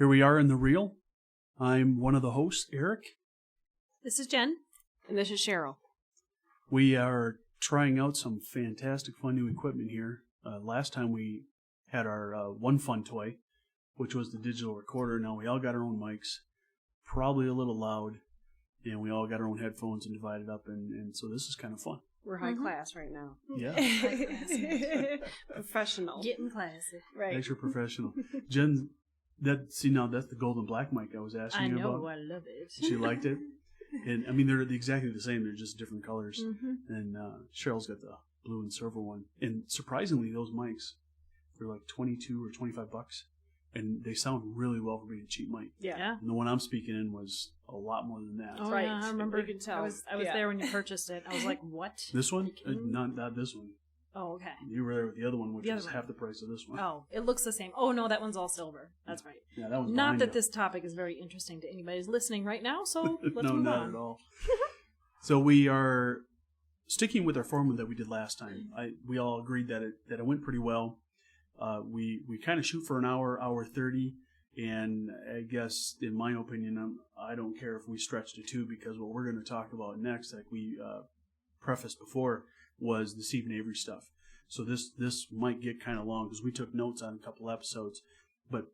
Here we are in the reel. I'm one of the hosts, Eric. This is Jen. And this is Cheryl. We are trying out some fantastic fun new equipment here. Last time we had our one fun toy, which was the digital recorder. Now we all got our own mics, probably a little loud, and we all got our own headphones and divided up, and so this is kind of fun. We're high class right now. Yeah. Professional. Getting classy. Right. Extra professional. Jen, that's the golden black mic I was asking you about. I love it. She liked it. And I mean, they're exactly the same. They're just different colors. Mm-hmm. And Cheryl's got the blue and silver one. And surprisingly, those mics, they're like $22 or $25, and they sound really well for being a cheap mic. Yeah. And the one I'm speaking in was a lot more than that. Oh, Right. yeah, I remember. You can tell. I was there when you purchased it. I was like, what? This one? Not this one. Oh, okay. You were there with the other one, which The is other one. half the price of this one. Oh, it looks the same. Oh, no, that one's all silver. That's right. Yeah, that one's Not behind that you. this topic is very interesting to anybody who's listening right now, so let's no, move not on. at all. So we are sticking with our formula that we did last time. We all agreed that it went pretty well. We kind of shoot for an hour 30, and I guess in my opinion, I don't care if we stretch to 2, because what we're going to talk about next, like we prefaced before, was the Steven Avery stuff. So this might get kind of long because we took notes on a couple episodes, but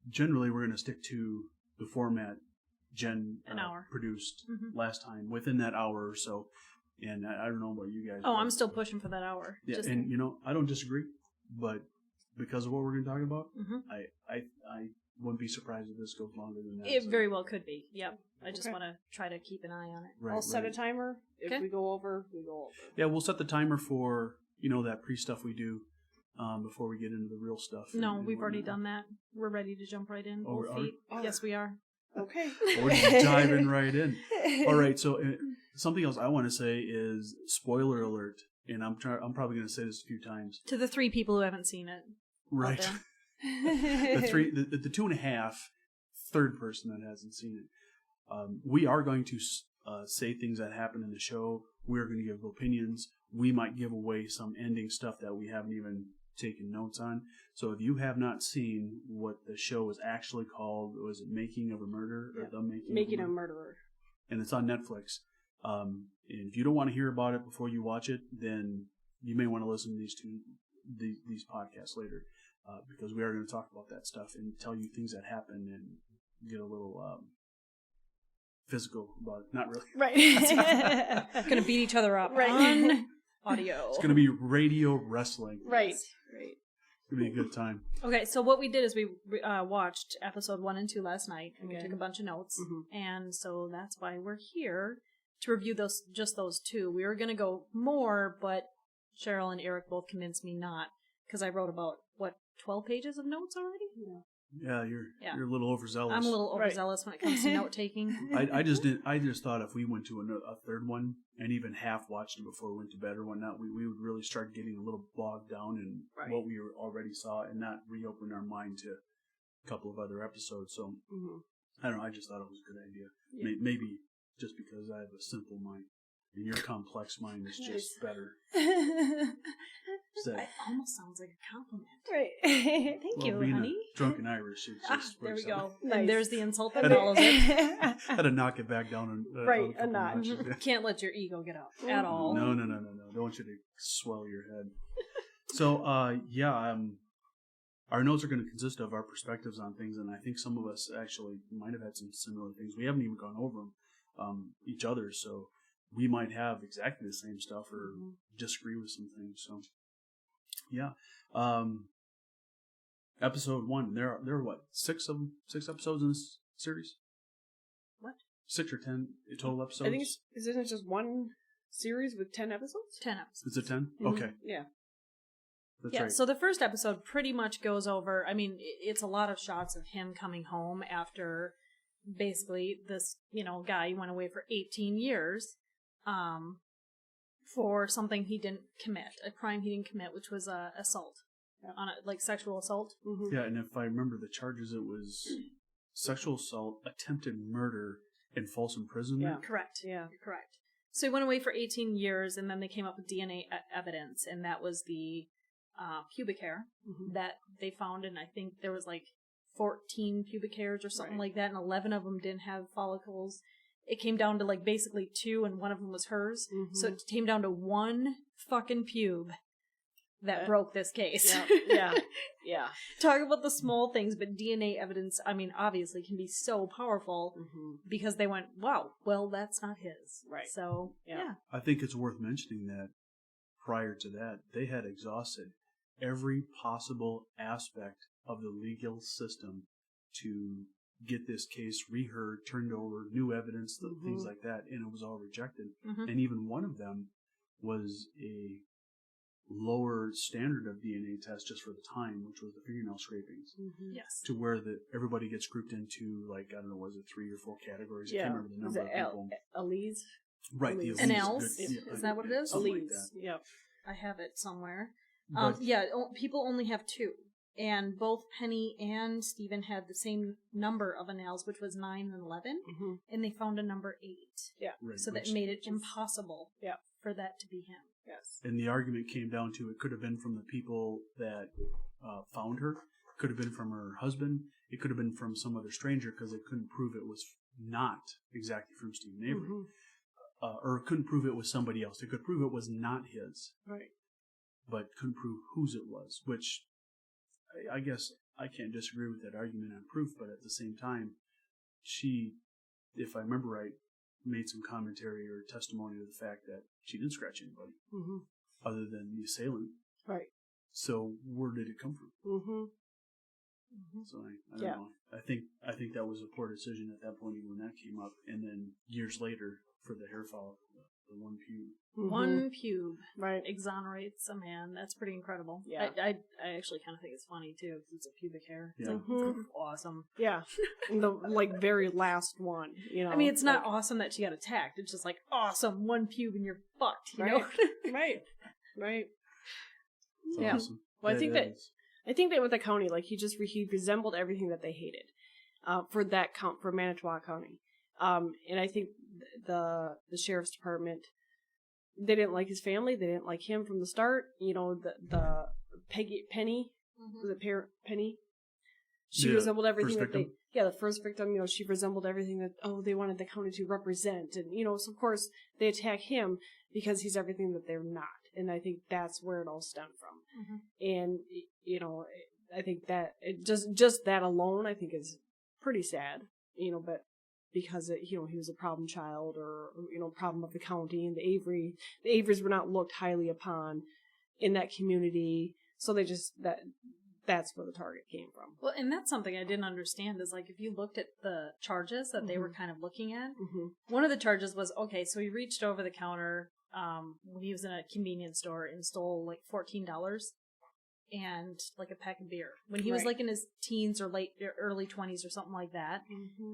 generally we're going to stick to the format Jen produced last time, within that hour or so. And I don't know about you guys. Oh, I'm still pushing for that hour. Yeah, and I don't disagree, but because of what we're going to talk about, I wouldn't be surprised if this goes longer than that. It very well could be. Yep. I just want to try to keep an eye on it. Right, I'll set a timer. If we go over, we go over. Yeah, we'll set the timer for that pre-stuff we do before we get into the real stuff. No, we've already done that. We're ready to jump right in. Oh, Both feet. Yes, we are. Okay. We're just diving right in. All right, so something else I want to say is spoiler alert, and I'm probably going to say this a few times. To the 3 people who haven't seen it. Right. the 2.5 third person that hasn't seen it. We are going to say things that happen in the show. We're going to give opinions. We might give away some ending stuff that we haven't even taken notes on. So if you have not seen what the show is actually called, was it Making of a Murder? Or The Making of a Murderer. And it's on Netflix. And if you don't want to hear about it before you watch it, then you may want to listen to these podcasts later, because we are going to talk about that stuff and tell you things that happen and get a little physical about it. Not really. Right. Going to beat each other up on audio. It's going to be radio wrestling. Right. It's going to be a good time. Okay, so what we did is we watched episode 1 and 2 last night, and we took a bunch of notes, and so that's why we're here to review those 2. We were going to go more, but Cheryl and Eric both convinced me not, because I wrote about 12 pages of notes already. Yeah, you're a little overzealous. I'm a little overzealous when it comes to note taking. I just thought if we went to a third one and even half watched it before we went to bed or whatnot, we would really start getting a little bogged down in what we already saw and not reopen our mind to a couple of other episodes. So I don't know. I just thought it was a good idea. Yeah. Maybe just because I have a simple mind and your complex mind is just better. It almost sounds like a compliment. Right. Thank you, honey. Drunken Irish. There we go. Nice. And there's the insult that follows it. Had to knock it back down. A notch. Can't let your ego get up at all. No. Don't want you to swell your head. So, our notes are going to consist of our perspectives on things, and I think some of us actually might have had some similar things. We haven't even gone over them, each other, so we might have exactly the same stuff or disagree with some things. So, yeah. Episode 1. There are what, 6 episodes in this series? What? 6 or 10 total episodes? I think isn't it just one series with 10 episodes? 10 episodes. Is it 10? Okay. Yeah. That's right. So the first episode pretty much goes over, I mean, it's a lot of shots of him coming home after basically this, guy went away for 18 years for something he didn't commit, a crime he didn't commit, which was assault, sexual assault. Mm-hmm. Yeah, and if I remember the charges, it was sexual assault, attempted murder, and false imprisonment. Yeah. Correct. Yeah. You're correct. So he went away for 18 years, and then they came up with DNA evidence, and that was the pubic hair that they found, and I think there was 14 pubic hairs or something Right. like that, and 11 of them didn't have follicles. It came down to like basically 2, and one of them was hers. Mm-hmm. So it came down to one fucking pube that broke this case. Yeah. Talk about the small things, but DNA evidence, I mean, obviously can be so powerful because they went, wow, well, that's not his. Right. So, yeah. I think it's worth mentioning that prior to that, they had exhausted every possible aspect of the legal system to get this case reheard, turned over, new evidence, things like that, and it was all rejected. And even one of them was a lower standard of DNA test just for the time, which was the fingernail scrapings. Yes. To where everybody gets grouped into, like, I don't know, was it 3 or 4 categories? I can't remember the number of people. Alleles? Right, the An alleles. L's? Is that what it is? Something like Alleles. that. Yep. I have it somewhere. But- People only have 2. And both Penny and Steven had the same number of anals, which was 9 and 11. And they found a number 8. Yeah. Right, So that made it impossible for that to be him. Yes. And the argument came down to it could have been from the people that found her, could have been from her husband, it could have been from some other stranger because they couldn't prove it was not exactly from Steven Avery. Or couldn't prove it was somebody else. They could prove it was not his, Right. but couldn't prove whose it was, which I guess I can't disagree with that argument on proof, but at the same time, she, if I remember right, made some commentary or testimony to the fact that she didn't scratch anybody other than the assailant. Right. So where did it come from? So I don't know. I think that was a poor decision at that point when that came up, and then years later for the hair follicle, the one pube. One pube Right. exonerates a man. That's pretty incredible. Yeah. I actually kind of think it's funny too because it's a pubic hair. It's Yeah. like awesome. Yeah. And the very last one, you know. I mean, it's not awesome that she got attacked. It's just like awesome, one pube and you're fucked. You know? Right. Right. It's Yeah. awesome. Well, I think that is. with the county, like he resembled everything that they hated, for Manitowoc County. And I think the sheriff's department, they didn't like his family. They didn't like him from the start. You know, the Penny, was it Penny? She resembled everything that the first victim, you know, she resembled everything that, they wanted the county to represent. And, you know, so of course they attack him because he's everything that they're not. And I think that's where it all stemmed from. And, you know, I think that just that alone, I think is pretty sad, you know, but because, he was a problem child or, you know, problem of the county, and the Averys were not looked highly upon in that community. So they just, that's where the target came from. Well, and that's something I didn't understand is like if you looked at the charges that they were kind of looking at, one of the charges was, okay, so he reached over the counter when he was in a convenience store and stole like $14 and like a pack of beer when he was like in his teens or early 20s or something like that.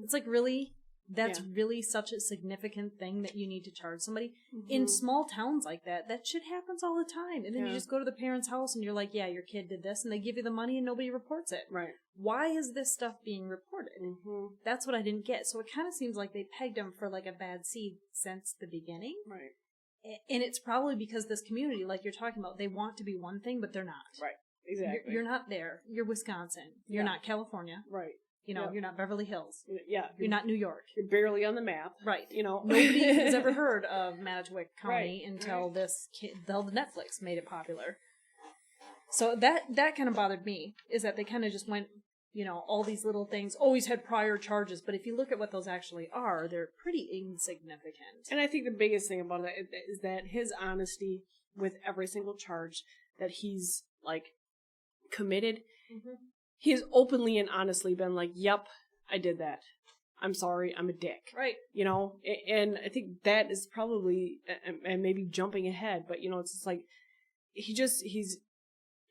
It's like, really? That's really such a significant thing that you need to charge somebody in small towns like that. That shit happens all the time. And then you just go to the parent's house and you're like, yeah, your kid did this, and they give you the money and nobody reports it. Right. Why is this stuff being reported? That's what I didn't get. So it kind of seems like they pegged him for like a bad seed since the beginning. Right. And it's probably because this community, like you're talking about, they want to be one thing, but they're not. Right. Exactly. You're not there. You're Wisconsin. You're not California. Right. You know, you're not Beverly Hills. Yeah. You're not New York. You're barely on the map. Right. You know. Nobody has ever heard of Manitowoc County until the Netflix made it popular. So that kind of bothered me, is that they kind of just went, you know, all these little things, always had prior charges, but if you look at what those actually are, they're pretty insignificant. And I think the biggest thing about it is that his honesty with every single charge that he's, like, committed, he has openly and honestly been like, yep, I did that. I'm sorry, I'm a dick. Right. You know, and I think that is probably, and maybe jumping ahead, but, you know, it's just like, he's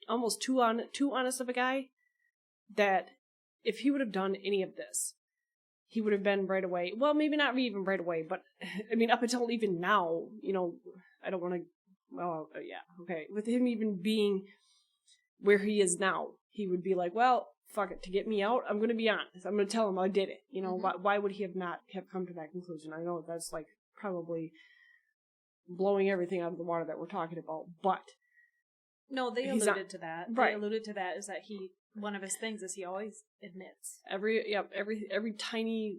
almost too honest of a guy, that if he would have done any of this, he would have been right away, well, maybe not even right away, but, I mean, up until even now, you know, I don't want to, well, yeah, okay, with him even being where he is now, he would be like, well, fuck it, to get me out, I'm going to be honest. I'm going to tell him I did it. You know, why would he have not have come to that conclusion? I know that's, like, probably blowing everything out of the water that we're talking about, but... No, they alluded to that. Right. They alluded to that is that he one of his things is he always admits. Every tiny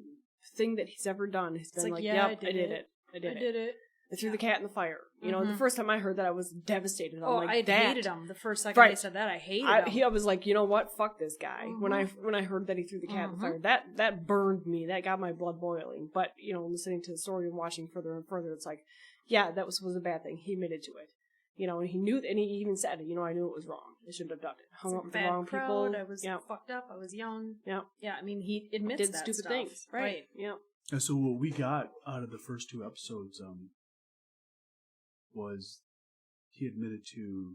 thing that he's ever done, he's been like, yeah, yep, I did it. I did it. I threw the cat in the fire. You know, the first time I heard that, I was devastated. I'm like, I hated him. The first second I said that, I hated him. I was like, you know what? Fuck this guy. When I heard that he threw the cat in the fire, that burned me. That got my blood boiling. But, you know, listening to the story and watching further and further, it's like, yeah, that was a bad thing. He admitted to it. You know, and he knew, and he even said, you know, I knew it was wrong. I shouldn't have done it. Hung up with the wrong people. I was fucked up. I was young. Yeah. Yeah, I mean, he admits did that stupid stuff. things. Right. Yeah. And so what we got out of the first 2 episodes, was he admitted to,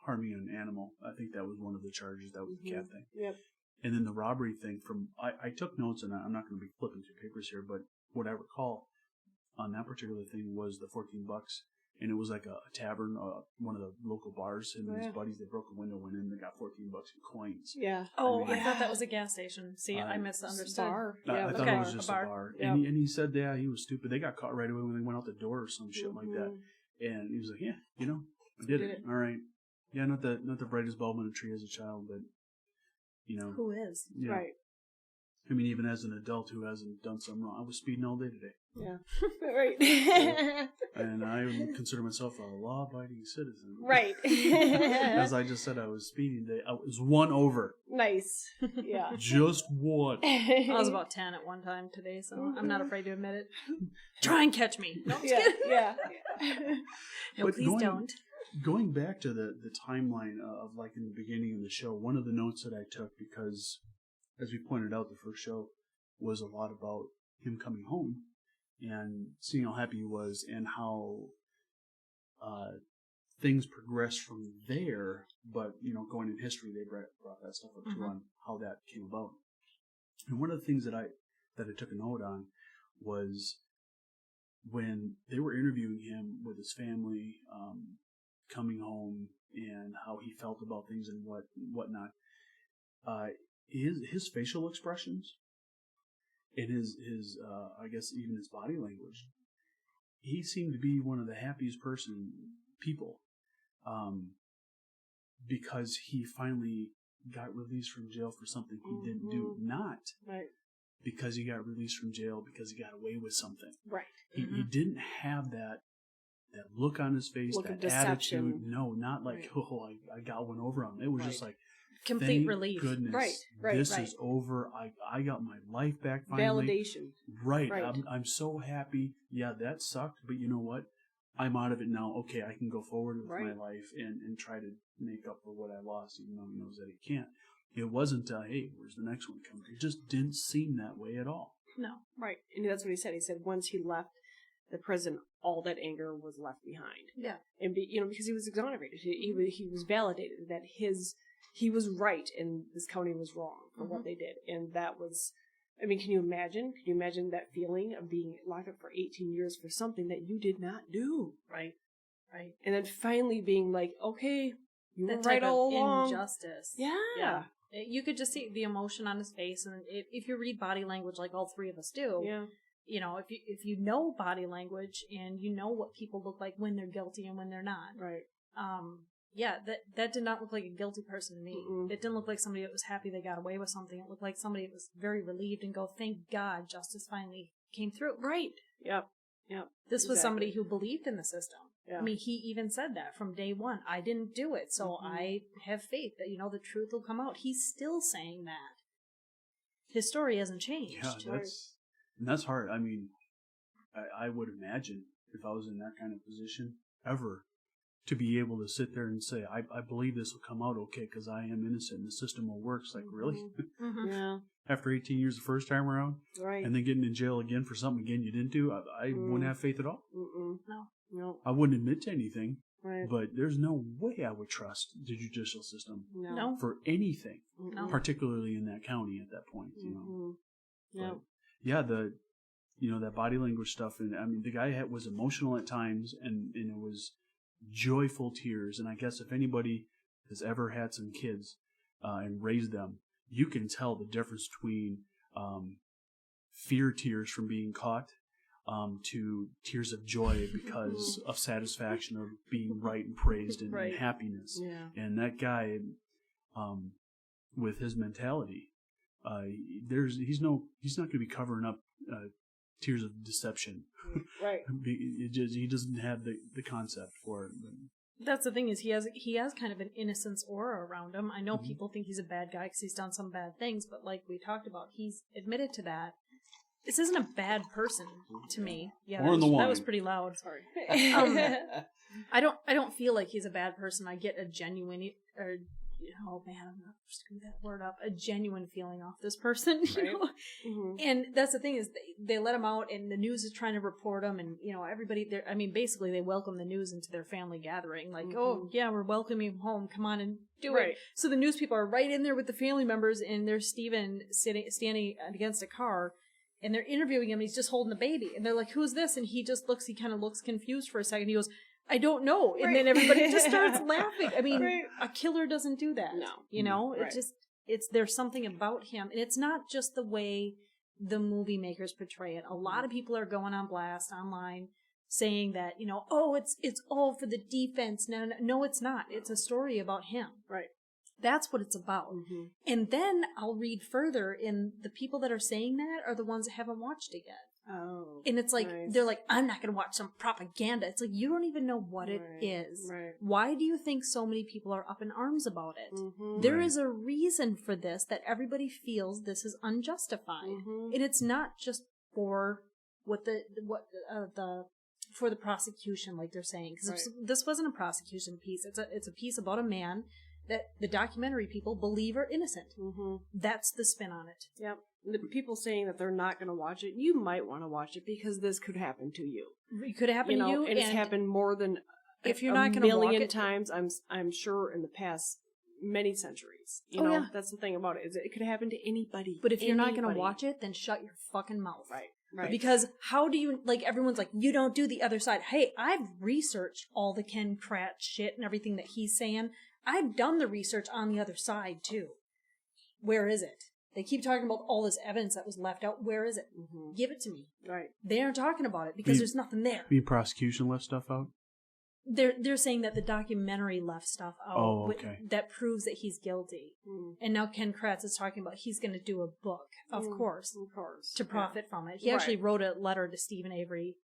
harming an animal. I think that was one of the charges. That was the cat thing. Yep. And then the robbery thing I took notes, and I'm not going to be flipping through papers here, but what I recall on that particular thing was the $14, and it was like a tavern, one of the local bars, and his buddies, they broke a window, went in, they got $14 in coins. Yeah. Oh, I thought that was a gas station. See, I misunderstood. Bar. I thought it was just a bar. Yep. And he said, yeah, he was stupid. They got caught right away when they went out the door or some shit like that. And he was like, yeah, I did it. All right. Yeah, not the brightest bulb in a tree as a child, but, Who is? Yeah. Right. I mean, even as an adult who hasn't done something wrong, I was speeding all day today. Yeah. Right. And I consider myself a law-abiding citizen. Right. As I just said, I was speeding today. I was 1 over. Nice. Yeah. Just 1. I was about 10 at one time today, so I'm not afraid to admit it. Try and catch me. No, I'm just kidding. Yeah. No, but please don't. Going back to the timeline of like in the beginning of the show, one of the notes that I took, because as we pointed out, the first show was a lot about him coming home and seeing how happy he was and how things progressed from there. But, going in history, they brought that stuff up too on how that came about. And one of the things that I took a note on was when they were interviewing him with his family, coming home and how he felt about things and whatnot. His facial expressions and his I guess even his body language, he seemed to be one of the happiest people, because he finally got released from jail for something he didn't do, not because he got released from jail because he got away with something. Right. He didn't have that look on his face, that attitude. No, not like, I got one over on him. It was just like, complete relief. Goodness, right. This is over. I got my life back finally. Validation. Right. I'm so happy. Yeah, that sucked, but you know what? I'm out of it now. Okay, I can go forward with my life and try to make up for what I lost, even though he knows that he can't. It wasn't, hey, where's the next one coming? It just didn't seem that way at all. No. Right. And that's what he said. He said once he left the prison, all that anger was left behind. Yeah. And because he was exonerated. He was validated that he was right and this county was wrong for what they did. And that was, I mean, can you imagine? Can you imagine that feeling of being locked up for 18 years for something that you did not do? Right. And then finally being like, okay, you were that right type all of along. Injustice. Yeah. You could just see the emotion on his face, and if you read body language like all three of us do, if you know body language and you know what people look like when they're guilty and when they're not, right? That did not look like a guilty person to me. It didn't look like somebody that was happy they got away with something. It looked like somebody that was very relieved and go, thank God justice finally came through. Right. Yep. This was somebody who believed in the system. Yeah. I mean, he even said that from day one. I didn't do it, so I have faith that, the truth will come out. He's still saying that. His story hasn't changed. Yeah, that's hard. I mean, I would imagine if I was in that kind of position ever, to be able to sit there and say, I believe this will come out okay because I am innocent and the system will work. It's like, really? Yeah. After 18 years the first time around? Right. And then getting in jail again for something again you didn't do? I wouldn't have faith at all. No. I wouldn't admit to anything. Right. But there's no way I would trust the judicial system for anything, particularly in that county at that point. Yeah. Yeah, that body language stuff, and I mean, the guy was emotional at times, and it was joyful tears. And I guess if anybody has ever had some kids and raised them, you can tell the difference between fear tears from being caught to tears of joy because of satisfaction of being right and praised and happiness. Yeah. And that guy, with his mentality. He's not going to be covering up tears of deception. Right. He doesn't have the concept for it. That's the thing, is he has kind of an innocence aura around him. I know people think he's a bad guy because he's done some bad things, but like we talked about, he's admitted to that. This isn't a bad person to me. Yeah, that was pretty loud. Sorry. I don't feel like he's a bad person. I get a genuine, oh man, I'm not screw that word up. A genuine feeling off this person, you know. Mm-hmm. And that's the thing, is they let him out, and the news is trying to report him, and everybody there. I mean, basically they welcome the news into their family gathering, like, oh yeah, we're welcoming you home. Come on and do it. So the news people are right in there with the family members, and there's Steven standing against a car. And they're interviewing him, and he's just holding the baby. And they're like, who's this? And he kind of looks confused for a second. He goes, I don't know. And then everybody just starts laughing. I mean, a killer doesn't do that. No. There's something about him. And it's not just the way the movie makers portray it. A lot of people are going on blast online saying that, it's all for the defense. No, it's not. It's a story about him. Right. That's what it's about. Mm-hmm. And then I'll read further, and the people that are saying that are the ones that haven't watched it yet. Oh. And it's like, they're like, I'm not going to watch some propaganda. It's like, you don't even know what it is. Right. Why do you think so many people are up in arms about it? Mm-hmm. There is a reason for this, that everybody feels this is unjustified. Mm-hmm. And it's not just for for the prosecution, like they're saying. Because this wasn't a prosecution piece. It's a piece about a man that the documentary people believe are innocent. Mm-hmm. That's the spin on it. Yep. The people saying that they're not going to watch it, you might want to watch it because this could happen to you. It could happen to you, and it's happened more than if you're not going to walk it times. I'm sure in the past many centuries. That's the thing about it, is it could happen to anybody. But if you're not going to watch it, then shut your fucking mouth. Right. Because how do you, everyone's like, you don't do the other side. Hey, I've researched all the Ken Kratz shit and everything that he's saying. I've done the research on the other side, too. Where is it? They keep talking about all this evidence that was left out. Where is it? Mm-hmm. Give it to me. Right. They aren't talking about it because there's nothing there. The prosecution left stuff out? They're saying that the documentary left stuff out that proves that he's guilty. Mm. And now Ken Kratz is talking about he's going to do a book, of course, to profit from it. He actually wrote a letter to Steven Avery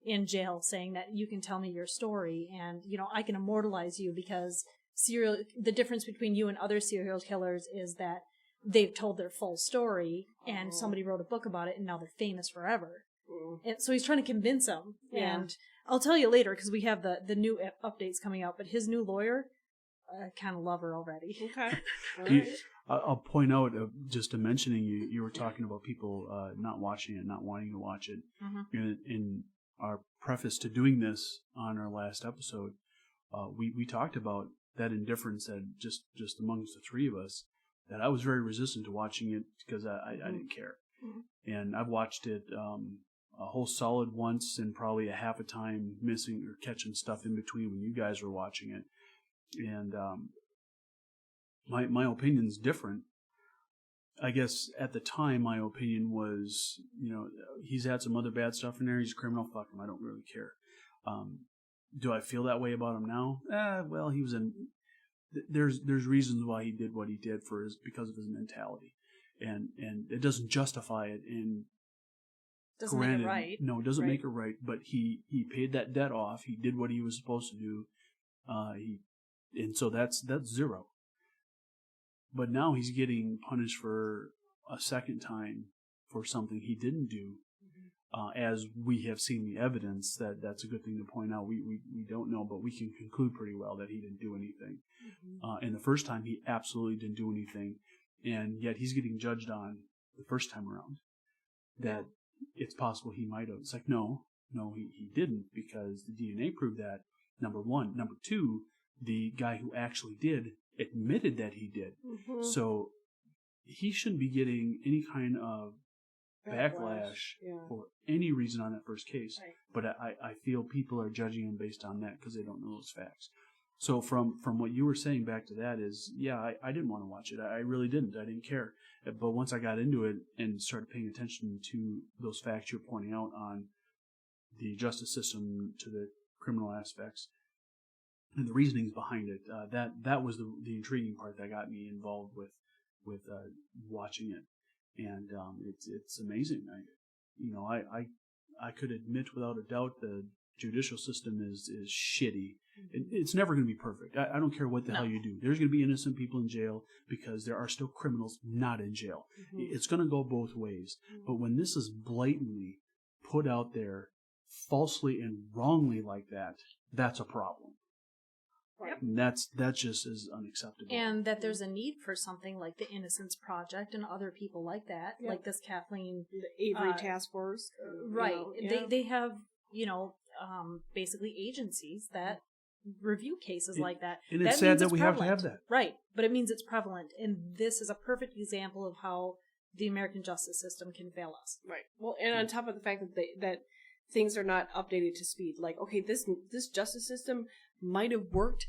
in jail saying that you can tell me your story, and I can immortalize you, because the difference between you and other serial killers is that they've told their full story, and somebody wrote a book about it, and now they're famous forever. And so he's trying to convince them. Yeah. And I'll tell you later, because we have the new updates coming out, but his new lawyer, I kind of love her already. Okay. Right. I'll point out, just to mentioning, you were talking about people not watching it, not wanting to watch it. Mm-hmm. In our preface to doing this on our last episode, we talked about that indifference that just amongst the three of us, that I was very resistant to watching it because I didn't care. Mm-hmm. And I've watched it a whole solid once, and probably a half a time missing or catching stuff in between when you guys were watching it. And my opinion's different. I guess at the time my opinion was, he's had some other bad stuff in there. He's a criminal. Fuck him. I don't really care. Do I feel that way about him now? Well, he was in. There's reasons why he did what he did because of his mentality, and it doesn't justify it. And doesn't make it right. No, it doesn't make it right. But he paid that debt off. He did what he was supposed to do. And so that's zero. But now he's getting punished for a second time for something he didn't do. As we have seen the evidence, that's a good thing to point out. We don't know, but we can conclude pretty well that he didn't do anything. Mm-hmm. And the first time he absolutely didn't do anything, and yet he's getting judged on the first time around that it's possible he might have. It's like, no, he didn't, because the DNA proved that, number one. Number two, the guy who actually did admitted that he did. Mm-hmm. So he shouldn't be getting any kind of backlash for any reason on that first case. Right. But I feel people are judging him based on that because they don't know those facts. So from what you were saying back to that is, I didn't want to watch it. I really didn't. I didn't care. But once I got into it and started paying attention to those facts you're pointing out on the justice system, to the criminal aspects, and the reasonings behind it. That was the intriguing part that got me involved with watching it, and it's amazing. I could admit without a doubt the judicial system is shitty. It's never going to be perfect. I don't care what the hell you do. There's going to be innocent people in jail because there are still criminals not in jail. It's going to go both ways. But when this is blatantly put out there falsely and wrongly like that, that's a problem. Yep. And that just is unacceptable. And that there's a need for something like the Innocence Project and other people like that, like this Kathleen... The Avery Task Force. Right. They have, basically agencies that review cases like that. And it's sad that we have to have that. Right. But it means it's prevalent. And this is a perfect example of how the American justice system can fail us. Right. Well, and on top of the fact that things are not updated to speed. Like, okay, this justice system might have worked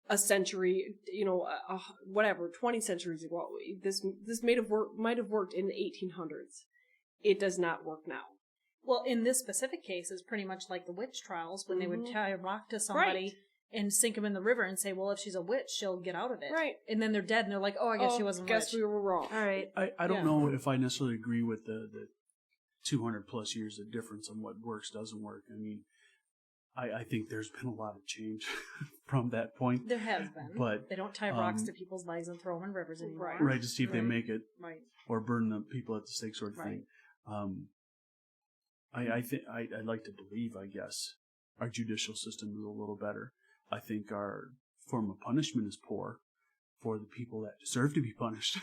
a century, 20 centuries ago. This might have worked in the 1800s. It does not work now. Well, in this specific case, it's pretty much like the witch trials when they would tie a rock to somebody and sink them in the river and say, well, if she's a witch, she'll get out of it. Right. And then they're dead and they're like, oh, I guess she wasn't a witch. Guess we were wrong. All right. I don't know if I necessarily agree with the 200 plus years of difference on what works, doesn't work. I mean, I think there's been a lot of change from that point. There has been. But they don't tie rocks to people's legs and throw them in rivers anymore. Right, to see if they make it. Right. Or burn the people at the stake sort of thing. I'd like to believe, I guess, our judicial system is a little better. I think our form of punishment is poor for the people that deserve to be punished.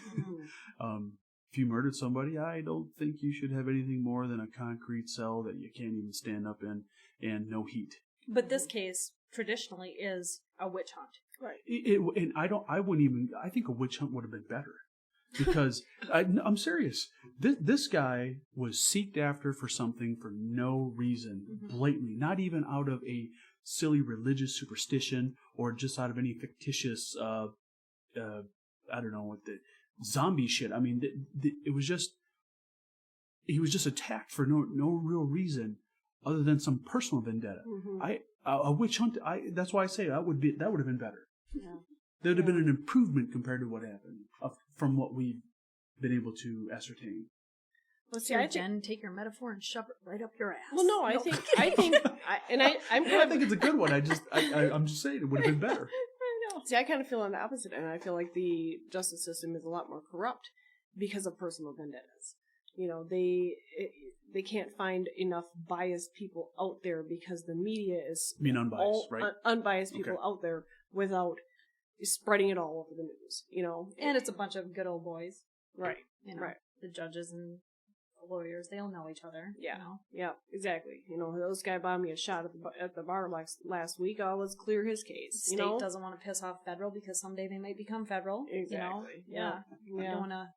If you murdered somebody, I don't think you should have anything more than a concrete cell that you can't even stand up in and no heat. But this case traditionally is a witch hunt. Right. I think a witch hunt would have been better. Because I'm serious. This guy was seeked after for something for no reason, blatantly, not even out of a silly religious superstition or just out of any fictitious, I don't know what the zombie shit. I mean, it was just he was just attacked for no real reason other than some personal vendetta. A witch hunt. That's why I say that would have been better. Yeah. There would have been an improvement compared to what happened from what we've been able to ascertain. Well, see, Jen, take your metaphor and shove it right up your ass. Well, no, I think, I think it's a good one. I'm just saying it would have been better. I know. See, I kind of feel on the opposite end. I feel like the justice system is a lot more corrupt because of personal vendettas. They can't find enough biased people out there because the media is unbiased, right? Unbiased people out there without spreading it all over the news, And it's a bunch of good old boys. Right. Right. The judges and the lawyers, they all know each other. Yeah. Yeah, exactly. Those guy bought me a shot at the bar last week. Let's clear his case. State doesn't want to piss off federal because someday they might become federal. Exactly. Yeah. You don't want to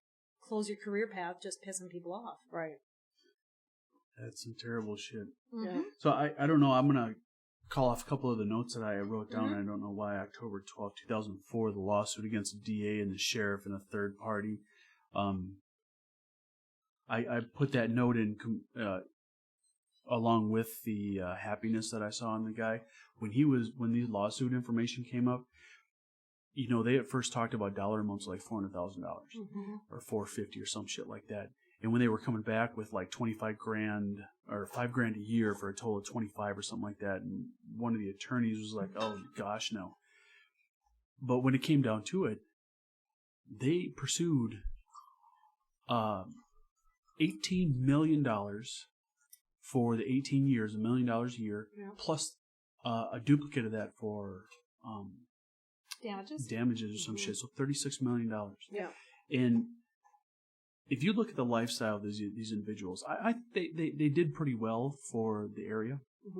close your career path just pissing people off. Right. That's some terrible shit. Yeah. So I don't know. I'm going to call off a couple of the notes that I wrote down. I don't know why. October 12, 2004, the lawsuit against the DA and the sheriff and a third party. I put that note in along with the happiness that I saw in the guy when the lawsuit information came up. They at first talked about dollar amounts like $400,000 or $450 or some shit like that. And when they were coming back with like $25,000 or $5,000 a year for a total of 25 or something like that, and one of the attorneys was like, "Oh gosh, no." But when it came down to it, they pursued $18 million for the 18 years, $1 million a year, plus a duplicate of that for damages or some shit. So $36 million. Yeah. And if you look at the lifestyle of these individuals, they did pretty well for the area.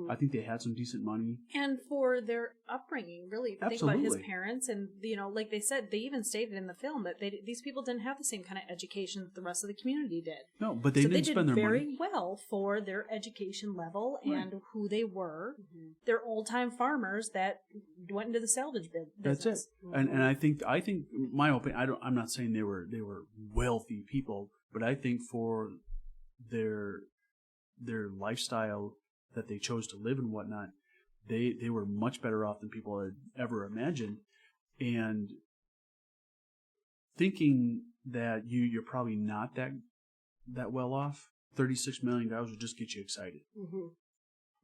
I think they had some decent money. And for their upbringing, really. If you think about his parents, and, like they said, they even stated in the film that these people didn't have the same kind of education that the rest of the community did. No, but they didn't spend their money. They did very well for their education level and who they were. They're old-time farmers that went into the salvage business. That's it. And I think, my opinion, I'm not saying they were wealthy people, but I think for their lifestyle that they chose to live and whatnot, They were much better off than people had ever imagined. And thinking that you're probably not that well off, $36 million would just get you excited. Mm-hmm.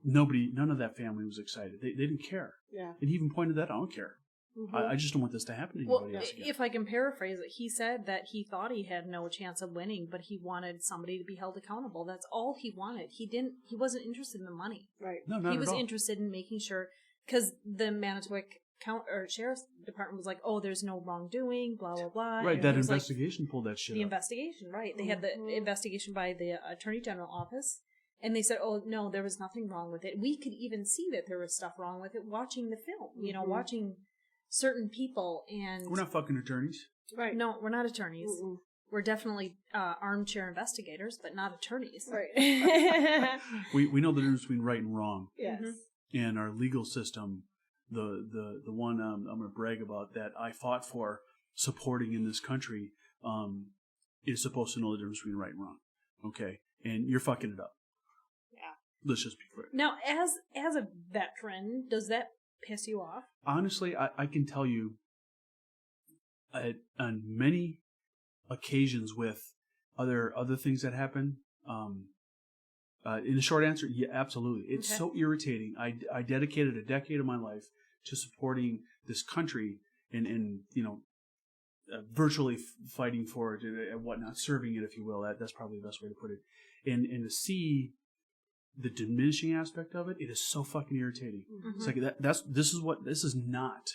None of that family was excited. They didn't care. Yeah. And he even pointed that out, I don't care. Mm-hmm. I just don't want this to happen to anybody else again. If I can paraphrase it, he said that he thought he had no chance of winning, but he wanted somebody to be held accountable. That's all he wanted. He wasn't interested in the money. Right. No, not he was at all. interested in making sure, because the Manitowoc Sheriff's Department was like, oh, there's no wrongdoing, blah, blah, blah. Right, and that he was investigation pulled that shit the up. investigation, right. They had the investigation by the Attorney General office, and they said, oh, no, there was nothing wrong with it. We could even see that there was stuff wrong with it watching the film, watching certain people. And we're not fucking attorneys. Right. No, we're not attorneys. Mm-mm. We're definitely armchair investigators, but not attorneys. Right. We know the difference between right and wrong. Yes. And our legal system, the one I'm going to brag about that I fought for supporting in this country, is supposed to know the difference between right and wrong. Okay? And you're fucking it up. Yeah. Let's just be clear. Now, as a veteran, does that piss you off? Honestly, I can tell you on many occasions with other things that happen, in the short answer, yeah, absolutely. It's so irritating. I dedicated a decade of my life to supporting this country and virtually fighting for it and whatnot, serving it, if you will. That's probably the best way to put it. And to see the diminishing aspect of it, it is so fucking irritating. Mm-hmm. It's like this is not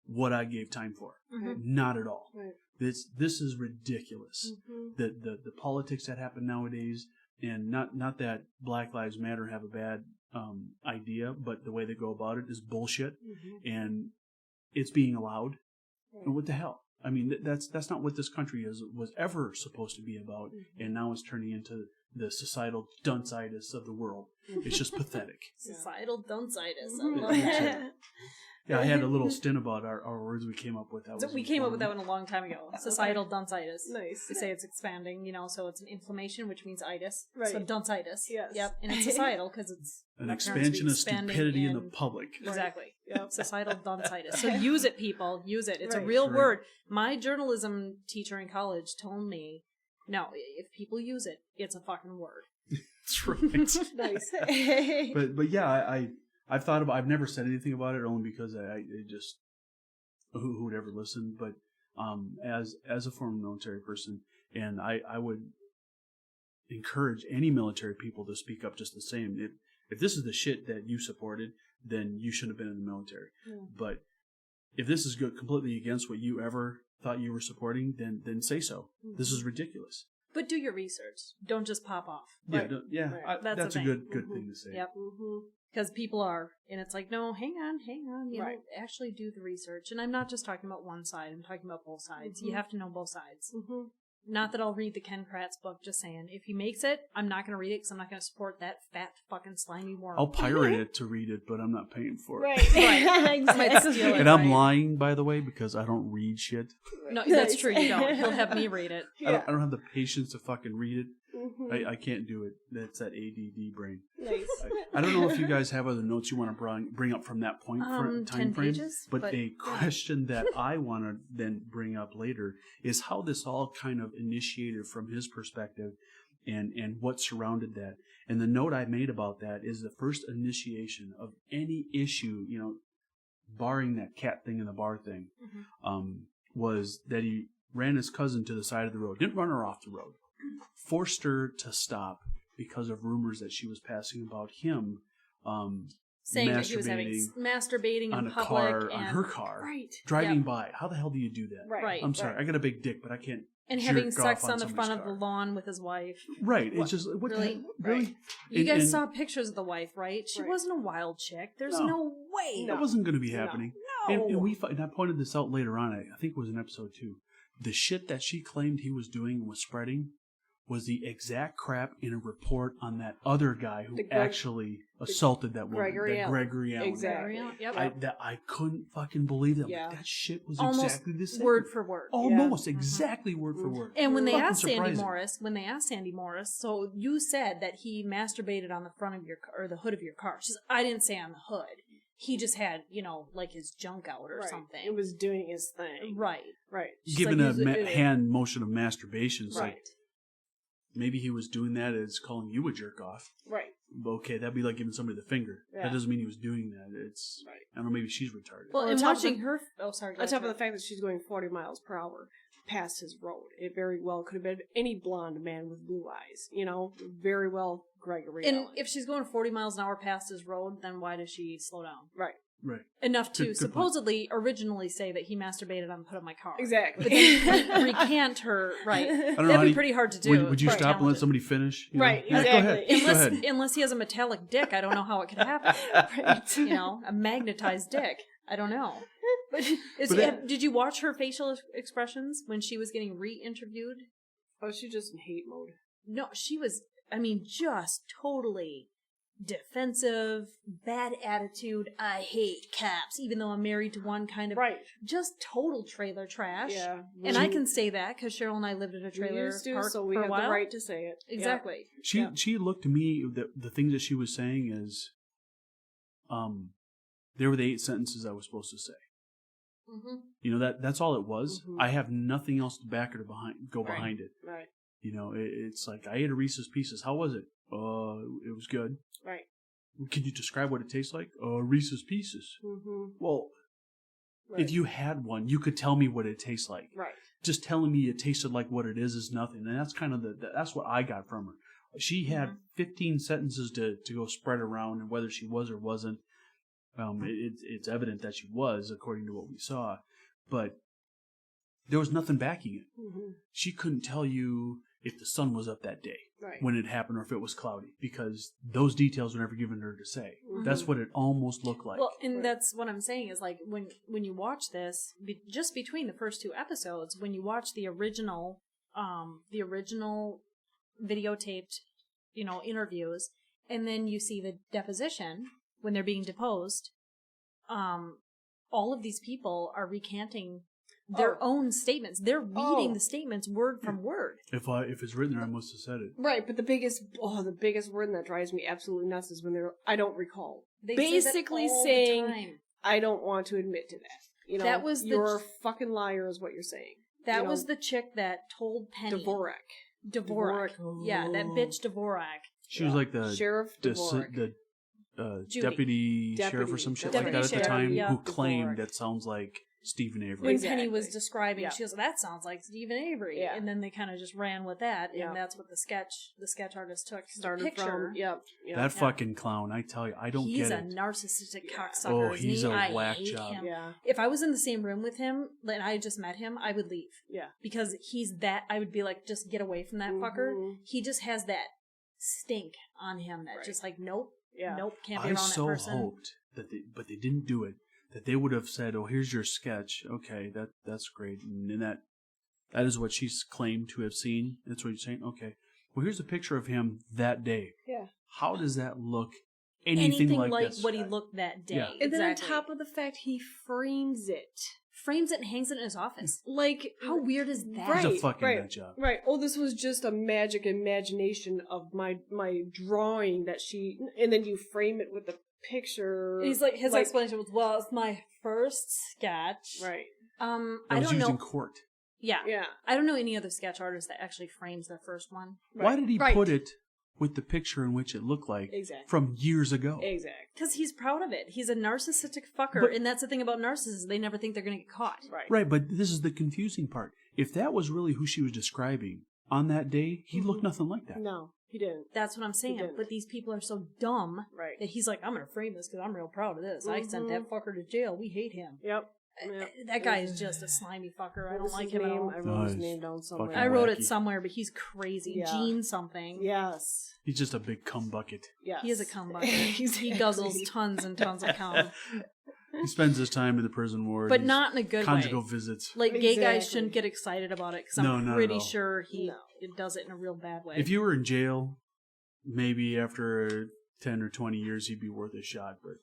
what I gave time for. Mm-hmm. Not at all. Right. This is ridiculous. Mm-hmm. The politics that happen nowadays, and not that Black Lives Matter have a bad idea, but the way they go about it is bullshit, and it's being allowed. Right. And what the hell? I mean, that's not what this country was ever supposed to be about, and now it's turning into the societal dunceitis of the world. It's just pathetic. Societal dunceitis. Yeah, I had a little stint about our words we came up with. We came up with that one a long time ago. Societal dunceitis. Nice. We say it's expanding, so it's an inflammation, which means itis. Right. So dunceitis. Yes. Yep. And it's societal because it's an expansion of stupidity in the public. Exactly. Yep. Societal dunceitis. So use it, people. Use it. It's a real word. My journalism teacher in college told me, no, if people use it, it's a fucking word. That's right. Nice. But yeah, I've thought about. I've never said anything about it, only because I just who would ever listen. But as a former military person, and I would encourage any military people to speak up just the same. If this is the shit that you supported, then you shouldn't have been in the military. Yeah. But if this is completely against what you ever thought you were supporting, then say so. Mm-hmm. This is ridiculous. But do your research. Don't just pop off. Yeah, right. Right. That's a good thing to say. Yep. Because people are, and it's like, no, hang on, you know, actually do the research. And I'm not just talking about one side, I'm talking about both sides. You have to know both sides. Not that I'll read the Ken Kratz book, just saying. If he makes it, I'm not going to read it because I'm not going to support that fat fucking slimy worm. I'll pirate it to read it, but I'm not paying for it. Right. Exactly. And I'm lying, by the way, because I don't read shit. No, that's true, you don't. He'll have me read it. I don't have the patience to fucking read it. I can't do it. That's that ADD brain. Nice. I don't know if you guys have other notes you want to bring up from that point time 10 frame, pages, but a question that I want to then bring up later is how this all kind of initiated from his perspective and what surrounded that. And the note I made about that is the first initiation of any issue, barring that cat thing and the bar thing, was that he ran his cousin to the side of the road. Didn't run her off the road. Forced her to stop because of rumors that she was passing about him saying that he was masturbating on in a public car, on her car, driving by. How the hell do you do that? Right. I'm sorry, I got a big dick, but I can't. And having sex on the front of the lawn with his wife. Right. It's just really. Really. You guys saw pictures of the wife, right? She wasn't a wild chick. There's no way that wasn't going to be happening. No. And I pointed this out later on. I think it was in episode 2. The shit that she claimed he was doing and was spreading was the exact crap in a report on that other guy who actually assaulted that woman. Gregory Allen. Exactly. I couldn't fucking believe that. Yeah. That shit was almost exactly the same. Word for word. Almost exactly word for word. And when they asked Sandy Morris, so you said that he masturbated on the front of your car, or the hood of your car. She said, I didn't say on the hood. he just had, like his junk out or something. It was doing his thing. Right. Given a hand motion of masturbation. It's like, maybe he was doing that as calling you a jerk off. Right. Okay, that'd be like giving somebody the finger. Yeah. That doesn't mean he was doing that. It's, I don't know, maybe she's retarded. Well, and watching her... Oh, sorry. On top of the fact that she's going 40 miles per hour past his road. It very well could have been any blonde man with blue eyes. Very well Gregory And Allen. if she's going 40 miles an hour past his road, then why does she slow down? Right. Enough to supposedly originally say that he masturbated on the hood of my car. Exactly. But then recant her, right. That'd be pretty hard to do. Would you stop and let somebody finish? Right, exactly. Go ahead. Unless he has a metallic dick, I don't know how it could happen. A magnetized dick. I don't know. But did you watch her facial expressions when she was getting re-interviewed? Oh, she's just in hate mode. No, she was, just totally defensive, bad attitude. I hate cops, even though I'm married to one, kind of. Right. Just total trailer trash. Yeah. And I can say that because Cheryl and I lived in a trailer park so we for have a while. the right to say it. Exactly. She looked to me, the things that she was saying is, there were the 8 sentences I was supposed to say. Mm-hmm. That's all it was. Mm-hmm. I have nothing else to back her behind it. Right. It's like, I ate a Reese's Pieces. How was it? It was good. Right. Can you describe what it tastes like? Reese's Pieces. Mm-hmm. Well, if you had one, you could tell me what it tastes like. Right. Just telling me it tasted like what it is nothing. And that's kind of that's what I got from her. She had 15 sentences to go spread around, and whether she was or wasn't, it's evident that she was, according to what we saw. But there was nothing backing it. Mm-hmm. She couldn't tell you if the sun was up that day when it happened or if it was cloudy, because those details were never given her to say. Mm-hmm. That's what it almost looked like. Well, and that's what I'm saying is, like, when you watch this, just between the first 2 episodes, when you watch the original videotaped, interviews, and then you see the deposition when they're being deposed, all of these people are recanting their own statements. They're reading the statements word from word. If it's written there, I must have said it. Right, but the biggest word that drives me absolutely nuts is when they're, I don't recall. They basically saying, I don't want to admit to that. That was you're a fucking liar is what you're saying. That was the chick that told Penny. Dvorak. Yeah, that bitch Dvorak. She was like the Sheriff Dvorak. The deputy sheriff or some shit like that at the time, who claimed that sounds like Steven Avery. When Penny was describing, she was like, that sounds like Steven Avery. Yeah. And then they kind of just ran with that, and that's what the sketch artist took. Started the picture. From. That fucking clown, I tell you, I don't get it. He's a narcissistic cocksucker. Oh, he's a whack hate job. Him. Yeah. If I was in the same room with him and I had just met him, I would leave. Yeah. Because he's that, I would be like, just get away from that fucker. He just has that stink on him that just like, nope, can't be around that person. I so hoped that but they didn't do it, that they would have said, oh, here's your sketch. Okay, that's great. And that is what she's claimed to have seen. That's what you're saying? Okay. Well, here's a picture of him that day. Yeah. How does that look? Anything like what he looked that day. Yeah. And then on top of the fact, he frames it. Frames it and hangs it in his office. Like, how weird is that? He's a fucking nut job. Right. Oh, this was just a magic imagination of my drawing that she, and then you frame it with the picture. And he's like, his explanation was, well, it's my first sketch. Right. That was used in court. Yeah. Yeah. I don't know any other sketch artist that actually frames their first one. Right. Why did he put it with the picture in which it looked like from years ago? Exactly. Because he's proud of it. He's a narcissistic fucker, and that's the thing about narcissists. They never think they're going to get caught. Right, but this is the confusing part. If that was really who she was describing on that day, he looked nothing like that. No, he didn't. That's what I'm saying. But these people are so dumb that he's like, I'm going to frame this because I'm real proud of this. I sent that fucker to jail. We hate him. Yep. That guy is just a slimy fucker. I don't like him at all. I wrote his name down somewhere. I wrote it somewhere, but he's crazy. Yeah. Gene something. Yes. He's just a big cum bucket. Yes. He is a cum bucket. He guzzles tons and tons of cum. He spends his time in the prison ward. But not in a good conjugal way. visits. Like, gay guys shouldn't get excited about it, because I'm pretty sure he does it in a real bad way. If you were in jail, maybe after 10 or 20 years, he'd be worth a shot. But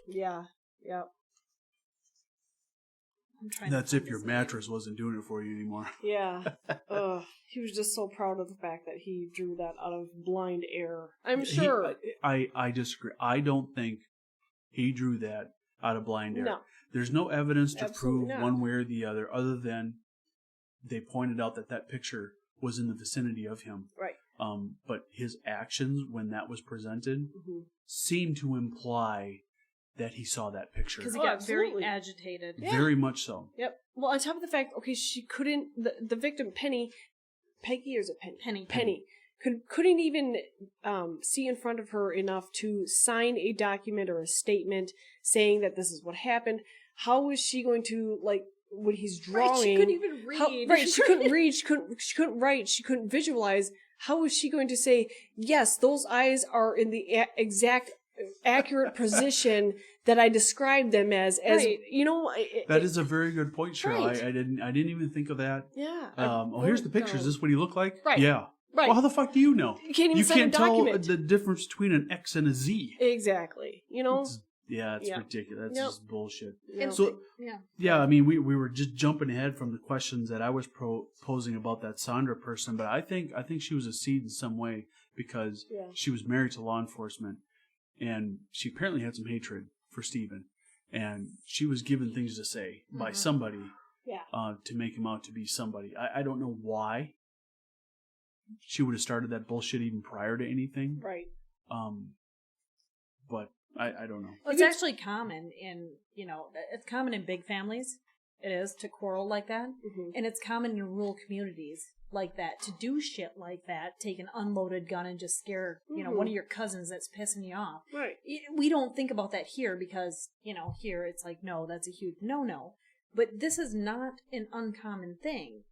yeah. That's if your mattress wasn't doing it for you anymore. Yeah. He was just so proud of the fact that he drew that out of blind air. I'm sure. I disagree. I don't think he drew that out of blind air. No. There's no evidence to Absolutely prove not. one way or the other than they pointed out that picture was in the vicinity of him. Right. But his actions when that was presented Mm-hmm. seemed to imply that he saw that picture. Because he Oh, got absolutely. very agitated. Yeah. Very much so. Yep. Well, on top of the fact, okay, she couldn't. The victim, Peggy, or is it Penny? Penny couldn't even see in front of her enough to sign a document or a statement saying that this is what happened. How was she going to, like, when he's drawing? Right, she couldn't even read. She couldn't read. She couldn't write. She couldn't visualize. How was she going to say, yes, those eyes are in the exact accurate position that I described them as Right. you know? That is a very good point, Cheryl. Right. I didn't even think of that. Yeah. Here's the picture. Is this what he looked like? Right. Yeah. Right. Well, how the fuck do you know? You can't even sign a tell document. the difference between an X and a Z. Exactly. You know? It's ridiculous. That's Yep. just bullshit. Yep. So, Yeah. yeah, I mean, we were just jumping ahead from the questions that I was posing about that Sandra person, but I think she was a seed in some way because she was married to law enforcement, and she apparently had some hatred for Steven, and she was given things to say by somebody to make him out to be somebody. I don't know why she would have started that bullshit even prior to anything. Right. But I don't know. Well, it's actually common it's common in big families. It is to quarrel like that. Mm-hmm. And it's common in rural communities like that to do shit like that, take an unloaded gun and just scare, one of your cousins that's pissing you off. Right. We don't think about that here because, here it's like, no, that's a huge no. But this is not an uncommon thing,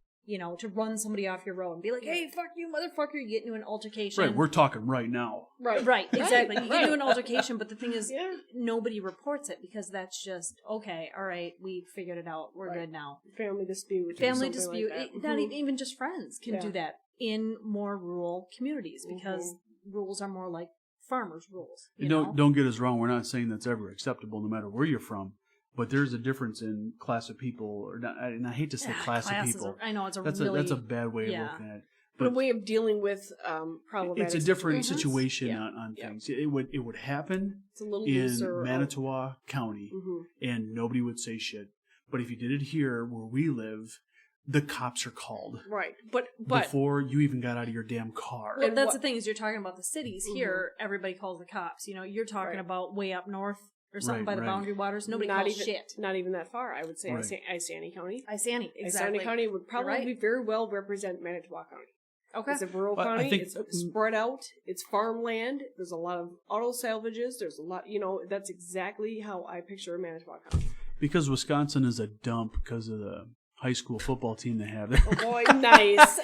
to run somebody off your road and be like, hey, fuck you, motherfucker, you get into an altercation. Right, we're talking right now. Right, exactly. You get into an altercation, but the thing is, Yeah. nobody reports it because that's just, okay, all right, we figured it out. We're good now. Family dispute. or Family something dispute, like that. not Mhm. even just friends can do that in more rural communities because Mm-hmm. rules are more like farmers' rules. Don't get us wrong. We're not saying that's ever acceptable, no matter where you're from. But there's a difference in class of people, or not, and I hate to say class of people. I know it's That's a bad way of looking at it. But a way of dealing with problematic. It's a different situations. situation Yeah. on things. It would happen It's a little in looser. Manitowoc County, and nobody would say shit. But if you did it here, where we live, the cops are called Right, but before you even got out of your damn car. Well, And that's what- the thing is you're talking about the cities. Here, everybody calls the cops. You're talking Right. about way up north or something by the Right. boundary waters. Nobody not calls even shit. not even that far. I would say Right. Isanti County. Isanti, exactly. Isanti County would probably You're right. be very well represent Manitowoc County. Okay. It's a rural Well, I county. think- It's spread out. It's farmland. There's a lot of auto salvages. There's a lot. That's exactly how I picture Manitowoc County. Because Wisconsin is a dump because of the high school football team they have there. Oh boy, nice.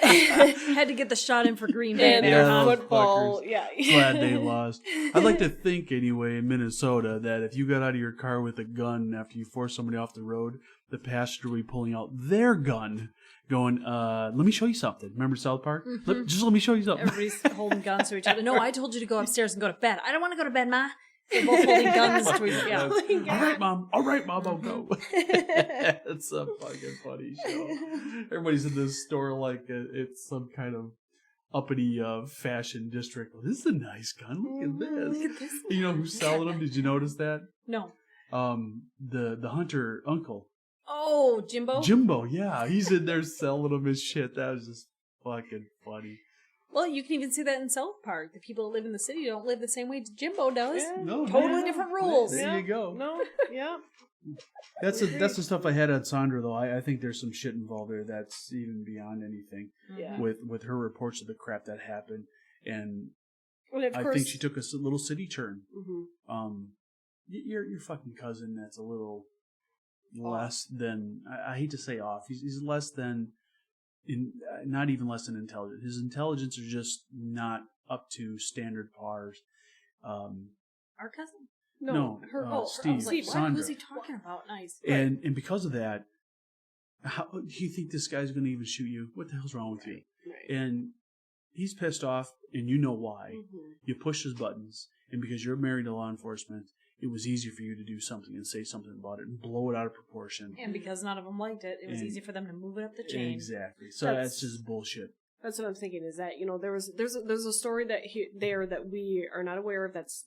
Had to get the shot in for Green Bay And there, Yeah, huh? those football. fuckers. Yeah. Glad they lost. I'd like to think anyway in Minnesota that if you got out of your car with a gun after you forced somebody off the road, the passenger would be pulling out their gun, going, let me show you something. Remember South Park? Just let me show you something. Everybody's holding guns to each other. No, I told you to go upstairs and go to bed. I don't want to go to bed, Ma. They're both holding guns to each other. All right, Mom. All right, Mom. I'll go. It's a fucking funny show. Everybody's in this store like it's some kind of uppity fashion district. Well, this is a nice gun. Look at this. Look at this. You know who's selling them? Did you notice that? No. The Hunter uncle. Oh, Jimbo? Jimbo, yeah. He's in there selling them his shit. That was just fucking funny. Well, you can even see that in South Park. The people that live in the city don't live the same way Jimbo does. Yeah. No, Totally no. different rules. There you go. No. Yeah. That's the stuff I had on Sandra, though. I think there's some shit involved there that's even beyond anything. Yeah. With her reports of the crap that happened, and Well, of I course. think she took a little city turn. Mhm. Your fucking cousin that's a little less than, I hate to say off. He's less than, not even less than intelligent. His intelligence is just not up to standard pars. Our cousin? No, Her, Steve, I was like, what? Sandra. Who's he talking about? Nice. And because of that, how do you think this guy's going to even shoot you? What the hell's wrong with you? Right. And he's pissed off, and you know why. Mhm. You push his buttons, and because you're married to law enforcement, it was easy for you to do something and say something about it and blow it out of proportion. And because none of them liked it, it was And- easy for them to move it up the chain. Exactly. So That's- that's just bullshit. That's what I'm thinking. Is that there's a story that we are not aware of. That's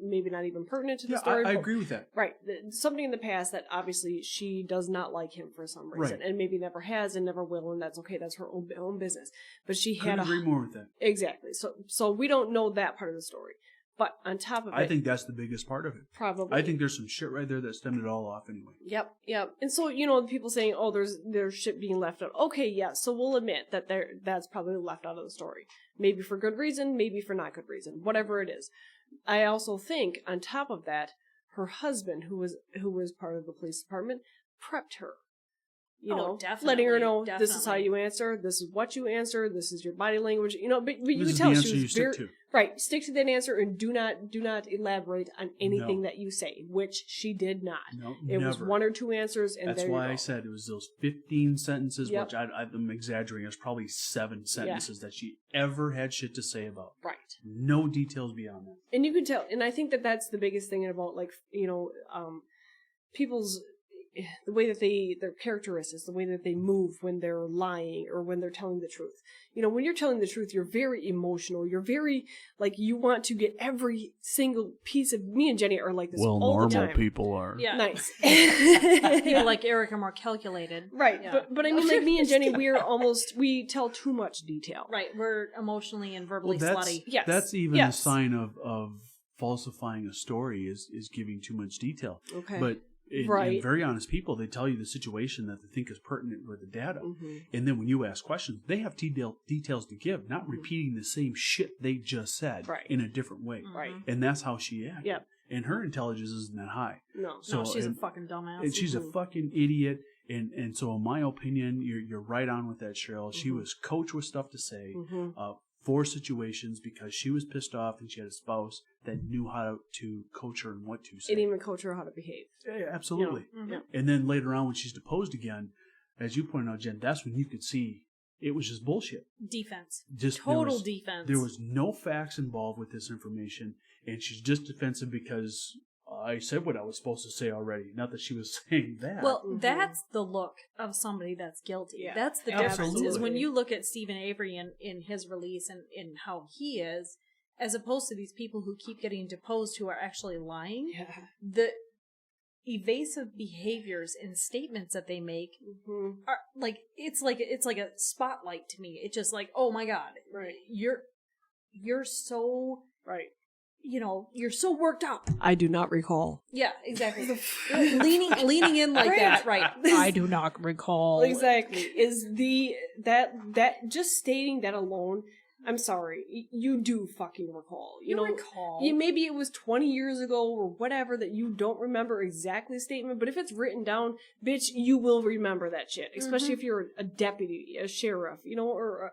maybe not even pertinent to the story. I agree with that. Right, something in the past that obviously she does not like him for some reason, and maybe never has and never will, and that's okay. That's her own business. But she Couldn't agree more with that. Exactly. So we don't know that part of the story. But on top of it, I think that's the biggest part of it. Probably. I think there's some shit right there that stemmed it all off anyway. Yep. And so, people saying, oh, there's shit being left out. Okay, yeah, so we'll admit that that's probably left out of the story. Maybe for good reason, maybe for not good reason, whatever it is. I also think, on top of that, her husband, who was part of the police department, prepped her. Definitely, letting her know this is how you answer, this is what you answer, this is your body language. But you could tell she was very right. Stick to that answer and do not elaborate on anything that you say, which she did not. No, it never. was 1 or 2 answers, and that's there you why go. I said it was those 15 sentences, which I'm exaggerating. It's probably 7 sentences that she ever had shit to say about. Right. No details beyond that. And you can tell, and I think that's the biggest thing about people's. The way that their characteristics, the way that they move when they're lying or when they're telling the truth. When you're telling the truth, you're very emotional. You're very, you want to get every single piece of, me and Jenny are like this all the time. Normal people are. Yeah. Nice. People like Eric are more calculated. Right. Yeah. But I mean, like me and Jenny, we tell too much detail. Right. We're emotionally and verbally slutty. Yes. That's even a sign of falsifying a story is giving too much detail. Okay. But in very honest people, they tell you the situation that they think is pertinent with the data. Mm-hmm. And then when you ask questions, they have details to give, not repeating the same shit they just said in a different way. Right. And that's how she acted. Yep. And her intelligence isn't that high. No. So, she's a fucking dumbass. And she's a fucking idiot. And so in my opinion, you're right on with that, Cheryl. She was coached with stuff to say. For situations because she was pissed off and she had a spouse that knew how to coach her and what to say. And even coach her how to behave. Yeah, absolutely. And then later on when she's deposed again, as you pointed out, Jen, that's when you could see it was just bullshit. Defense. Just total defense. There was no facts involved with this information, and she's just defensive because I said what I was supposed to say already. Not that she was saying that. Well, that's the look of somebody that's guilty. Yeah. That's the difference. Is when you look at Steven Avery in his release and in how he is, as opposed to these people who keep getting deposed who are actually lying. Yeah. The evasive behaviors and statements that they make are it's like a spotlight to me. It's just like, oh my God, you're so you're so worked up. I do not recall. Yeah, exactly. leaning in like that, right? I do not recall. Exactly. Is that just stating that alone? I'm sorry, you do fucking recall. You recall. Maybe it was 20 years ago or whatever that you don't remember exactly the statement, but if it's written down, bitch, you will remember that shit. Especially if you're a deputy, a sheriff, or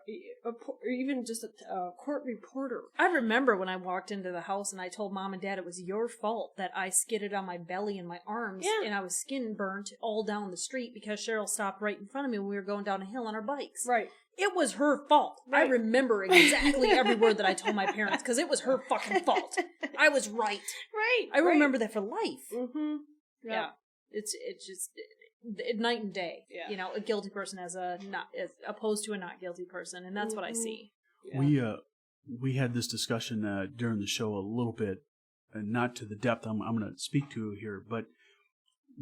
even just a court reporter. I remember when I walked into the house and I told Mom and Dad it was your fault that I skidded on my belly and my arms and I was skin burnt all down the street because Cheryl stopped right in front of me when we were going down a hill on our bikes. Right. It was her fault. Right. I remember exactly every word that I told my parents because it was her fucking fault. I was right. Right. I remember that for life. Mm-hmm. Yeah. It's just night and day. Yeah. A guilty person as opposed to a not guilty person, and that's what I see. Yeah. We had this discussion during the show a little bit, and not to the depth I'm going to speak to here, but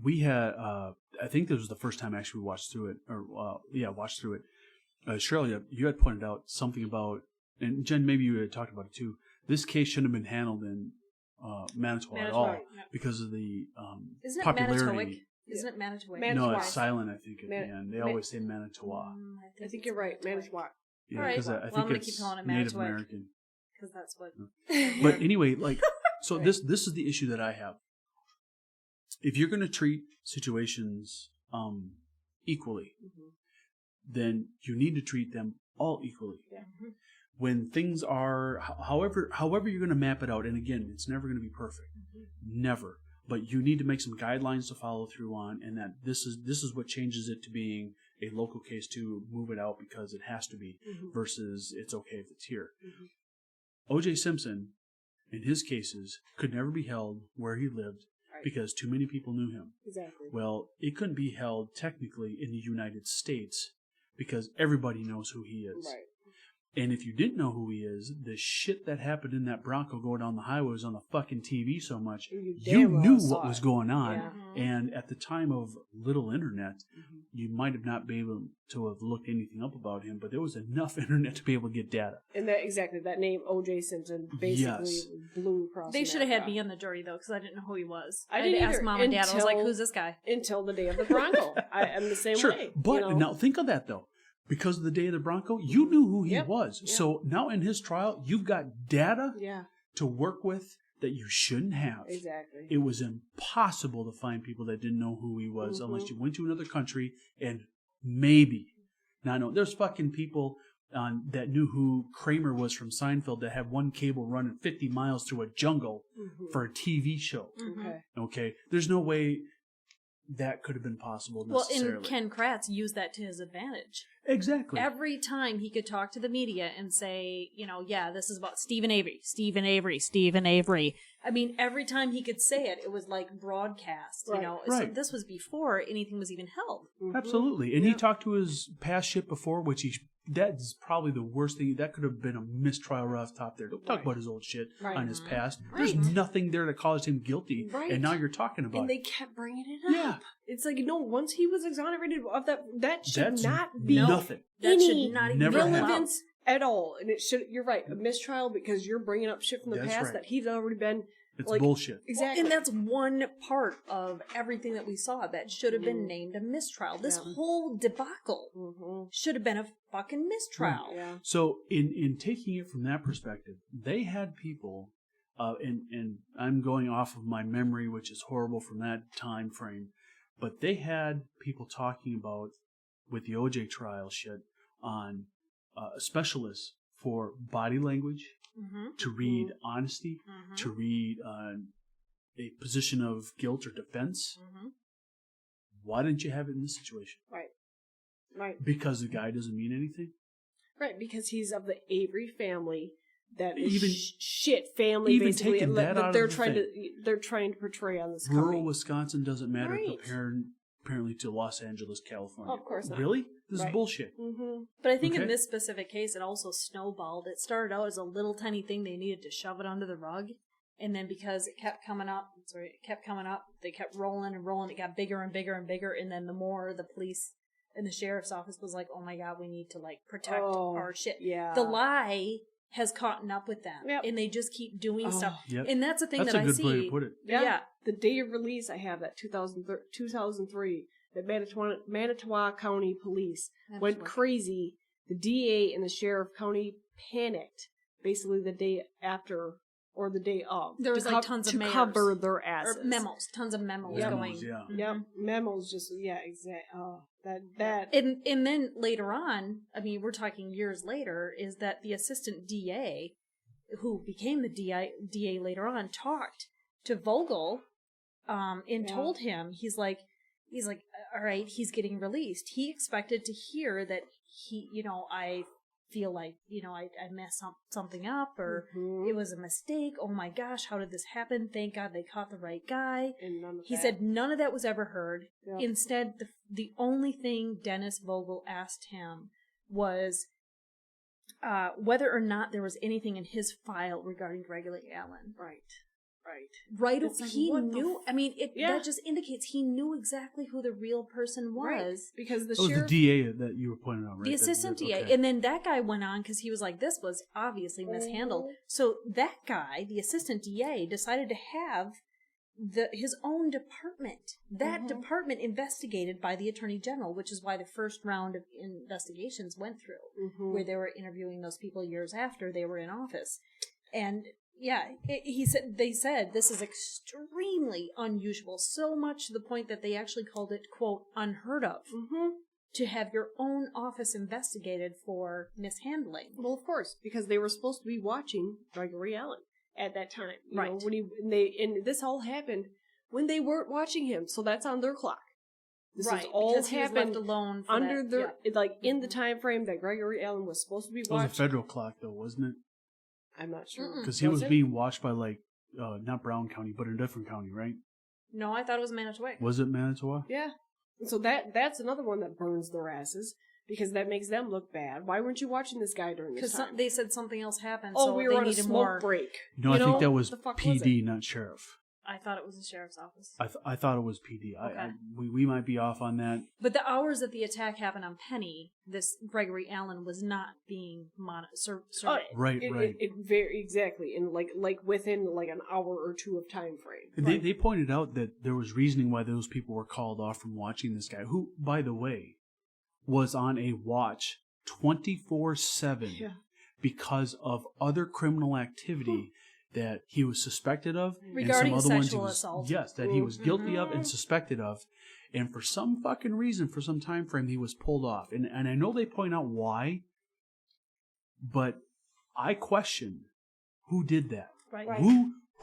we had I think this was the first time actually we watched through it. Cheryl, you had pointed out something about, and Jen, maybe you had talked about it too. This case shouldn't have been handled in Manitowoc at all because of the popularity. Isn't it Manitowoc? No, it's silent, I think, at the end. They always say Manitowoc. I think you're right, Manitowoc. Yeah, because I think it's Native American. Because that's what... But anyway, so this is the issue that I have. If you're going to treat situations equally, then you need to treat them all equally. Yeah. When things are, however you're going to map it out, and again, it's never going to be perfect, never. But you need to make some guidelines to follow through on, and that this is what changes it to being a local case to move it out because it has to be, versus it's okay if it's here. O.J. Simpson, in his cases, could never be held where he lived because too many people knew him. Exactly. Well, it couldn't be held technically in the United States because everybody knows who he is. Right. And if you didn't know who he is, the shit that happened in that Bronco going down the highway was on the fucking TV so much. You knew what was going on. Yeah. And at the time of little internet, you might have not been able to have looked anything up about him, but there was enough internet to be able to get data. And that name O.J. Simpson basically blew across. They should have had me on the jury though, because I didn't know who he was. I didn't ask Mom and Dad. I was like, "Who's this guy?" Until the day of the Bronco. I'm the same way. But now think of that though. Because of the day of the Bronco, you knew who he was. Yeah. So now in his trial, you've got data Yeah. to work with that you shouldn't have. Exactly. It was impossible to find people that didn't know who he was unless you went to another country and maybe. Now, no, there's fucking people that knew who Kramer was from Seinfeld that had one cable running 50 miles through a jungle for a TV show. Okay? There's no way that could have been possible necessarily. Well, and Ken Kratz used that to his advantage. Exactly. Every time he could talk to the media and say, this is about Steven Avery, Steven Avery, Steven Avery. I mean, every time he could say it, it was like broadcast, Right. So this was before anything was even held. Absolutely. And he talked to his past shit before, which that's probably the worst thing. That could have been a mistrial right off the top there. Don't talk about his old shit on his past. There's nothing there to cause him guilty. Right. And now you're talking about and it. they kept bringing it up. Yeah. It's like, once he was exonerated of that should not be nothing. That any should not even never be happened. relevance at all. And it should, you're right, a mistrial because you're bringing up shit from the That's past right. that he's already been. It's bullshit. Exactly. And that's one part of everything that we saw that should have been named a mistrial. This whole debacle should have been a fucking mistrial. Yeah. So in taking it from that perspective, they had people, and I'm going off of my memory, which is horrible from that time frame, but they had people talking about, with the OJ trial shit, on specialists for body language, to read honesty, to read a position of guilt or defense. Why didn't you have it in this situation? Right. Because the guy doesn't mean anything? Right, because he's of the Avery family. That Even- shit family, even basically, taking that out of they're the trying thing. they're trying to portray on this Rural company. Wisconsin doesn't matter Right. apparently to Los Angeles, California. Oh, of course not. Really? This is Right. bullshit. But I think Okay. in this specific case, it also snowballed. It started out as a little tiny thing they needed to shove it under the rug. And then because it kept coming up, they kept rolling and rolling. It got bigger and bigger and bigger. And then the more the police and the sheriff's office was like, oh my God, we need to protect our shit. Yeah. The lie has caught up with them. Yep. And they just keep doing stuff. Yep. And that's the thing That's that a I good see. way to put it. Yeah. The day of release, I have that 2003. The Manitowoc County Police went crazy. The DA and the sheriff county panicked basically the day after or the day of. There was tons of to mayors. cover their asses. Or memos. Tons of memos going. Yeah. Yep. Memos just exact. That. And then later on, I mean, we're talking years later, is that the assistant DA, who became the DA later on, talked to Vogel, and told him, he's like, all right, he's getting released. He expected to hear that I feel like, I messed something up, or it was a mistake. Oh my gosh, how did this happen? Thank God they caught the right guy. And none of He that. said none of that was ever heard. Yep. Instead, the only thing Dennis Vogel asked him was whether or not there was anything in his file regarding Gregory Allen. Right. It's like, He what knew. I mean, Yeah. that just indicates he knew exactly who the real person was. Right. Because the That was sheriff. the DA that you were pointing out, right? The assistant DA. Okay. And then that guy went on because he was like, this was obviously mishandled. So that guy, the assistant DA, decided to have his own department. That department investigated by the Attorney General, which is why the first round of investigations went through, where they were interviewing those people years after they were in office. And yeah, they said this is extremely unusual, so much to the point that they actually called it, quote, unheard of, to have your own office investigated for mishandling. Well, of course, because they were supposed to be watching Gregory Allen at that time. You Right. know, and this all happened when they weren't watching him, so that's on their clock. This right, is all because he was happened left alone for under that. their in the time frame that Gregory Allen was supposed to be It was watched. a federal clock, though, wasn't it? I'm not sure Because he was being watched by, not Brown County, but a different county, right? No, I thought it was Manitowoc. Was it Manitowoc? Yeah. And so that's another one that burns their asses because that makes them look bad. Why weren't you watching this guy during this time? Because they said something else happened. Oh, so we were they on a needed smoke more. break. No, I think that was The fuck was PD, it? not sheriff. I thought it was the sheriff's office. I thought it was PD. Okay. We might be off on that. But the hours that the attack happened on Penny, this Gregory Allen was not being surveyed. Right. It very exactly in like within like an hour or two of time frame. They pointed out that there was reasoning why those people were called off from watching this guy, who, by the way, was on a watch 24/7 because of other criminal activity that he was suspected of, regarding and some other sexual ones assault. Yes, that he was guilty of and suspected of, and for some fucking reason, for some time frame, he was pulled off. And I know they point out why, but I question who did that. Right.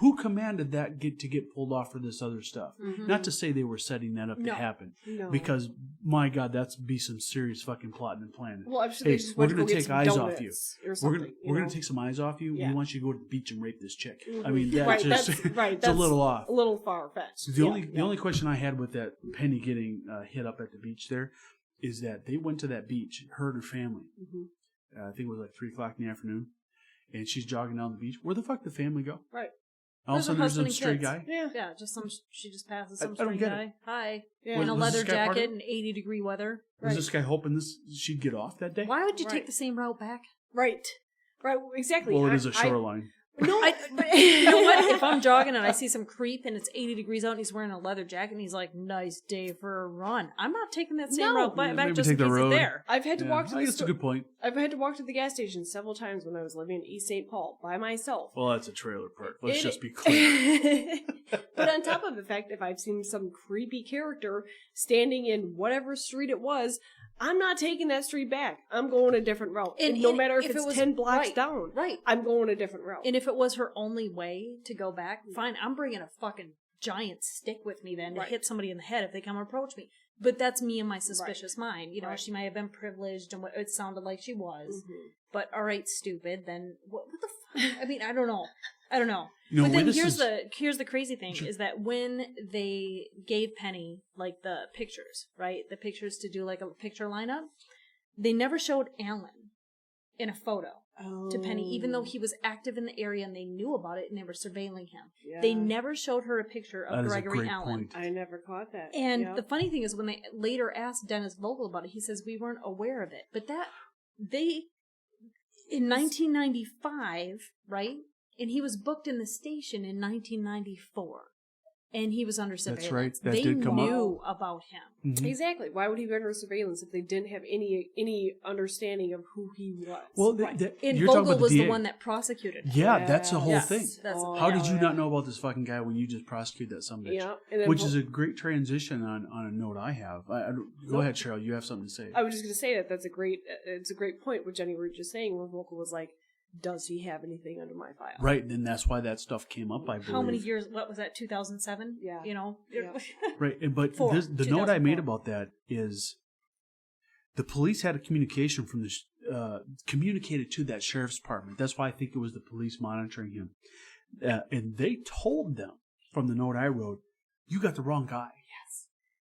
Who commanded that to get pulled off for this other stuff? Not to say they were setting that up to happen, because my God, that's be some serious fucking plotting and planning. Well, I'm sure hey, they just we're went to going go to get take some eyes off you. Or We're going to take some eyes off you. Yeah. We want you to go to the beach and rape this chick. I mean, that's right, just that's, right, it's that's a little off. A little far fetched. The only question I had with that Penny getting hit up at the beach there is that they went to that beach, her and her family. I think it was like 3:00 in the afternoon, and she's jogging down the beach. Where the fuck did the family go? Right. All of a sudden, there's a husband and stray kids. guy. Yeah. Just she just passes I some don't stray get guy. it. Hi. Yeah. In a Was leather this guy part of jacket it? in 80-degree weather. Was this guy hoping she'd get off that day? Why would you Right. take the same route back? Right. Exactly. Well, it is a shoreline. No, But you know what? If I'm jogging and I see some creep and it's 80 degrees out and he's wearing a leather jacket and he's like, nice day for a run, I'm not taking that same route back maybe just take in the case road. it's there. I've had to walk to I the guess it's a good point. I've had to walk to the gas station several times when I was living in East St. Paul by myself. Well, that's a trailer park. Let's It- just be clear. But on top of the fact, if I've seen some creepy character standing in whatever street it was, I'm not taking that street back. I'm going a different route. And no matter if it's 10 blocks down, Right. I'm going a different route. And if it was her only way to go back, fine, I'm bringing a fucking giant stick with me then to hit somebody in the head if they come approach me. But that's me and my suspicious mind. You know, she might have been privileged and what it sounded like she was. But all right, stupid, then what the fuck? I mean, I don't know. You know, but then this here's the crazy thing is that when they gave Penny like the pictures, right? The pictures to do like a picture lineup, they never showed Alan in a photo to Penny, even though he was active in the area and they knew about it and they were surveilling him. Yeah. They never showed her a picture of That is a Gregory great Allen. point. I never caught that. And the funny thing is when they later asked Dennis Vogel about it, he says we weren't aware of it. But in 1995, right? And he was booked in the station in 1994. And he was under surveillance. That's right. That they did come up. knew about him. Exactly. Why would he be under surveillance if they didn't have any understanding of who he was? Well, And you're talking Vogel about was the the DA. one that prosecuted him. Yeah, that's the whole Yes, thing. that's the How thing. did you not know about this fucking guy when you just prosecuted that sumbitch? Yeah, and then Which is a great transition on a note I have. Go ahead, Cheryl. You have something to say. I was just going to say that's a great point. What Jenny were just saying, where Vogel was like, "Does he have anything under my file?" Right, and that's why that stuff came up, I believe. How many years? What was that? 2007. Yeah. You know. Yeah. Right, but Four. the note I made 2004. about that is the police had a communication from communicated to that sheriff's department. That's why I think it was the police monitoring him, and they told them from the note I wrote, "You got the wrong guy."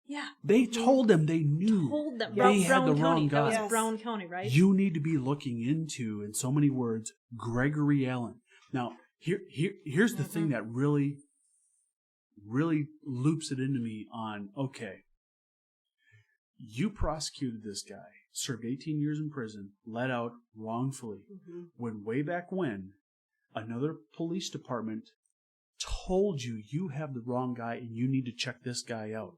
Yeah. They told them they knew Told them. they Brown had the County. wrong That guy. was Brown County, right? You need to be looking into, in so many words, Gregory Allen. Now, here's the thing that really loops it into me on, okay, you prosecuted this guy, served 18 years in prison, let out wrongfully, when way back when, another police department told you have the wrong guy and you need to check this guy out,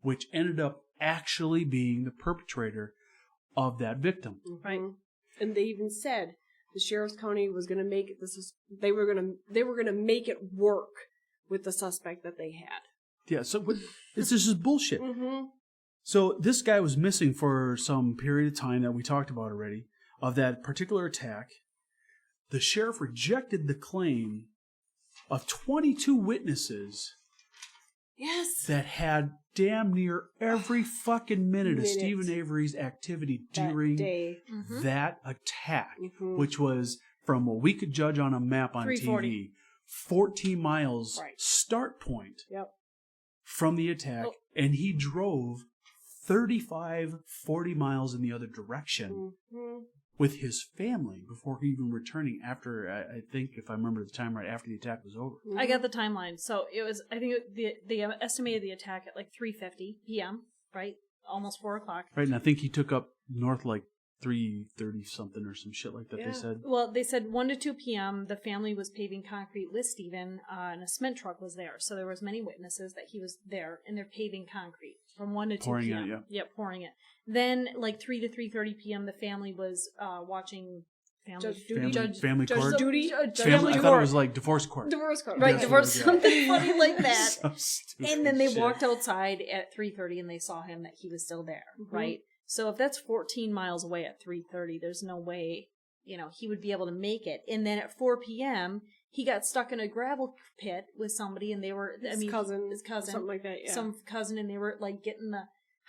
which ended up actually being the perpetrator of that victim. Right. And they even said the sheriff's county was going to make this. They were going to make it work with the suspect that they had. Yeah. So this is bullshit. So this guy was missing for some period of time that we talked about already of that particular attack. The sheriff rejected the claim of 22 witnesses that had damn near every fucking minute of Steven Avery's activity during that attack, which was, from what we could judge on a map on TV, 14 miles start point from the attack, and he drove 35, 40 miles in the other direction with his family before even returning after, I think, if I remember the time right, after the attack was over. I got the timeline. So it was, I think they estimated the attack at like 3:50 p.m., right? Almost 4 o'clock. Right, and I think he took up north like 3:30 something or some shit like that, they said. Well, they said 1 to 2 p.m. the family was paving concrete with Steven, and a cement truck was there. So there was many witnesses that he was there, and they're paving concrete from 1 to 2 Pouring p.m. it, yeah. Yep, pouring it. Then, like 3 to 3:30 p.m., the family was watching Family court. Duty. I thought it was like divorce court. Divorce court. Right, Yes, divorce, yeah. something funny like that. So stupid And then they shit. walked outside at 3:30 and they saw him that he was still there, right? So if that's 14 miles away at 3:30, there's no way, he would be able to make it. And then at 4 p.m., he got stuck in a gravel pit with somebody, and they were, His cousin, something like that, yeah. Some cousin, and they were like getting the.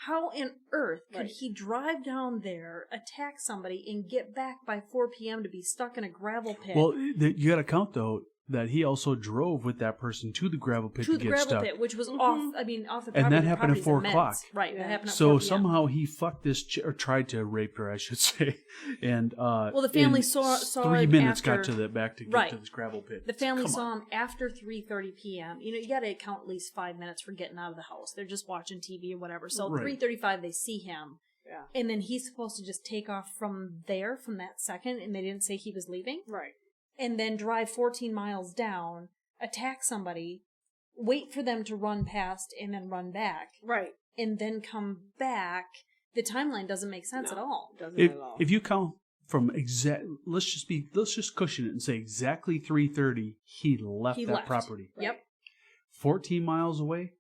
How on earth could he drive down there, attack somebody, and get back by 4 p.m. to be stuck in a gravel pit? Well, you got to count, though, that he also drove with that person to the gravel pit to get stuck. Pit, which was off the property. And that happened at 4 immense. o'clock. Right, Yeah. that happened at 4 So p.m. somehow he fucked this or tried to rape her, I should say. And well, the family in saw 3 him minutes after, got to the back to get right. to this gravel pit. The family Come saw on. him after 3:30 p.m. You got to count at least 5 minutes for getting out of the house. They're just watching TV or whatever. So Right. 3:35 they see him. Yeah. And then he's supposed to just take off from there from that second, and they didn't say he was leaving. Right. And then drive 14 miles down, attack somebody, wait for them to run past, and then run back. Right. And then come back. The timeline doesn't make sense at all. Doesn't If at all. if you count from let's just cushion it and say exactly 3:30 he left that property. Yep. 14 miles away.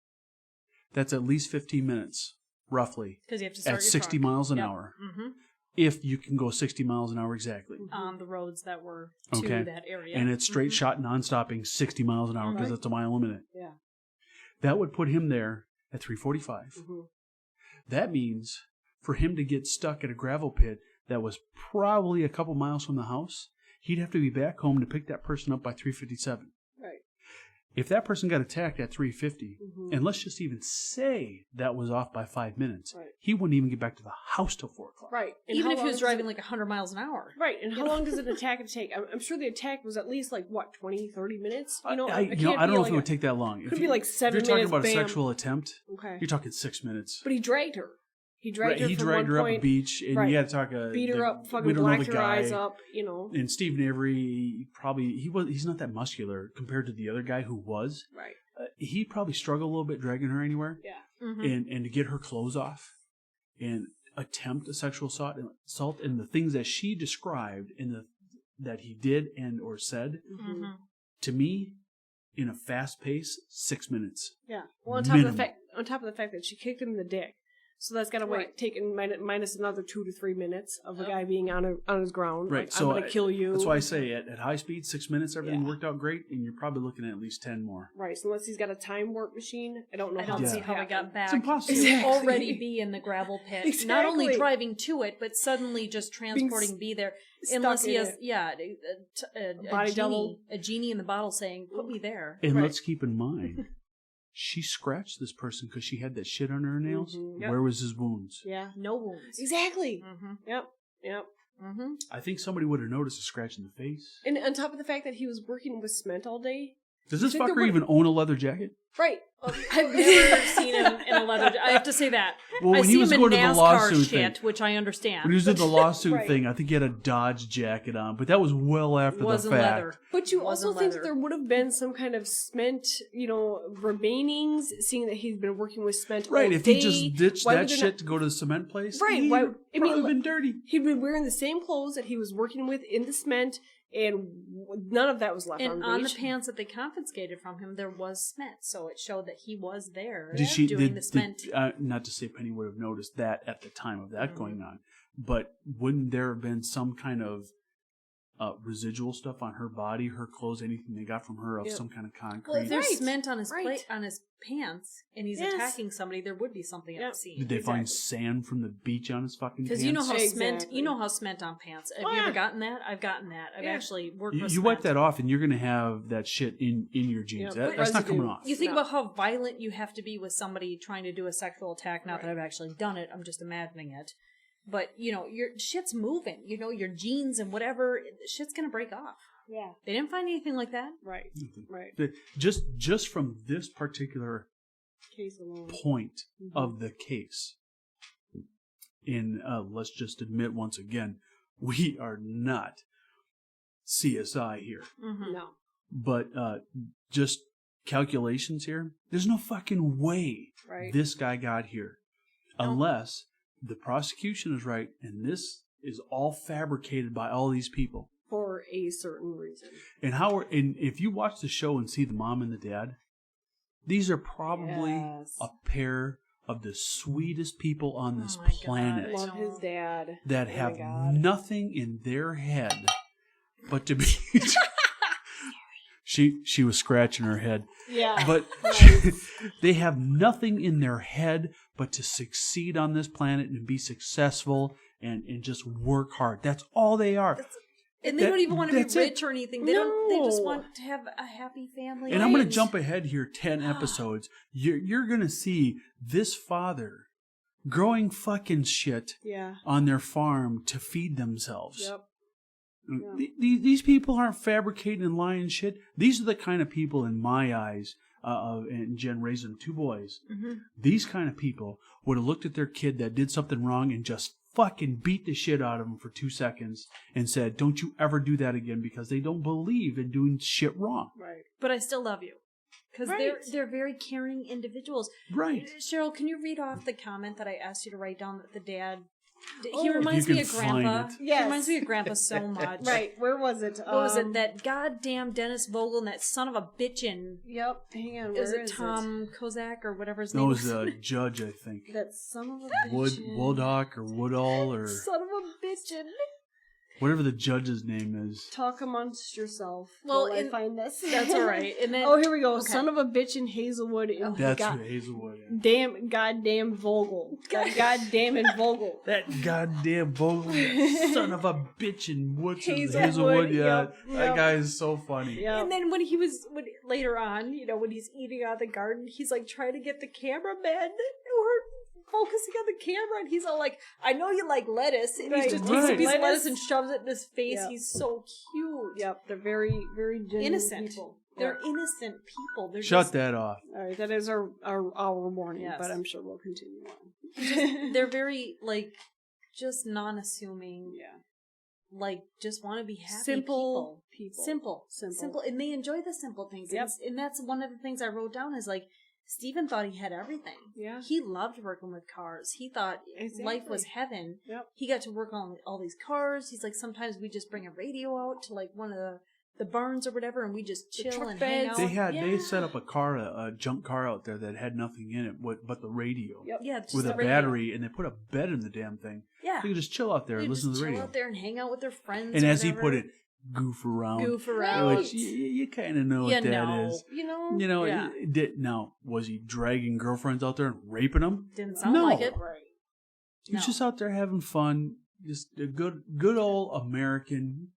That's at least 15 minutes, roughly, Because you have to start at your 60 truck. miles an Yep. hour. Mm-hmm. If you can go 60 miles an hour exactly. On the roads that were to Okay. that area. And it's straight shot, non-stopping, 60 miles an hour because Right. it's a mile a minute. Yeah. That would put him there at 3:45. That means for him to get stuck at a gravel pit that was probably a couple miles from the house, he'd have to be back home to pick that person up by 3:57. Right. If that person got attacked at 3:50, and let's just even say that was off by 5 minutes, Right. he wouldn't even get back to the house till 4 o'clock. Right. And Even how if he long was does driving it- like 100 miles an hour. Right. And how long does an attack take? I'm sure the attack was at least like, what, 20, 30 minutes? I don't can't know be if like it would take that long. could be like 7 If you're minutes, talking about bam. a sexual attempt, Okay. you're talking 6 minutes. But he dragged her. He dragged her He from dragged one her point, up a beach, and right. you got to talk. beat her up, we fucking don't know blacked the her guy. eyes up, And Steven Avery, he's not that muscular compared to the other guy who was. Right. He probably struggled a little bit dragging her anywhere, Yeah. Mm-hmm. and to get her clothes off, and attempt a sexual assault, and the things that she described and that he did and or said, Mm-hmm. to me, in a fast pace, 6 minutes. Yeah. Well, on top Minimum. of the fact that she kicked him in the dick. So that's got to Right. take in minus another 2 to 3 minutes of a guy being on his ground. Right, Like, so I'm going to kill you. That's why I say at high speed, 6 minutes, everything Yeah. worked out great, and you're probably looking at least 10 more. Right. So unless he's got a time warp machine, I don't know I how don't that see how he got happened. back It's impossible. to Exactly. already be in the gravel pit. Not Exactly. only driving to it, but suddenly just transporting be there. stuck Unless he in has, it. a body double. a genie in the bottle saying, "Put me there." And Right. let's keep in mind, she scratched this person because she had that shit under her nails. Yep. Where was his wounds? Yeah. No wounds. Exactly. Mm-hmm. Yep. Yep. Mm-hmm. I think somebody would have noticed a scratch in the face. And on top of the fact that he was working with cement all day. Does this think there fucker would- even own a leather jacket? Right. I've never seen him in a leather. I have to say that. Well, I when see he was him in going to the NASCAR lawsuit shit, thing, which I understand. when he was doing the lawsuit Right. thing, I think he had a Dodge jacket on, but that was well after wasn't the fact. leather. But you Wasn't also think that leather. there would have been some kind of cement, remainings, seeing that he's been working with cement Right, all if day. he just ditched Why that would there shit not- to go to the cement place, Right, he'd why- have I mean, probably look- been dirty. He'd been wearing the same clothes that he was working with in the cement, and none of that was left And on on the beach. pants that they confiscated from him, there was cement, so it showed that he was there Did she? doing the cement. Not to say Penny would have noticed that at the time of that Mm-hmm. going on, but wouldn't there have been some kind of residual stuff on her body, her clothes, anything they got from her of some kind of concrete. Well, if there's Right. cement on his Right. plate, on his pants, and he's Yes. attacking somebody, there would be something at the scene. Did they find sand from the beach on his fucking pants? Because you know how cement, Exactly. you know how cement on pants. Have Oh, you ever yeah. gotten that? I've gotten that. I've Yeah. actually worked with You cement. wipe that off, and you're going to have that shit in your jeans. Yeah, That's not coming residue. off. You think No. about how violent you have to be with somebody trying to do a sexual attack. Not that I've actually done it. I'm just imagining it. But, you know, your shit's moving. You know, your jeans and whatever, shit's going to break off. Yeah. They didn't find anything like that. Right. Right. Just from this particular Case alone. point of the case, and let's just admit once again, we are not CSI here, Mm-hmm. No. but just calculations here. There's no fucking way Right. this guy got here unless the prosecution is right, and this is all fabricated by all these people. For a certain reason. And if you watch the show and see the mom and the dad, these are probably Yes. a pair of the sweetest people on this Oh my God. planet Love his dad. that Oh my have God. nothing in their head but to be. She was scratching her head, Yeah. but they have nothing in their head but to succeed on this planet and be successful and just work hard. That's all they are. And they don't even want to be That's it. rich or anything. They don't. They just No. want to have a happy family. And I'm going to jump ahead here 10 episodes. You're going to see this father growing fucking shit Yeah. on their farm to feed themselves. Yep. These people aren't fabricating and lying shit. These are the kind of people, in my eyes, and Jen raised them 2 boys. Mm-hmm. These kind of people would have looked at their kid that did something wrong and just fucking beat the shit out of them for 2 seconds and said, "Don't you ever do that again," because they don't believe in doing shit wrong. Right. But I still love you. Because Right. they're very caring individuals. Right. Cheryl, can you read off the comment that I asked you to write down that the dad... Oh, he if reminds you me can of Grandpa. find it. He Yes. reminds me of Grandpa so much. Right. Where was it? What was it? That goddamn Dennis Vogel and that son of a bitchin'... Yep. Hang on. Is where it Tom Kozak or whatever his That name was is? a judge, I think. That son of a bitchin'. Woodhawk or Woodall or Son of a bitchin'. whatever the judge's name is. Talk amongst yourself. Well, while I find this. That's all right. And then, Oh, here we go. Okay. Son of a bitch in Hazelwood. And That's Hazelwood. Yeah. Damn, goddamn Vogel. Goddamn it, Vogel. That goddamn Vogel, son of a bitch in Hazelwood, Hazelwood. Yeah, yep, that yep. guy is so funny. Yeah. And then when later on, you know, when he's eating out of the garden, he's like trying to get the cameraman or focusing on the camera, and he's all like, "I know you like lettuce," and Right. he just takes a Right. piece of lettuce Lettuce. and shoves it in his face. Yep. He's so cute. Yep, they're very, very genuine Innocent. people. They're innocent people. They're Shut just, that off. All right, that is our warning, Yes. but I'm sure we'll continue on. they're very like just non-assuming. Yeah. Like just want to be happy Simple people. people. Simple, and they enjoy the simple things. Yep. And that's one of the things I wrote down is like Steven thought he had everything. Yeah. He loved working with cars. He thought life was Exactly. heaven. Yep. He got to work on all these cars. He's like, sometimes we just bring a radio out to like one of the barns or whatever, and we just The chill truck and hang beds. out. They set up a junk car out there that had nothing in it but the radio. Yep. Yeah, just With the a radio. battery, and they put a bed in the damn thing. Yeah. They could just chill out there They and listen to just the chill radio. out there and hang out with their friends. And or as he whatever. put it, goof around. Goof around. Which you kind of know what You that know. is. You know? Yeah. Now, was he dragging girlfriends out there and raping them? Didn't sound No. like it. Right. He was just out there having fun. Just a good old American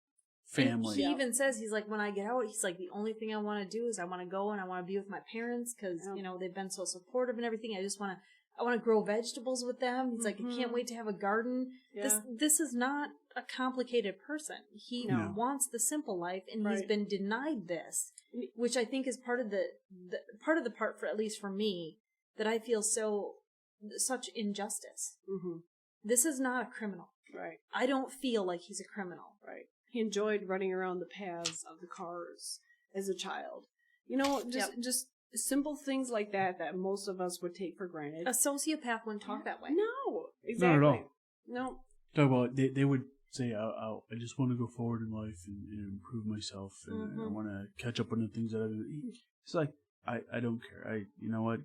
family. He even says, he's like, when I get out, he's like, the only thing I want to do is I want to go and I want to be with my parents because, Yeah. you know, they've been so supportive and everything. I want to grow vegetables with them. He's like, I can't wait to have a garden. Yeah. This is not a complicated person. He No. wants the simple life, and he's Right. been denied this, which I think is part of the part for, at least for me, that I feel such injustice. Mm-hmm. This is not a criminal. Right. I don't feel like he's a criminal. Right. He enjoyed running around the paths of the cars as a child. You know, just simple things like that most of us would take for granted. A sociopath wouldn't talk that way. No, exactly. Not at all. No. Talk about they would say, I just want to go forward in life and improve myself, and I want to catch up on the things that I've been. It's like I don't care. You know what?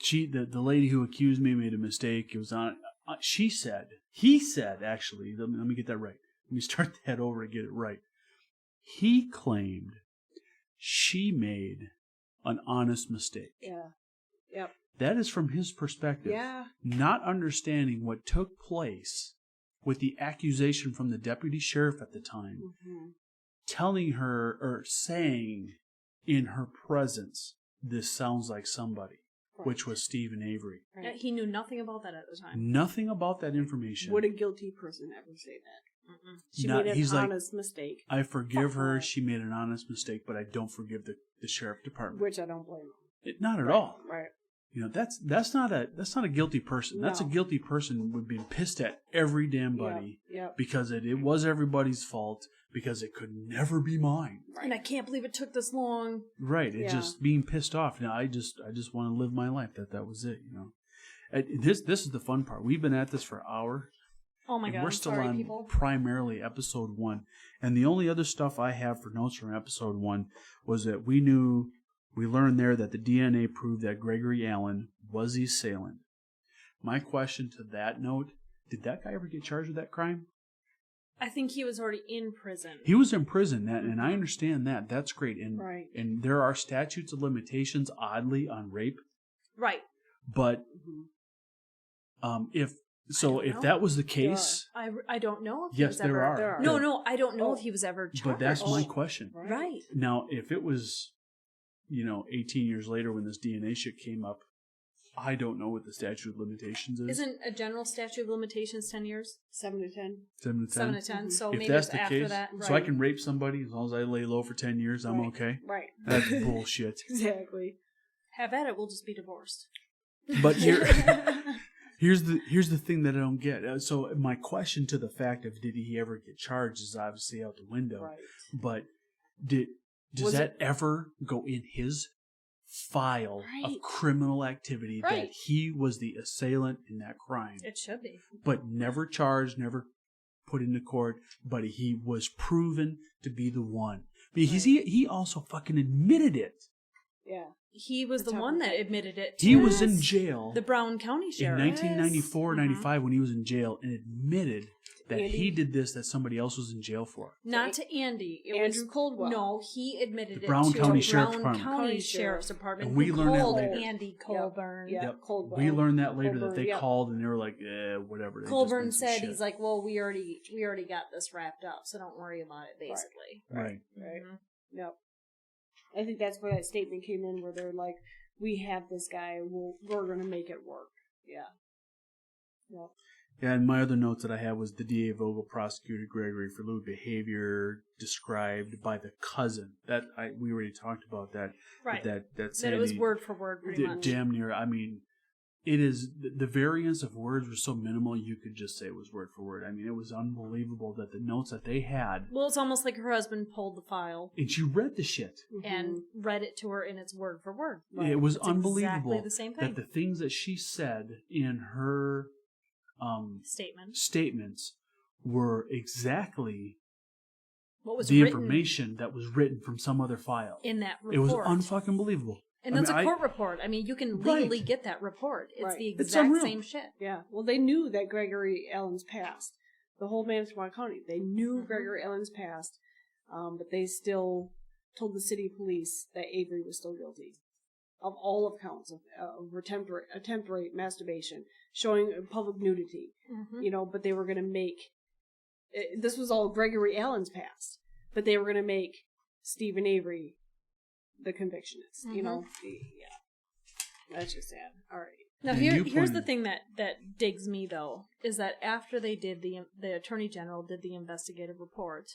The lady who accused me made a mistake. It was on. He said actually. Let me get that right. Let me start that over to get it right. He claimed she made an honest mistake. Yeah. Yep. That is from his perspective. Yeah. Not understanding what took place with the accusation from the deputy sheriff at the time, telling her or saying in her presence, "This sounds like somebody," which was Steven Avery. Right. He knew nothing about that at the time. Nothing about that information. Would a guilty person ever say that? Mm-mm. She made an honest mistake. I forgive her. She made an honest mistake, but I don't forgive the sheriff department. Which I don't blame him. Not at all. Right. You know, that's not a guilty person. No. That's a guilty person would be pissed at every damn buddy because it was everybody's fault, because it could never be mine. Right. And I can't believe it took this long. Right. It just being pissed off. Now I just want to live my life. That was it. You know, this is the fun part. We've been at this for an hour. Oh my God! We're still on primarily episode 1, and the only other stuff I have for notes from episode 1 was that we learned there that the DNA proved that Gregory Allen was the assailant. My question to that note: did that guy ever get charged with that crime? I think he was already in prison. He was in prison, and I understand that. That's great, and there are statutes of limitations, oddly, on rape. Right. But if that was the case, I don't know if yes, he was there ever. are. No, I don't know if he was ever charged. But that's my question. Right. Now, if it was, 18 years later when this DNA shit came up, I don't know what the statute of limitations is. Isn't a general statute of limitations 10 years? 7 to 10. 7 to 10. 7 to 10. So if maybe that's it's the after case, that. So I can rape somebody as long as I lay low for 10 years, I'm okay? Right. That's bullshit. Exactly. Have at it, we'll just be divorced. But here's the thing that I don't get. So my question to the fact of did he ever get charged is obviously out the window. Right. But does that ever go in his file of criminal activity that he was the assailant in that crime? It should be. But never charged, never put into court, but he was proven to be the one. Because he also fucking admitted it. Yeah. He was the one that admitted it. He was in jail. The Brown County Sheriff. In 1994, 95, when he was in jail, and admitted that he did this that somebody else was in jail for. Not to Andy. Andrew Coldwell. No, he admitted the Brown to County the Sheriff's Brown Department. County Sheriff's Department. And we learned that later. Andy Colburn. Yep. Coldwell. We learned that later that they called and they were like, whatever. Colburn said he's like, well, we already got this wrapped up, so don't worry about it. Basically, right. Mm-hmm. No, I think that's where that statement came in, where they're like, we have this guy, we're going to make it work. Yeah. Yep. Yeah, and my other notes that I had was the DA Vogel prosecuted Gregory for lewd behavior described by the cousin. We already talked about that. Right. That it was word for word, pretty much. Damn near. I mean, it is the variance of words were so minimal you could just say it was word for word. I mean, it was unbelievable that the notes that they had. Well, it's almost like her husband pulled the file and she read the shit and read it to her in its word for word. Right. It was it's unbelievable exactly the same thing. That the things that she said in her statements were exactly what was the written information that was written from some other file in that report. It was unfucking believable. And that's a court report. I mean, you can legally get that report. It's the exact same shit. Yeah. Well, they knew that Gregory Allen's past. The whole Manitowoc County, they knew Gregory Allen's past, but they still told the city police that Avery was still guilty of all of counts of attempt rape, masturbation, showing public nudity. But they were going to make this was all Gregory Allen's past, but they were going to make Steven Avery the convictionist. That's just sad. All right. Now here's the thing that digs me though, is that after they did the Attorney General did the investigative report,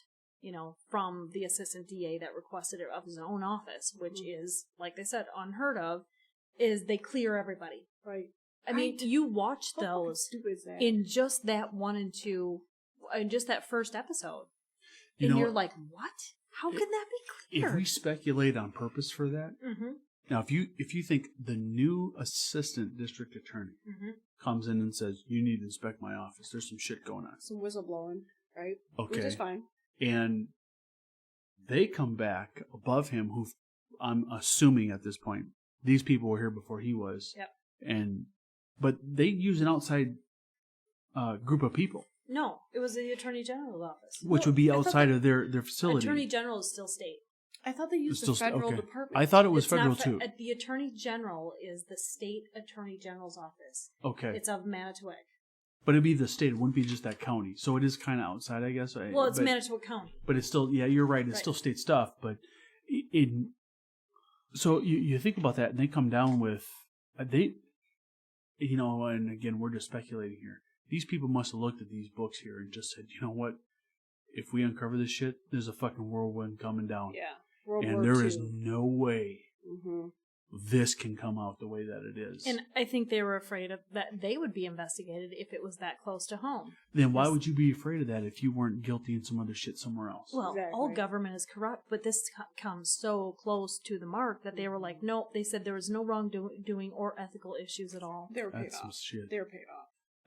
from the assistant DA that requested it of his own office, which is, like they said, unheard of, is they clear everybody. Right. I mean, you watch those in just that 1 and 2, in just that first episode, and you're like, what? How can that be clear? If we speculate on purpose for that, now if you think the new assistant district attorney comes in and says, you need to inspect my office, there's some shit going on. Some whistleblowing, right? Okay. Which is fine. And they come back above him, who I'm assuming at this point, these people were here before he was. Yep. But they use an outside group of people. No, it was the Attorney General's office. Which would be outside of their facility. Attorney General is still state. I thought they used the federal department. I thought it was It's federal not too. The Attorney General is the state Attorney General's office. Okay. It's of Manitowoc. But it'd be the state. It wouldn't be just that county. So it is kind of outside, I guess. Well, it's Manitowoc County. But it's still, yeah, you're right. It's still state stuff. But so you think about that, and they come down with, and again, we're just speculating here. These people must have looked at these books here and just said, you know what? If we uncover this shit, there's a fucking whirlwind coming down. Yeah. World and War there II. is no way this can come out the way that it is. And I think they were afraid of that they would be investigated if it was that close to home. Then why would you be afraid of that if you weren't guilty in some other shit somewhere else? Well, all government is corrupt, but this comes so close to the mark that they were like, nope. They said there was no wrongdoing or ethical issues at all. They were paid That's off. some shit. They were paid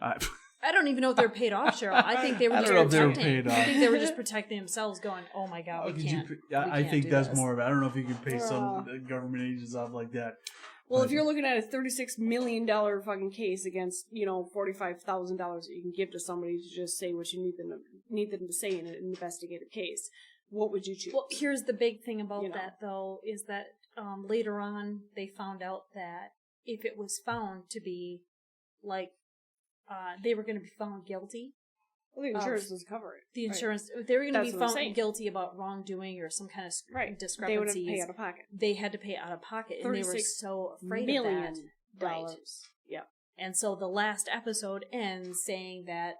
off. I don't even know if they're paid off, Cheryl. I think they were just protecting. I think they were just protecting themselves, going, "Oh my God, we can't." I think that's more of it. I don't know if you can pay some government agents off like that. Well, if you're looking at a $36 million fucking case against, $45,000 that you can give to somebody to just say what you need them to say in an investigative case, what would you choose? Well, here's the big thing about that, though, is that later on they found out that if it was found to be like they were going to be found guilty. Well, the insurance doesn't cover it. The insurance, if they were going to be That's found guilty about wrongdoing or some kind of discrepancies, they would have to pay out of pocket. They had to pay out of pocket, and they were so afraid of that. Right. Yeah. And so the last episode ends saying that,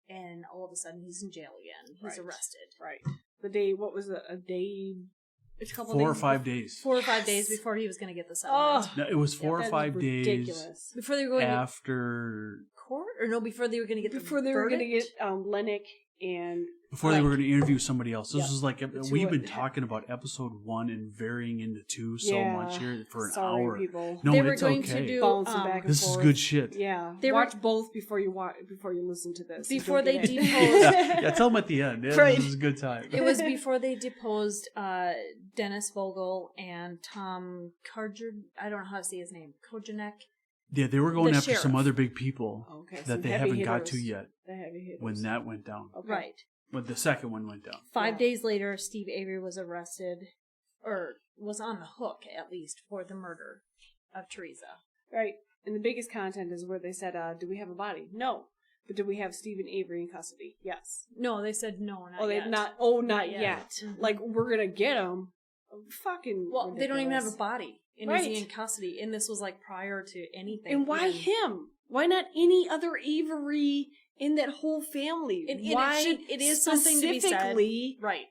and all of a sudden he's in jail again. He's arrested. Right. The day, what was it? A day? A couple 4 or 5 days. 4 or 5 days before he was going to get the settlement. No, it was 4 or 5 days. Ridiculous. Before they were going after court, or no? Before they were going to get before they were going to get Lennox and before they were going to interview somebody else. This was like we've been it. talking about episode 1 and varying into 2 so much here for an hour. People. No, they were it's going okay. to do bouncing back and this forth. is good shit. Yeah, they watch both before you listen to this. Before they deposed, yeah, tell them at the end. Yeah, Right. This is a good time. It was before they deposed Dennis Vogel and Tom Karger. I don't know how to say his name. Kojanek. Yeah, they were going the after sheriff. some other big people that they haven't got to hitters. yet. The heavy hitters. When that went down. Okay. Right. When the second one went down. 5 days later, Steve Avery was arrested, or was on the hook, at least, for the murder of Teresa. Right. And the biggest content is where they said, do we have a body? No. But do we have Steven Avery in custody? Yes. No, they said no, not They yet. not yet. Mhm. Like, we're going to get him. Fucking Well, ridiculous. they don't even have a body. And Right. is he in custody? And this was like prior to anything. And why even. him? Why not any other Avery in that whole family? And why it is something to be said. specifically? Right.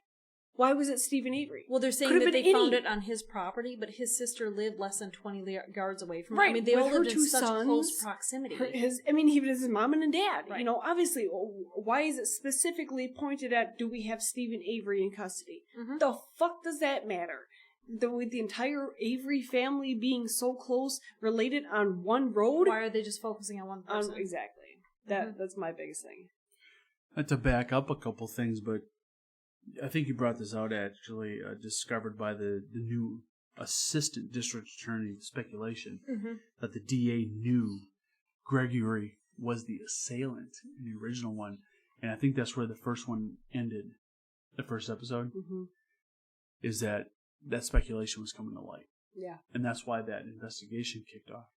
Why was it Stephen Avery? Well, they're saying Could've that been they found any. it on his property, but his sister lived less than 20 yards away from him. Right, I mean, they with all her lived in two such sons, close proximity. He was his mom and dad. Right. Obviously, why is it specifically pointed at, do we have Stephen Avery in custody? Mhm. The fuck does that matter? With the entire Avery family being so close, related on one road? Why are they just focusing on one person? Exactly. That's my biggest thing. Not to back up a couple things, but I think you brought this out actually, discovered by the new assistant district attorney, speculation, that the DA knew Gregory was the assailant in the original one. And I think that's where the first one ended, the first episode, is that speculation was coming to light. Yeah. And that's why that investigation kicked off.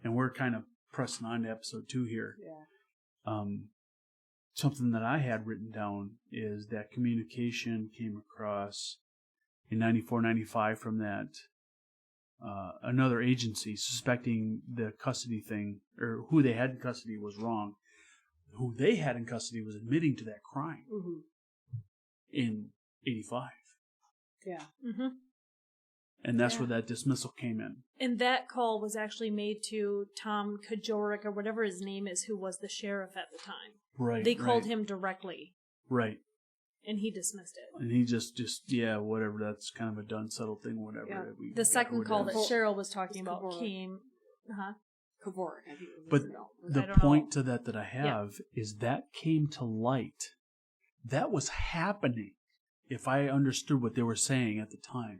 And we're kind of pressing on to episode 2 here. Yeah. Something that I had written down is that communication came across in 94, 95 from that another agency suspecting the custody thing, or who they had in custody was wrong. Who they had in custody was admitting to that crime in 85. Yeah. And that's where that dismissal came in. And that call was actually made to Tom Kajorek, or whatever his name is, who was the sheriff at the time. Right. They called him directly. Right. And he dismissed it. And he just whatever. That's kind of a done, settled thing, whatever. Yeah. The second call that Well, Cheryl was talking about Kavorik. came... Kavorik, I think it was. But the I don't point know. to that I have is that came to light. That was happening, if I understood what they were saying at the time.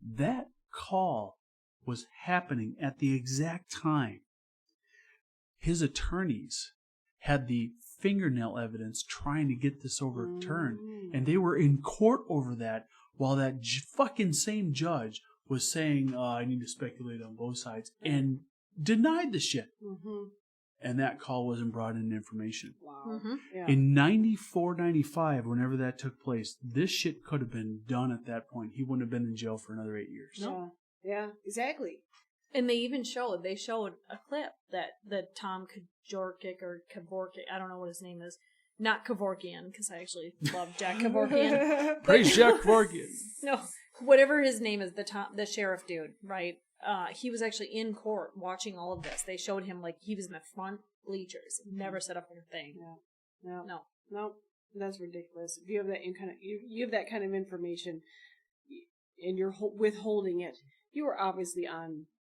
That call was happening at the exact time his attorneys had the fingernail evidence trying to get this overturned. And they were in court over that while that fucking same judge was saying, I need to speculate on both sides, and denied the shit. And that call wasn't brought in information. Wow. Yeah. In 94, 95, whenever that took place, this shit could have been done at that point. He wouldn't have been in jail for another 8 years. No. Yeah, exactly. And they showed a clip that Tom Kajorkic or Kevorkian, I don't know what his name is. Not Kevorkian, because I actually love Jack Kevorkian. Praise Jack Kevorkian. No, whatever his name is, the sheriff dude, right? He was actually in court watching all of this. They showed him like he was in the front bleachers, never set up a thing. Yeah. No, that's ridiculous. If you have that you have that kind of information, and you're withholding it, you are obviously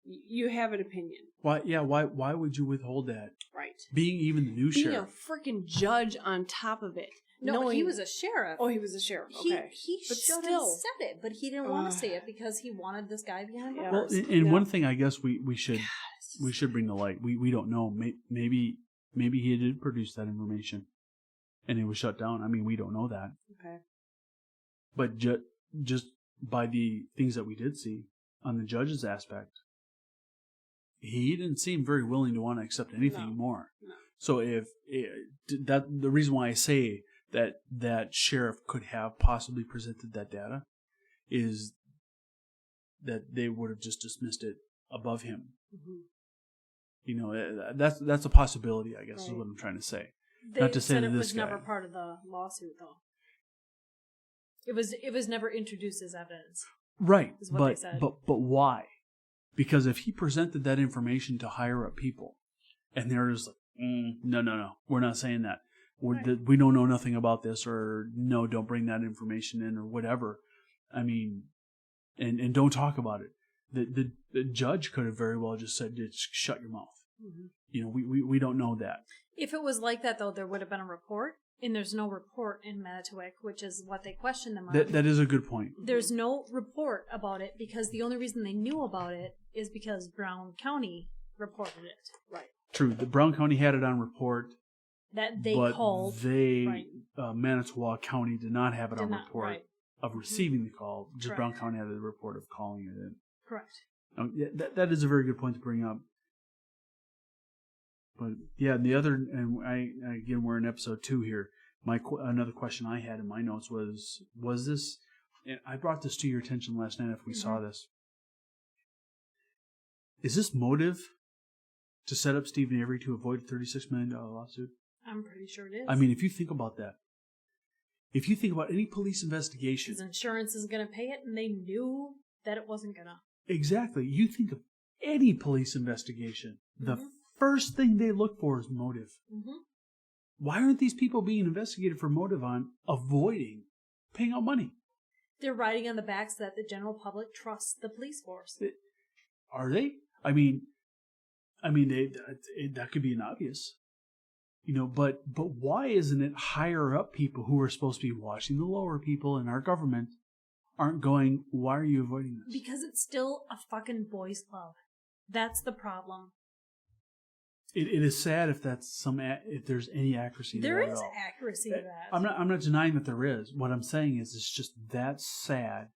you have an opinion. Why? Yeah. Why would you withhold that? Right. Being even the new sheriff. Being a freaking judge on top of it. No, he was a sheriff. Oh, he was a sheriff. Okay. He should have said it, but he didn't want to say it because he wanted this guy behind bars. Well, and one thing I guess we should bring to light. We don't know. Maybe he did produce that information, and it was shut down. I mean, we don't know that. Okay. But just by the things that we did see on the judge's aspect, he didn't seem very willing to want to accept anything more. No. So the reason why I say that sheriff could have possibly presented that data is that they would have just dismissed it above him. You know, that's a possibility, I guess, is what I'm trying to say. Not to say that it was this guy. never part of the lawsuit, though. It was never introduced as evidence. Right, is what they said. but why? Because if he presented that information to higher up people, and they're just like, no, we're not saying that. We don't know nothing about this, or no, don't bring that information in, or whatever. I mean, and don't talk about it. The judge could have very well just said, just shut your mouth. You know, we don't know that. If it was like that, though, there would have been a report, and there's no report in Manitowoc, which is what they questioned them on. That is a good point. There's no report about it because the only reason they knew about it is because Brown County reported it. Right. True. The Brown County had it on report. That they but called. Manitowoc County did not have it on report of receiving the call. Just Brown County had the report of calling it in. Correct. That is a very good point to bring up. But yeah, the other, and again, we're in episode 2 here. Another question I had in my notes was this, and I brought this to your attention last night after we saw this. Is this motive to set up Steven Avery to avoid a $36 million lawsuit? I'm pretty sure it is. I mean, if you think about that, if you think about any police investigation, his insurance is going to pay it, and they knew that it wasn't going to. Exactly. You think of any police investigation, the first thing they look for is motive. Why aren't these people being investigated for motive on avoiding paying out money? They're riding on the backs that the general public trusts the police force. Are they? I mean, that could be an obvious, you know. But why isn't it higher up people who are supposed to be watching the lower people in our government aren't going? Why are you avoiding this? Because it's still a fucking boys' club. That's the problem. It is sad if there's any accuracy to that. There is accuracy to that. I'm not denying that there is. What I'm saying is it's just that sad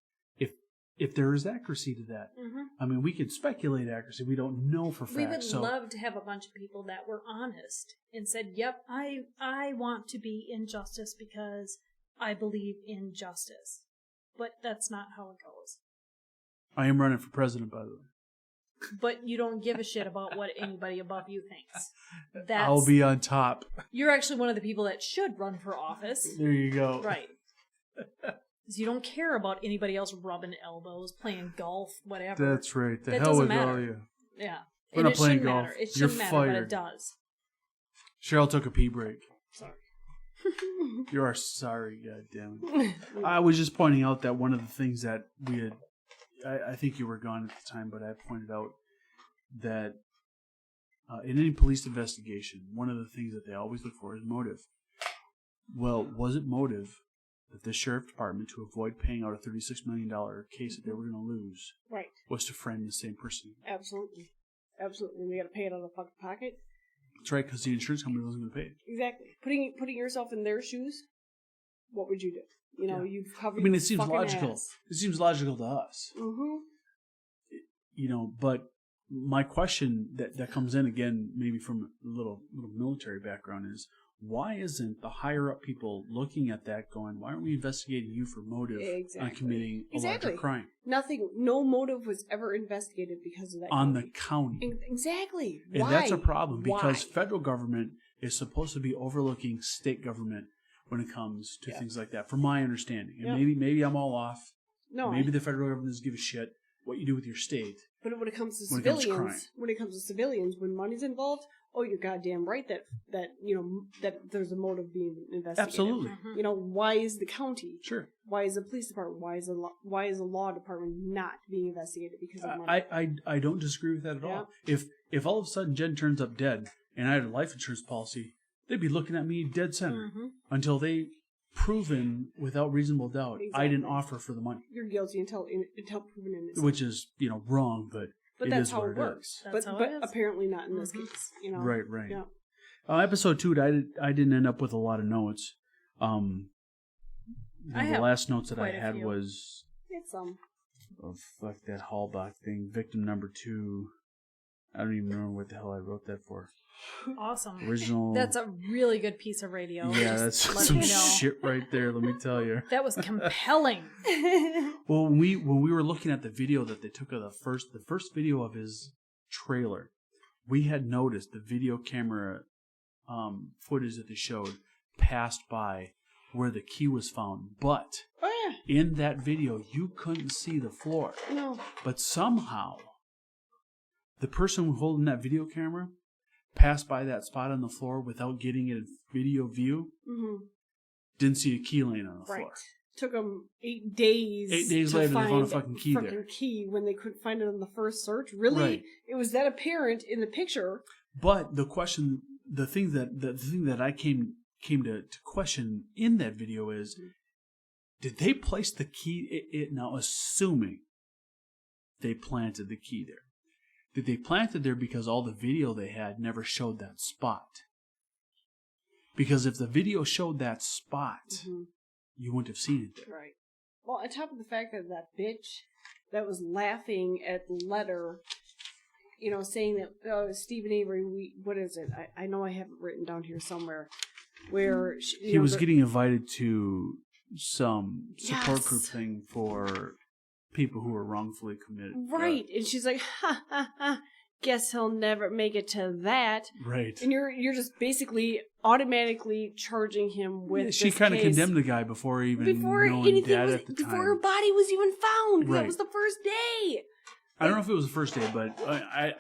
if there is accuracy to that. I mean, we can speculate accuracy. We don't know for fact. We would love to have a bunch of people that were honest and said, "Yep, I want to be in justice because I believe in justice." But that's not how it goes. I am running for president, by the way. But you don't give a shit about what anybody above you thinks. I'll be on top. You're actually one of the people that should run for office. There you go. Right. Because you don't care about anybody else rubbing elbows, playing golf, whatever. That's right. The that hell doesn't with matter. all you. Yeah. We're not playing golf. Matter. It You're shouldn't matter, fired. but it does. Cheryl took a pee break. Sorry. You are sorry, goddammit. I was just pointing out that one of the things that we had, I think you were gone at the time, but I pointed out that in any police investigation, one of the things that they always look for is motive. Well, was it motive that the sheriff department, to avoid paying out a $36 million case that they were going to lose, right, was to friend the same person? Absolutely. Absolutely. And we got to pay it out of the pocket? That's right, because the insurance company wasn't going to pay it. Exactly. Putting yourself in their shoes, what would you do? You know, you've covered. I mean, your it seems fucking logical. ass. It seems logical to us. Mm-hmm. You know, but my question that comes in again, maybe from a little military background, is why isn't the higher up people looking at that going, why aren't we investigating you for motive on committing a larger crime? No motive was ever investigated because of that. On the county. Exactly. And why? that's a problem because Why? federal government is supposed to be overlooking state government when it comes to things like that, from my understanding. And maybe I'm all off. No. Maybe the federal government doesn't give a shit what you do with your state. But when it comes to when it comes to civilians, when money's involved, oh, you're goddamn right that there's a motive being investigated. Absolutely. You know, why is the county? Sure. Why is the police department? Why is the law department not being investigated because of money? I don't disagree with that at all. If all of a sudden Jen turns up dead and I had a life insurance policy, they'd be looking at me dead center until they proven without reasonable doubt I didn't offer for the money. You're guilty until proven innocent. Which is, wrong, but that's how it works. But apparently not in this case. Right. Yeah. Episode 2, I didn't end up with a lot of notes. The last notes that I had was fuck that Hallbach thing. Victim number 2. I don't even remember what the hell I wrote that for. Awesome. Original. That's a really good piece of radio. Yeah, that's some shit right there. Let me tell you. That was compelling. Well, when we were looking at the video that they took of the first video of his trailer, we had noticed the video camera footage that they showed passed by where the key was found, but in that video you couldn't see the floor. No. But somehow the person holding that video camera passed by that spot on the floor without getting it in video view. Didn't see a key laying on the floor. Took them 8 days. 8 days later, they found a fucking key there. Key when they couldn't find it on the first search. Really, right. It was that apparent in the picture. But the question, the thing that I came to question in that video is, did they place the key? Now, assuming they planted the key there. Did they plant it there because all the video they had never showed that spot? Because if the video showed that spot, you wouldn't have seen it there. Right. Well, on top of the fact that bitch that was laughing at the letter, saying that Steven Avery, what is it? I know I have it written down here somewhere. Where he was getting invited to some support group thing for people who were wrongfully committed. Right. And she's like, ha, ha, ha, guess he'll never make it to that. Right. And you're just basically automatically charging him with she kind of condemned the guy before knowing Dad at the time. Before her body was even found. Right. That was the first day. I don't know if it was the first day, but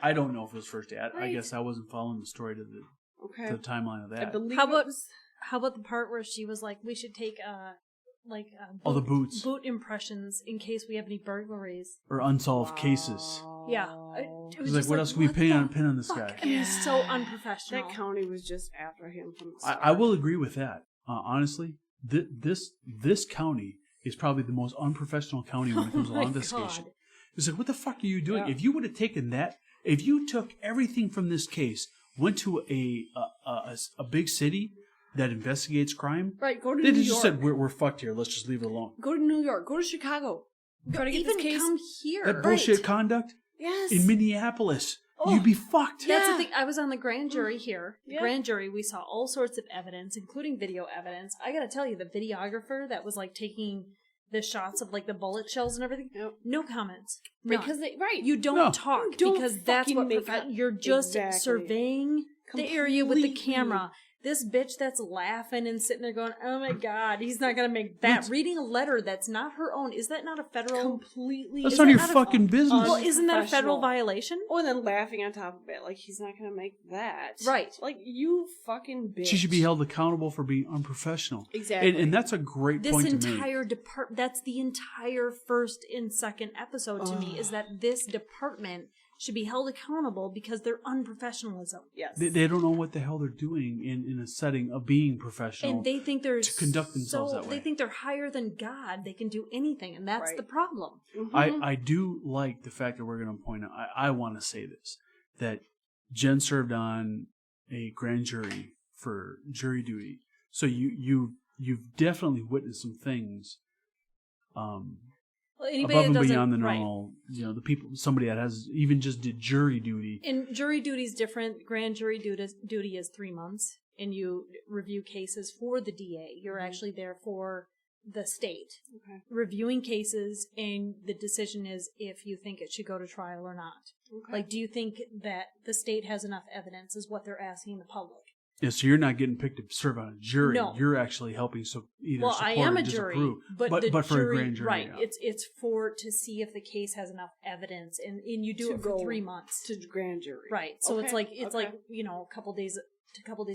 I don't know if it was the first day. I guess I wasn't following the story to the timeline of that. I believe how about the part where she was like, we should take all the boots, boot impressions in case we have any burglaries or unsolved cases. Yeah, it was like, what else can we pin on this guy? I mean, it's so unprofessional. That county was just after him from the start. I will agree with that. Honestly, this county is probably the most unprofessional county when it comes to law investigation. It's like, what the fuck are you doing? Yeah. If you would have taken that, if you took everything from this case, went to a big city that investigates crime, right? Go to New York. They just said we're fucked here. Let's just leave it alone. Go to New York. Go to Chicago. Try to get even this case. Come here. That bullshit conduct. Yes. In Minneapolis, you'd be fucked. That's the thing. I was on the grand jury here. Yeah. Grand jury, we saw all sorts of evidence, including video evidence. I gotta tell you, the videographer that was taking the shots of the bullet shells and everything. Yep. No comments. Because you don't talk You don't because that's what you're just surveying the area with the camera. This bitch that's laughing and sitting there going, oh my God, he's not going to make that. Reading a letter that's not her own. Is that not a federal? Completely. That's none of your fucking business. Well, isn't that a federal violation? Oh, and then laughing on top of it. He's not going to make that. Right. You fucking bitch. She should be held accountable for being unprofessional. Exactly. And that's a great point to make. That's the entire first and second episode to me, is that this department should be held accountable because they're unprofessionalism. Yes. They don't know what the hell they're doing in a setting of being professional. And they think they're to conduct themselves that way. They think they're higher than God. They can do anything, and that's the problem. Mm-hmm. I do like the fact that we're going to point out, I want to say this, that Jen served on a grand jury for jury duty. So you've definitely witnessed some things Well, anybody above that and doesn't- beyond the right. normal. You know, the people, somebody that has even just did jury duty. And jury duty is different. Grand jury duty is 3 months, and you review cases for the DA. You're actually there for the state, reviewing cases, and the decision is if you think it should go to trial or not. Like, do you think that the state has enough evidence is what they're asking the public. Yeah, so you're not getting picked to serve on a jury. No. You're actually helping either Well, support I am or a jury, disapprove. but the for jury, a grand jury, right? yeah. It's to see if the case has enough evidence, and you do To it for go 3 months, to grand jury. right? So it's like Okay. you know, a couple days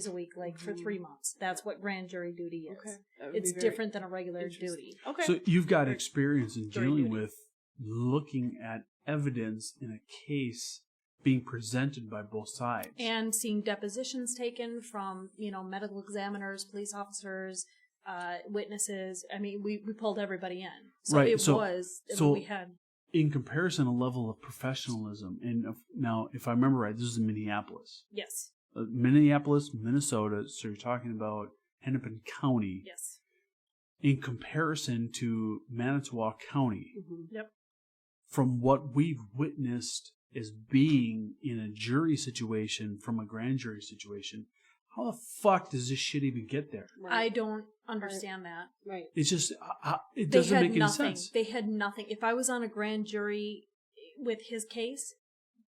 a week, like for 3 months. That's what grand jury duty is. Okay. That would It's be very different than a regular interesting. duty. Okay. So you've got experience in Jury dealing duty. with looking at evidence in a case being presented by both sides. And seeing depositions taken from, you know, medical examiners, police officers, witnesses. I mean, we pulled everybody in. So Right, it so- was, I mean, so- we had, in comparison, a level of professionalism. And now, if I remember right, this is in Minneapolis. yes, Minneapolis, Minnesota. So you're talking about Hennepin County. yes. In comparison to Manitowoc County. Yep. From what we've witnessed as being in a jury situation from a grand jury situation, how the fuck does this shit even get there? I don't understand that. Right. It's just, it They doesn't had make any nothing. sense. They had nothing. If I was on a grand jury with his case,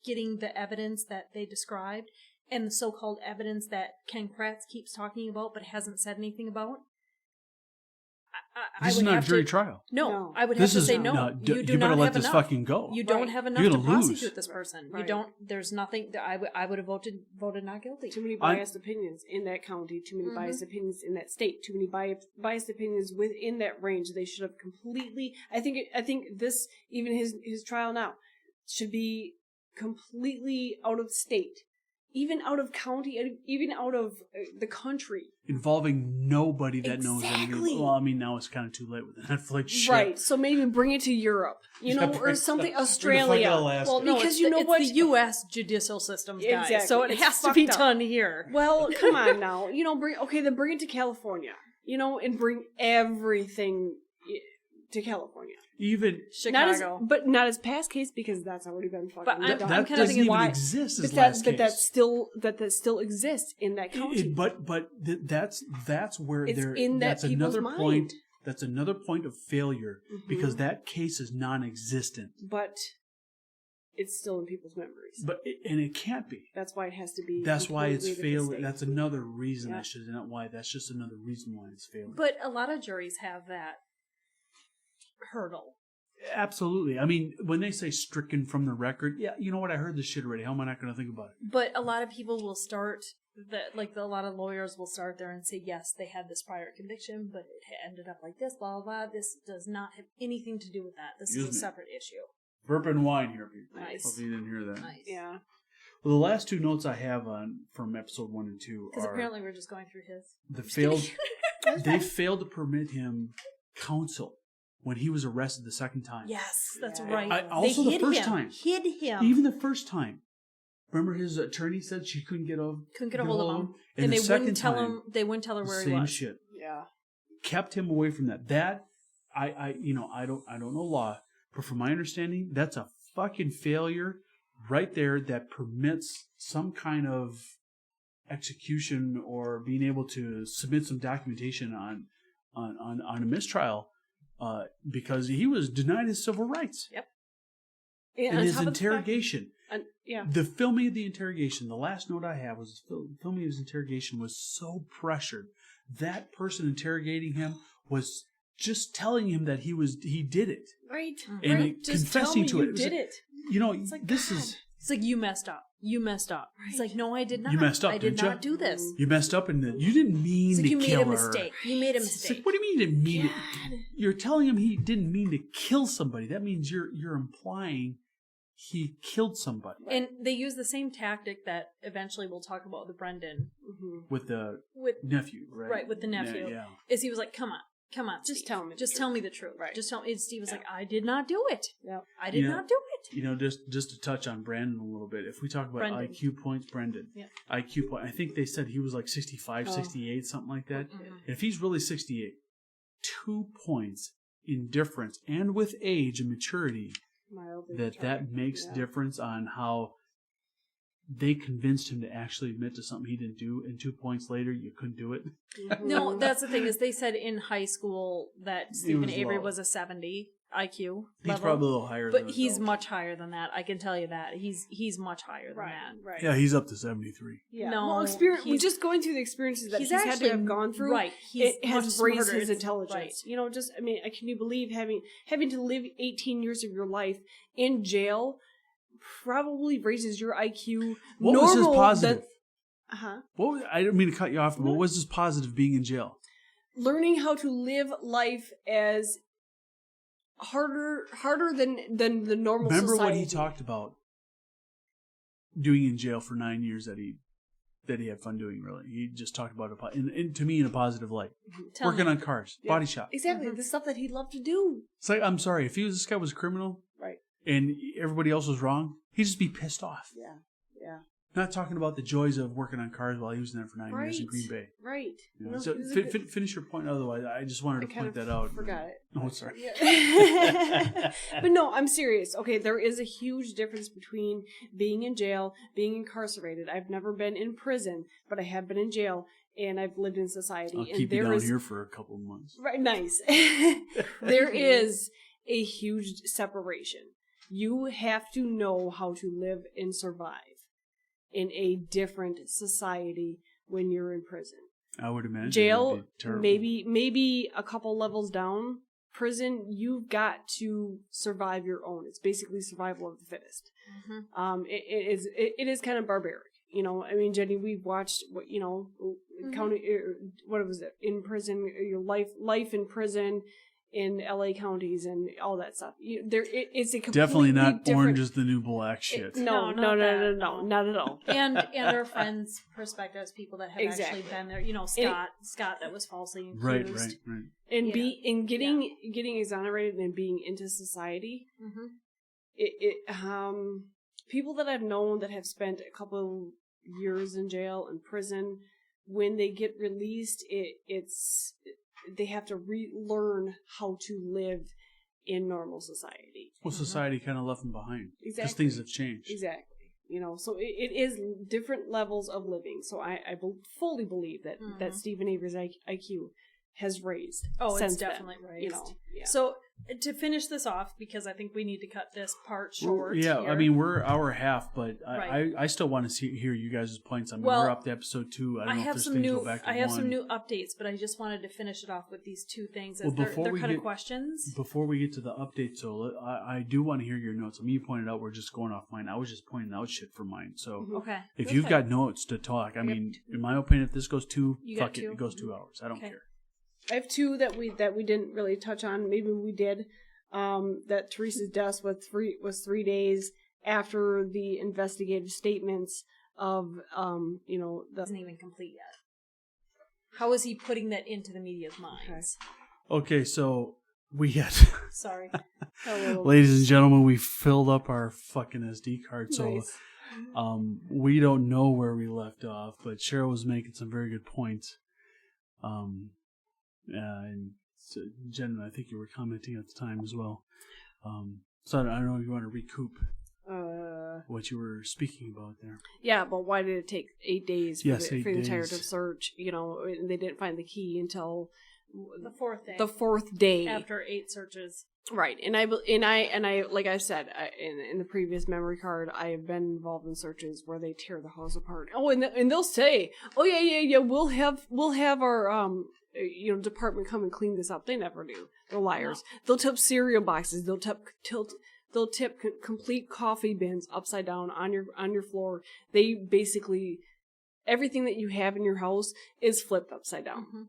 getting the evidence that they described and the so-called evidence that Ken Kratz keeps talking about but hasn't said anything about, I This is would not a have jury to, trial. No, I would have This to is say no. You do you better not let have this enough. fucking go. You don't Right. have You're enough to gonna lose. prosecute this person. You Right. don't. There's nothing. I would have voted not guilty. Too many biased opinions in that county. Too many biased opinions in that state. Too many biased opinions within that range. They should have completely. I think this, even his trial now, should be completely out of state, even out of county, even out of the country. Involving nobody that knows Exactly. anything. Well, I mean, now it's kind of too late with the Netflix shit. Right. So maybe bring it to Europe, you know, Yeah, or something. bring the fuck Australia. out Alaska. Well, no, Because it's you know it's what? the U.S. judicial system, guys. Exactly. So it It's has to be fucked up. done here. Well, come on now. You know, then bring it to California. You know, and bring everything to California. Even Chicago. But not as past case because that's already been fucking But I'm done. that kinda doesn't thinking even why- exist as But last case. that still exists in that county. That's where It's there. in that that's people's another mind. point. That's another point of failure Mhm. because that case is non-existent. But it's still in people's memories. And it can't be. That's why it has to be. That's why it's completely different failing. state. That's another reason Yeah. that should not why. That's just another reason why it's failing. But a lot of juries have that hurdle. Absolutely. I mean, when they say stricken from the record, yeah, you know what? I heard this shit already. How am I not going to think about it? But a lot of people will start a lot of lawyers will start there and say, yes, they had this prior conviction, but it ended up like this, blah, blah, blah. This does not have anything to do with that. This Excuse is a me. separate issue. Bourbon wine here, people. Nice. Hope you didn't hear that. Nice. Yeah. Well, the last two notes I have from episode 1 and 2 Because are apparently we're just going through his. the failed. They failed to permit him counsel when he was arrested the second time. Yes, that's Yeah. right. Also They the hid first him. time. Hid him. Even the first time. Remember his attorney said she couldn't get a hold of him. And, And the they second wouldn't tell time, him. They wouldn't tell her where he same was. shit. Yeah. Kept him away from that. That I don't know law, but from my understanding, that's a fucking failure right there that permits some kind of execution or being able to submit some documentation on a mistrial because he was denied his civil rights. Yep. And In on his top of the fact- interrogation. yeah. The filming of the interrogation, the last note I have was filming of his interrogation was so pressured. That person interrogating him was just telling him that he did it. Right. And right. it, Just confessing tell me to you it. did it. You know, It's like, this God. is, It's like you messed up. You messed up. It's like no, I did not. You messed up, I did didn't not you? do this. you messed up and you didn't mean It's like to you made kill a her. mistake. You made a It's mistake. like, what do you mean you didn't mean it? You're telling him he didn't mean to kill somebody. That means you're implying he killed somebody. And they use the same tactic that eventually we'll talk about with Brendan With the with nephew, right? right with the nephew. Yeah. Is he was like, come on, Just Steve. tell me the Just truth." tell me the truth. Right. Just tell me. And Steve was like, I did not do it. Yep. I did Yeah. not do it. You know, just to touch on Brandon a little bit. If we talk about Brendan. IQ points, Brendan. Yeah. IQ point. I think they said he was like 65, 68, something like that. Mm-hmm. If he's really 68, 2 points in difference, and with age and maturity, that makes difference on how they convinced him to actually admit to something he didn't do, and 2 points later you couldn't do it. No, that's the thing, is they said in high school that Steven Avery low. was a 70 IQ level. He's probably a little higher but than that. he's much higher than that. I can tell you that. He's much higher than that. Right. Yeah, he's up to 73. Yeah. No, well, just going through the experiences that he's had to have gone through, right. It has raised his Right. intelligence. You know, just, I mean, can you believe having to live 18 years of your life in jail probably raises your IQ. What was his positive? I didn't mean to cut you off, but what was his positive being in jail? Learning how to live life as harder than the normal Remember society. what he talked about doing in jail for 9 years that he had fun doing, really. He just talked about it, to me, in a positive light. Working on cars, body shop. Exactly, the stuff that he'd love to do. It's like, I'm sorry, if this guy was a criminal, right, and everybody else was wrong, he'd just be pissed off. Yeah. Not talking about the joys of working on cars while he was in there for 9 years in Green Bay. Right. You know, so finish your point. Otherwise, I just wanted to point that out. Forgot it. Oh, sorry. Yeah. But no, I'm serious. Okay, there is a huge difference between being in jail, being incarcerated. I've never been in prison, but I have been in jail, and I've lived in society. I'll keep you down here for a couple of months. Right, nice. There is a huge separation. You have to know how to live and survive in a different society when you're in prison. I would imagine. Jail, maybe a couple levels down. Prison, you've got to survive your own. It's basically survival of the fittest. Mm-hmm. It is kind of barbaric. You know, I mean, Jenny, we've watched what was it, in prison, your life in prison in LA counties and all that stuff. It's a completely definitely not different, Orange is the New Black shit. No, not at all. And our friends' perspectives, people that have actually been there. You know, Scott that was falsely accused. Right. And getting exonerated and being into society. Mm-hmm. People that I've known that have spent a couple years in jail and prison, when they get released, they have to relearn how to live in normal society. Well, society kind of left them behind. Exactly. Because things have changed. Exactly. You know, so it is different levels of living. So I fully believe that Steven Avery's IQ has raised. Oh, since it's definitely then, raised. You know, yeah. So to finish this off, because I think we need to cut this part short. Yeah, here. I mean, we're an hour and a half, but I still want to hear you guys' points. I mean, we're up to episode 2. I don't know if there's things to go back to 1. I have some new updates, but I just wanted to finish it off with these 2 things. They're kind of questions. Before we get to the updates, so I do want to hear your notes. I mean, you pointed out we're just going off mine. I was just pointing out shit for mine. So if you've got notes to talk, I mean, in my opinion, if this goes 2, fuck it, it goes 2 hours. I don't care. I have 2 that we didn't really touch on. Maybe we did. That Teresa's death was 3 days after the investigative statements of Isn't even complete yet. How is he putting that into the media's minds? Okay, so we had Sorry. Ladies and gentlemen, we filled up our fucking SD card, so nice. We don't know where we left off, but Cheryl was making some very good points. And so, Jen, I think you were commenting at the time as well. So I don't know if you want to recoup what you were speaking about there. Yeah, but why did it take 8 days for the entire days. search? You know, and they didn't find the key until the 4th day. The 4th day after 8 searches. Right, and I like I said in the previous memory card, I have been involved in searches where they tear the house apart. Oh, and they'll say, "Oh yeah, we'll have our department come and clean this up." They never do. They're liars. No. They'll tip cereal boxes. They'll tip complete coffee bins upside down on your floor. They basically everything that you have in your house is flipped upside down. Mm-hmm.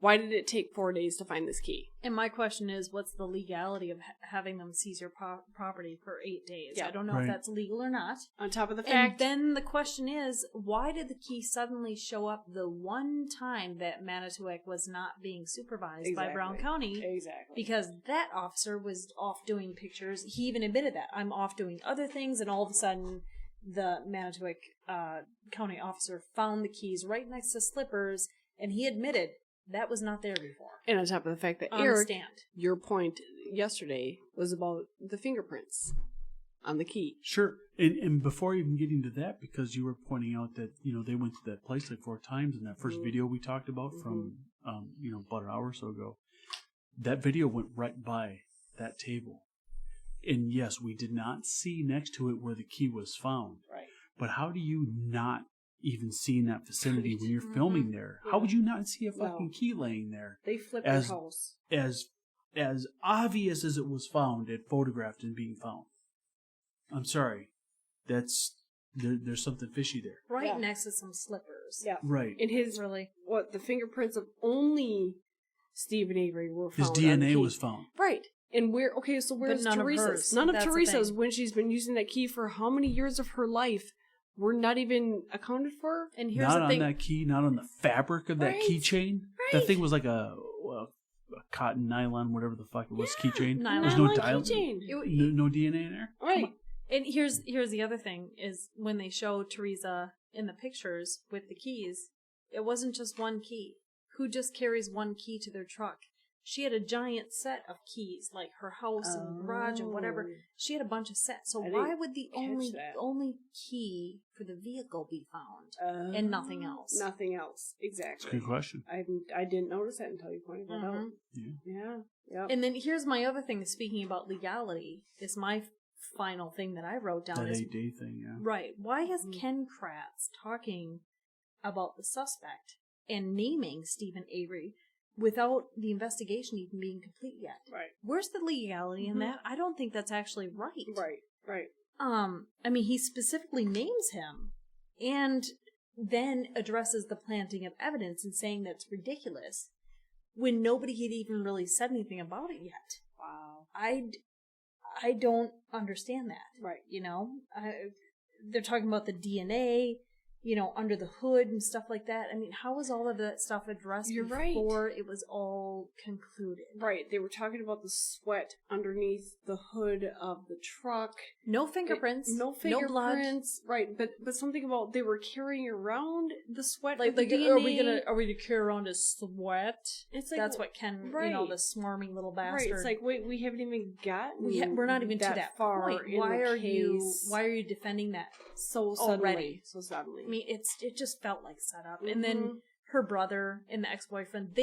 Why did it take 4 days to find this key? And my question is, what's the legality of having them seize your property for 8 days? Yeah. I don't know Right. if that's legal or not. On top of the And fact, then the question is, why did the key suddenly show up the one time that Manitowoc was not being supervised by Brown County? Exactly. Because that officer was off doing pictures. He even admitted that. I'm off doing other things, and all of a sudden, the Manitowoc County officer found the keys right next to Slippers, and he admitted that was not there before. And on top of the fact that On Eric, the stand. your point yesterday was about the fingerprints on the key. Sure. And before even getting to that, because you were pointing out that, they went to that place like 4 times in that first video we talked about from, about an hour or so ago. That video went right by that table. And yes, we did not see next to it where the key was found. Right. But how do you not even see in that vicinity when you're filming there? Yeah. How would you not see a fucking key laying there? They flipped their house. As obvious as it was found, it photographed and being found. I'm sorry. There's something fishy there. Right next to some slippers. Yeah. Right. And the fingerprints of only Steven Avery were found. His on the DNA key. was found. Right. And where's none of Teresa's? hers. None of That's the Teresa's, thing. when she's been using that key for how many years of her life, were not even accounted for? And here's Not the on thing. that key, not on the fabric of that Right. keychain. Right. That thing was like a cotton nylon, whatever the fuck it was, keychain. Nylon. There's no Nylon keychain. no DNA in there. Right. And here's the other thing is when they show Teresa in the pictures with the keys, it wasn't just one key. Who just carries one key to their truck? She had a giant set of keys, like her house and garage and whatever. She had a bunch of sets. So I why didn't would the catch that. only key for the vehicle be found and nothing else? Nothing else. That's Exactly. a good question. I didn't notice that until you pointed that out. Yeah. Yep. And then here's my other thing, speaking about legality, is my final thing that I wrote down That is 8-day thing, yeah. right. Why is Ken Kratz talking about the suspect and naming Steven Avery without the investigation even being complete yet? Right. Where's the legality in that? I don't think that's actually right. Right. I mean, he specifically names him and then addresses the planting of evidence and saying that's ridiculous when nobody had even really said anything about it yet. Wow. I don't understand that. Right. They're talking about the DNA, under the hood and stuff like that. I mean, how was all of that stuff addressed before it was all concluded? Right. They were talking about the sweat underneath the hood of the truck. No fingerprints. No fingerprints. Right. But something about they were carrying around the sweat. Like the DNA. are we to carry around his sweat? It's like, that's what Ken, the smarmy little bastard. Right. It's like, wait, we haven't even gotten. We're not even to that far. point. Why are you defending that so already? So suddenly. I mean, it just felt like setup. And then her brother and the ex-boyfriend,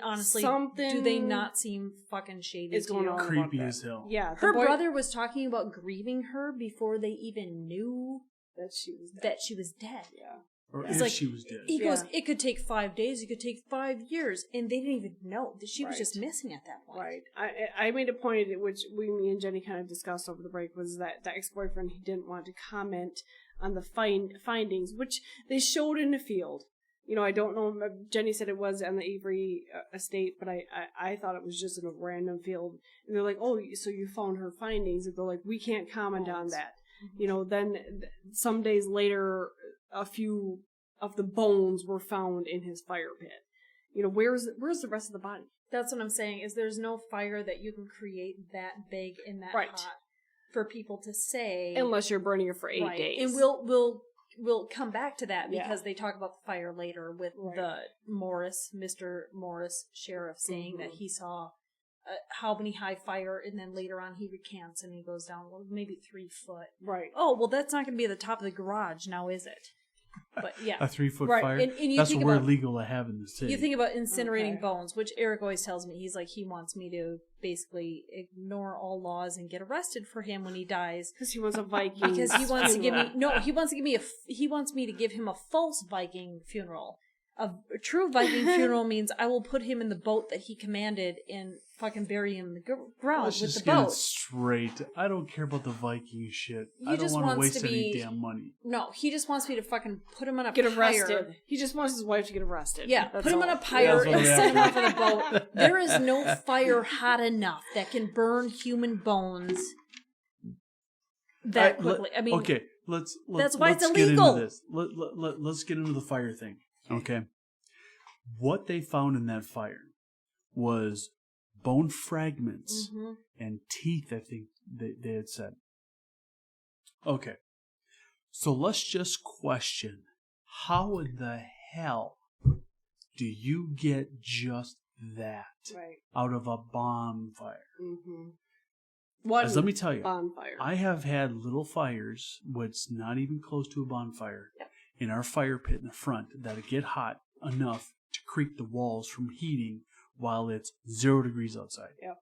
honestly, do they not seem fucking shady? It's going on. Creepy as hell. Yeah. Her brother was talking about grieving her before they even knew that she was dead. Yeah. Or it's if like, she was dead. He goes, it could take 5 days, it could take 5 years, and they didn't even know that she was just missing at that point. Right. I made a point at which me and Jenny kind of discussed over the break was that the ex-boyfriend, he didn't want to comment on the findings, which they showed in the field. I don't know. Jenny said it was on the Avery estate, but I thought it was just in a random field. And they're like, oh, so you found her findings. And they're like, we can't comment on that. Then some days later, a few of the bones were found in his fire pit. Where's the rest of the body? That's what I'm saying, is there's no fire that you can create that big and that hot for people to say. Unless you're burning it for 8 days. And we'll come back to that because they talk about the fire later with the Mr. Morris sheriff saying that he saw how many high fire, and then later on he recants and he goes down, maybe 3 foot. Right. Oh, well, that's not going to be at the top of the garage now, is it? But yeah. A 3-foot fire? And you that's think what we're about, legal to have in the city. You think about incinerating bones, which Eric always tells me. He's like, he wants me to basically ignore all laws and get arrested for him when he dies. Because he was a Viking. Because he wants to give me, he wants me to give him a false Viking funeral. A true Viking funeral means I will put him in the boat that he commanded and fucking bury him in the ground Let's with just the get it boat. straight. I don't care about the Viking shit. He I don't just want to wants waste to any be- damn money. No, he just wants me to fucking put him on a Get pyre. arrested. He just wants his wife to get arrested. Yeah, That's put him all. on a pyre That's and what send him off on a boat. There is no fire hot enough that can burn human bones that quickly. I mean, okay, let's that's why it's let's get illegal. into this. Let's get into the fire thing. Okay, what they found in that fire was bone fragments and teeth. I think they had said. Okay, so let's just question: how in the hell do you get just that out of a bonfire? One Let me tell you, bonfire. I have had little fires, what's not even close to a bonfire, in our fire pit in the front that get hot enough to creak the walls from heating while it's 0 degrees outside. Yep.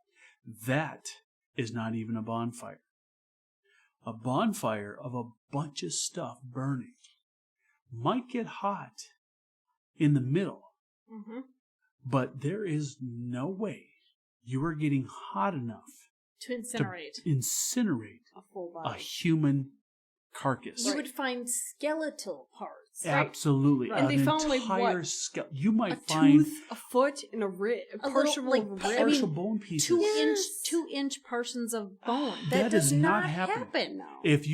That is not even a bonfire. A bonfire of a bunch of stuff burning might get hot in the middle, but there is no way you are getting hot enough to incinerate. to incinerate a full a body. human carcass. You would find skeletal parts. Absolutely. Right. And they found, like, entire what? You might A find tooth, a foot, and a rib. A little, partial like, of a I rib. mean, partial bone pieces. 2-inch portions of bone. That does is not happen. happening. No. If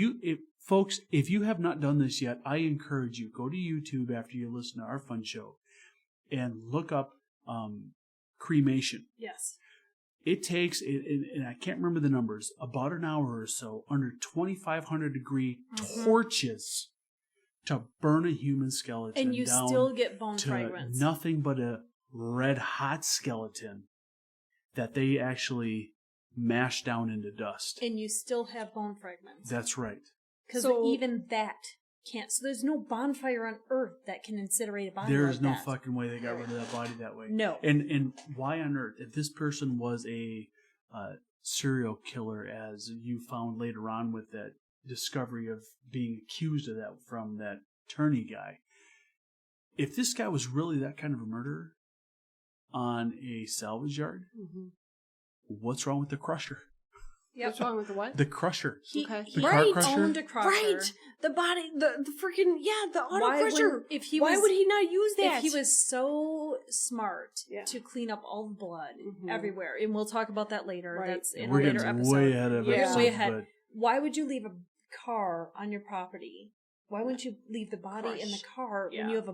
you have not done this yet, I encourage you, go to YouTube after you listen to our fun show and look up cremation. Yes. It takes, and I can't remember the numbers, about an hour or so under 2,500 degree torches to burn a human skeleton And you down still get bone to fragrance. nothing but a red hot skeleton that they actually mash down into dust. And you still have bone fragments. That's right. Because So- even that can't. So there's no bonfire on Earth that can incinerate a body There like is no that. fucking way they got rid of that body that way. No. And why on earth, if this person was a serial killer, as you found later on with that discovery of being accused of that from that attorney guy, if this guy was really that kind of a murderer on a salvage yard, what's wrong with the crusher? What's wrong with the what? The crusher. He, Okay. he The car crusher? owned a crusher. Right. The body, the freaking, the auto Why crusher. wouldn't- if he Why was- would he not use that? If he was so smart Yeah. to clean up all the blood everywhere, and we'll talk about that later. Right. That's in We're a later getting episode. way ahead of Yeah. ourselves, Way ahead. but Why would you leave a car on your property? Why wouldn't you leave the body in the car when Yeah. you have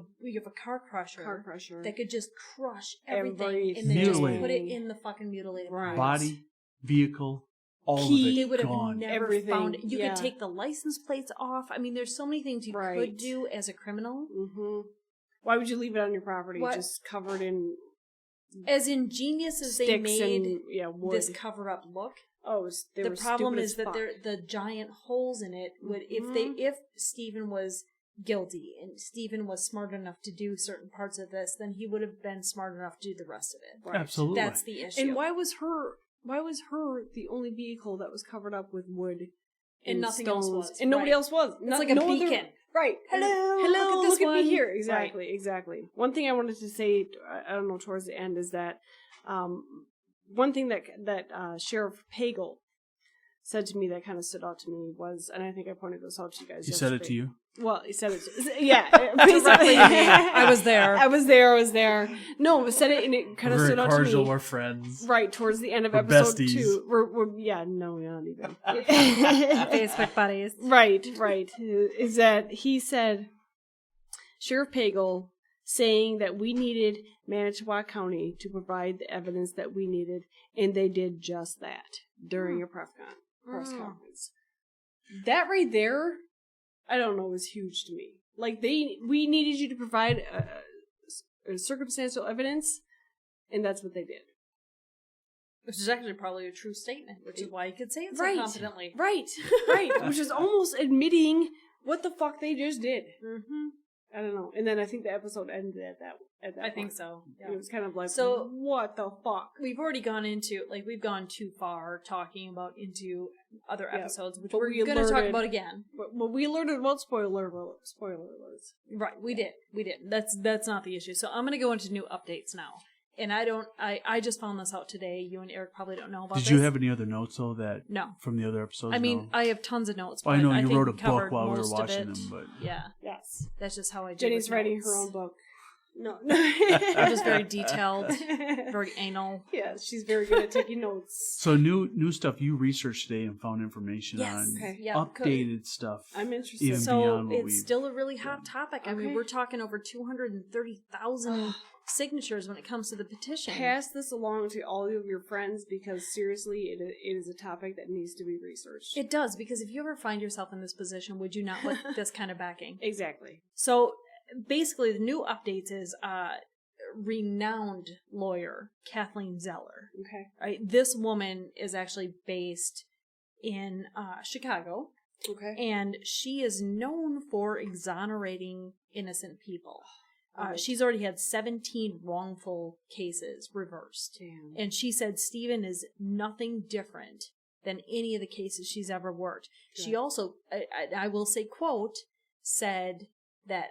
a car crusher? car crusher. That could just crush everything Everything. and then just Mutilate. put it in the fucking mutilated Right. parts. body, vehicle, all Key. of They it would have gone. never Everything, found it. You yeah. could take the license plates off. I mean, there's so many things you Right. could do as a criminal. Why would you leave it on your property? What? Just covered in As ingenious as they sticks made and wood. this cover-up look, They the were problem stupid is as that fuck. the giant holes in it would if Steven was guilty and Steven was smart enough to do certain parts of this, then he would have been smart enough to do the rest of it. Right. Absolutely. That's the issue. And why was her the only vehicle that was covered up with wood And nothing else stones, was, and nobody right. else was? It's like a beacon. Right. Hello, look at one. me here. Exactly. One thing I wanted to say, I don't know, towards the end is that one thing that Sheriff Pagel said to me that kind of stood out to me was, and I think I pointed this out to you guys. He said it to yesterday. you? Well, he said it. Yeah, Directly to me. I was there. I was there. No, but said it, and it kind of We're stood out to cordial, me. we're friends. Right towards the end of We're episode besties. 2, we're no, we're not even. Facebook buddies. Right. Is that he said, Sheriff Pagel saying that we needed Manitowoc County to provide the evidence that we needed, and they did just that during a press conference. That right there, I don't know, was huge to me. Like we needed you to provide a circumstantial evidence, and that's what they did. Which is actually probably a true statement, which is why you could say it so confidently. Right. Which is almost admitting what the fuck they just did. I don't know. And then I think the episode ended at that I think point. so. Yeah. It was kind of like, So, what the fuck? We've already gone into, like, we've gone too far talking about into other episodes, which but we're we going to talk alerted- about again. But we alerted about spoiler alerts. Right, we did. That's not the issue. So I'm going to go into new updates now. And I just found this out today. You and Eric probably don't know about this. Did you have any other notes, though, No. from the other episodes? I mean, No? I have tons of notes. Well, I but know you think wrote a we covered book while we were most of watching it. them, but... Yeah. Yes. That's just how I do Jenny's with writing notes. her own book. No. I'm just very detailed, very anal. Yeah, she's very good at taking notes. So new stuff you researched today and found information Yes. on. Okay. Yeah, Updated stuff. I'm interested. Even so beyond what it's we've still a really hot topic. I mean, Okay. we're talking over 230,000 signatures when it comes to the petition. Pass this along to all of your friends because seriously, it is a topic that needs to be researched. It does, because if you ever find yourself in this position, would you not want this kind of backing? Exactly. So basically, the new updates is renowned lawyer Kathleen Zellner. Okay. Right, this woman is actually based in Chicago, Okay. and she is known for exonerating innocent people. Right. She's already had 17 wrongful cases reversed. Damn. And she said Steven is nothing different than any of the cases she's ever worked. Yeah. She also, I will say, quote, said that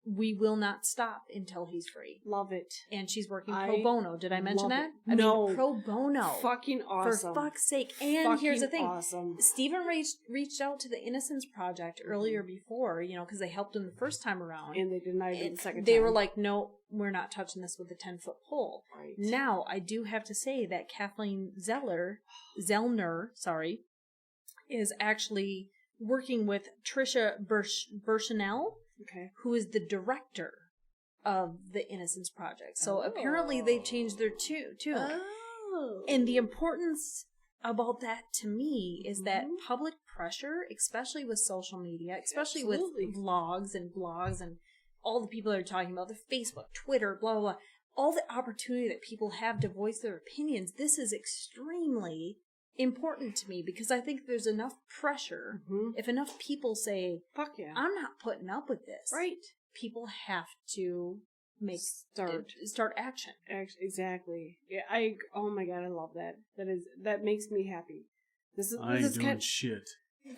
we will not stop until he's free. Love it. And she's working I pro bono. Did I mention love that? it. I No. mean, pro bono. Fucking awesome. For fuck's sake. And here's the Fucking thing. Awesome. Stephen reached out to the Innocence Project earlier before, because they helped him the first time around. And they denied it the second They time. were like, no, we're not touching this with a 10-foot pole. Right. Now, I do have to say that Kathleen Zellner, is actually working with Tricia Burchanel, Okay. who is the director of the Innocence Project. So apparently they've changed their tune. Oh. And the importance about that to me is that public pressure, especially with social media, especially Absolutely. with vlogs and blogs and all the people that are talking about the Facebook, Twitter, blah, blah, blah, all the opportunity that people have to voice their opinions, this is extremely important to me because I think there's enough pressure. If enough people say, Fuck yeah. I'm not putting up with this. Right. People have to start action. Exactly. Yeah. Oh my god, I love that. That makes me happy. I ain't doing shit.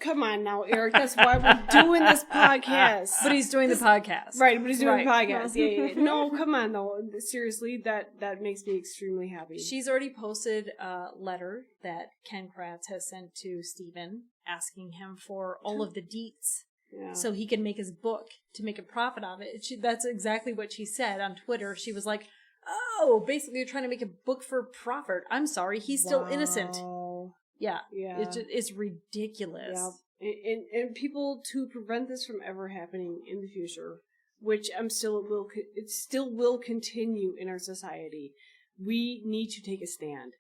Come on now, Eric. That's why we're doing this podcast. But he's doing the podcast. Right, but he's doing the Right. podcast. Yeah. No, come on though. Seriously, that makes me extremely happy. She's already posted a letter that Ken Kratz has sent to Steven asking him for all of the deets Yeah. so he can make his book to make a profit of it. That's exactly what she said on Twitter. She was like, oh, basically you're trying to make a book for profit. I'm sorry, he's still innocent. Yeah. Yeah. It's ridiculous. Yeah. And people to prevent this from ever happening in the future, which it still will continue in our society. We need to take a stand.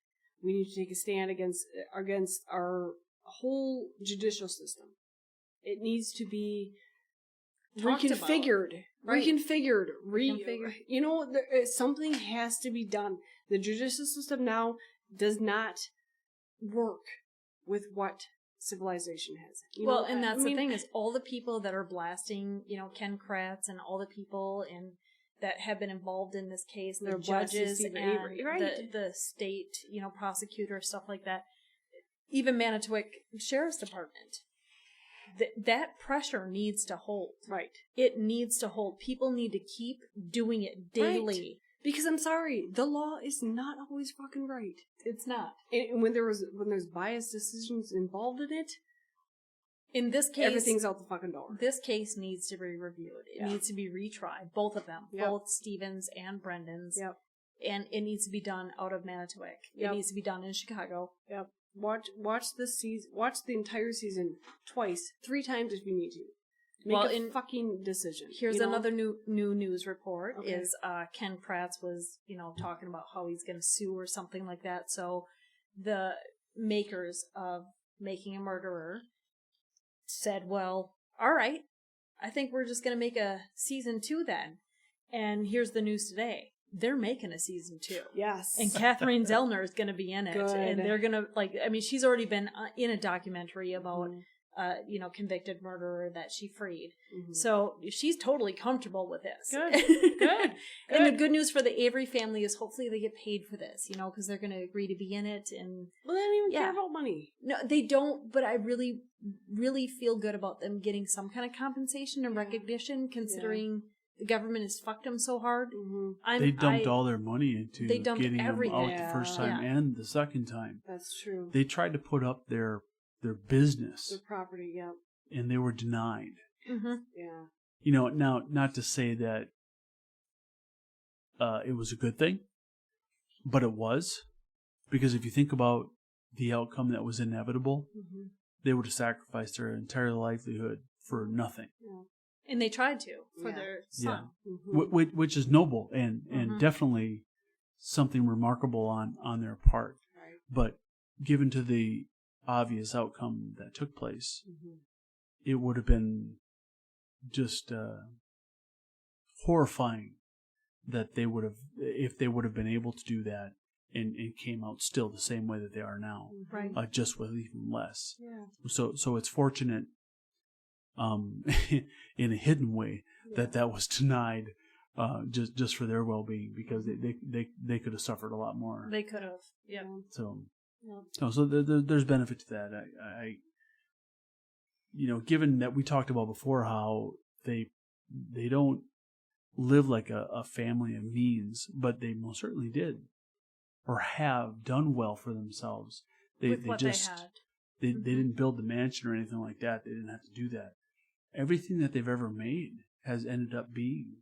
We need to take a stand against our whole judicial system. It needs to be reconfigured. Right. Reconfigured. Something has to be done. The judicial system now does not work with what civilization has. The thing is, all the people that are blasting, Ken Kratz and all the people that have been involved in this case, the judges and Steven Avery, right. the state, prosecutor, stuff like that, even Manitowoc Sheriff's Department. That pressure needs to hold. Right. It needs to hold. People need to keep doing it daily. Right. Because I'm sorry, the law is not always fucking right. It's not. And when there's biased decisions involved in it, in this case, everything's out the fucking door. This case needs to be reviewed. It needs to be retried. Both of them. Yep. Both Stevens and Brendan's. Yep. And it needs to be done out of Manitowoc. Yep. It needs to be done in Chicago. Yep. Watch this season. Watch the entire season twice, 3 times if you need to. Make a fucking decision. Here's another new news report. Okay. Is Ken Kratz was talking about how he's going to sue or something like that. So the makers of Making a Murderer said, "Well, all right, I think we're just going to make a season 2 then." And here's the news today. They're making a season 2. Yes. And Kathleen Zellner is going to be in it. Good. And they're going to, she's already been in a documentary about convicted murderer that she freed. Mm-hmm. So she's totally comfortable with this. Good. And the good news for the Avery family is hopefully they get paid for this, because they're going to agree to be in it. And Well, they don't even care about money. No, they don't, but I really, really feel good about them getting some kind of compensation and recognition, considering the government has fucked them so hard. Mm-hmm. They dumped all their money into getting everything. them out the first time and the second time. That's true. They tried to put up their business. Their property, yeah. And they were denied. Mm-hmm. Yeah. Now, not to say that it was a good thing, but it was. Because if you think about the outcome that was inevitable, they would have sacrificed their entire livelihood for nothing. Yeah. And they tried to for their son. Yeah. Mm-hmm. Which is noble and definitely something remarkable on their part. Right. But given to the obvious outcome that took place, it would have been just horrifying that they would have, if they would have been able to do that and came out still the same way that they are now, right? Just with even less. Yeah. So it's fortunate, in a hidden way, that was denied, just for their well-being, because they could have suffered a lot more. They could have, yeah. So. Yeah. So there's benefit to that. I given that we talked about before how they don't live like a family of means, but they most certainly did, or have done well for themselves. They didn't build the mansion or anything like that. They didn't have to do that. Everything that they've ever made has ended up being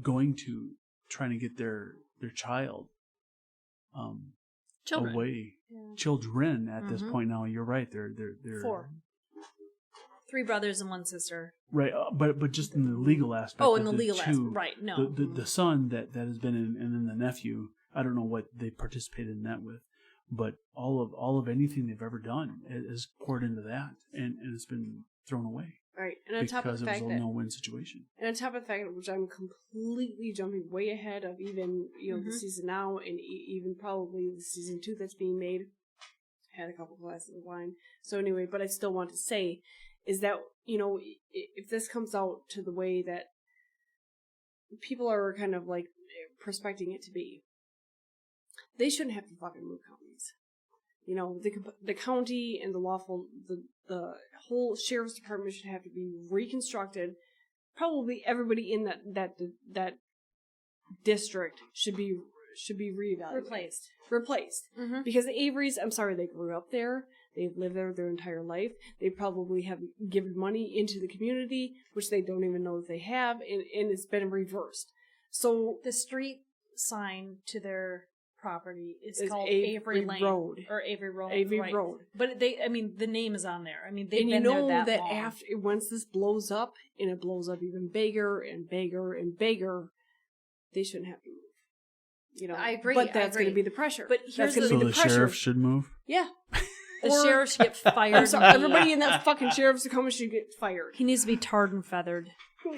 going to trying to get their child children away. Children at this point now. You're right. They're 4. 3 brothers and 1 sister. Right, but just in the legal aspect. Oh, in the legal aspect, right? No, the son that has been in, and then the nephew. I don't know what they participated in that with, but all of anything they've ever done is poured into that, and it's been thrown away. Right, and on top of the fact because it was a no-win situation. And on top of the fact, which I'm completely jumping way ahead of even the season now, and even probably the season 2 that's being made. I had a couple glasses of wine, so anyway, but I still want to say is that if this comes out to the way that people are kind of like prospecting it to be, they shouldn't have to fucking move counties. The county and the whole sheriff's department should have to be reconstructed. Probably everybody in that district should be reevaluated. Replaced. Mm-hmm. Because the Averys, I'm sorry, they grew up there. They've lived there their entire life. They probably have given money into the community, which they don't even know that they have, and it's been reversed. So the street sign to their property is called Avery Lane Road or Avery Road. Avery Road. But the name is on there. I mean, they've been there that long. After once this blows up, and it blows up even bigger and bigger and bigger, they shouldn't have to move. I agree. But that's going to be the pressure. But here's the sheriff should move. Yeah. The sheriff should get fired. I'm sorry, everybody in that fucking sheriff's department should get fired. He needs to be tarred and feathered.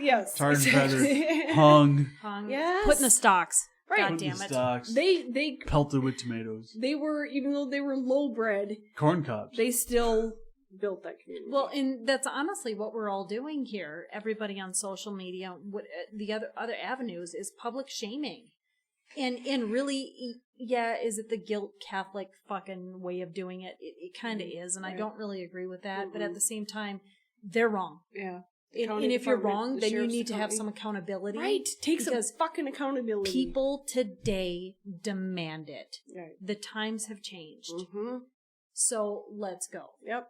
Yes. Tarred and feathered. Hung. Yes. Put in the stocks. Right. God damn it. Stocks. They pelted with tomatoes. They were, even though they were low bred, corn cobs. They still built that community. Well, and that's honestly what we're all doing here. Everybody on social media, the other avenues is public shaming. And really, is it the guilt Catholic fucking way of doing it? It kind of is, and I don't really agree with that. Mm-hmm. But at the same time, they're wrong. Yeah. And if you're wrong, then you need to have some accountability. Right. Take some fucking accountability. People today demand it. Right. The times have changed. Mm-hmm. So let's go. Yep.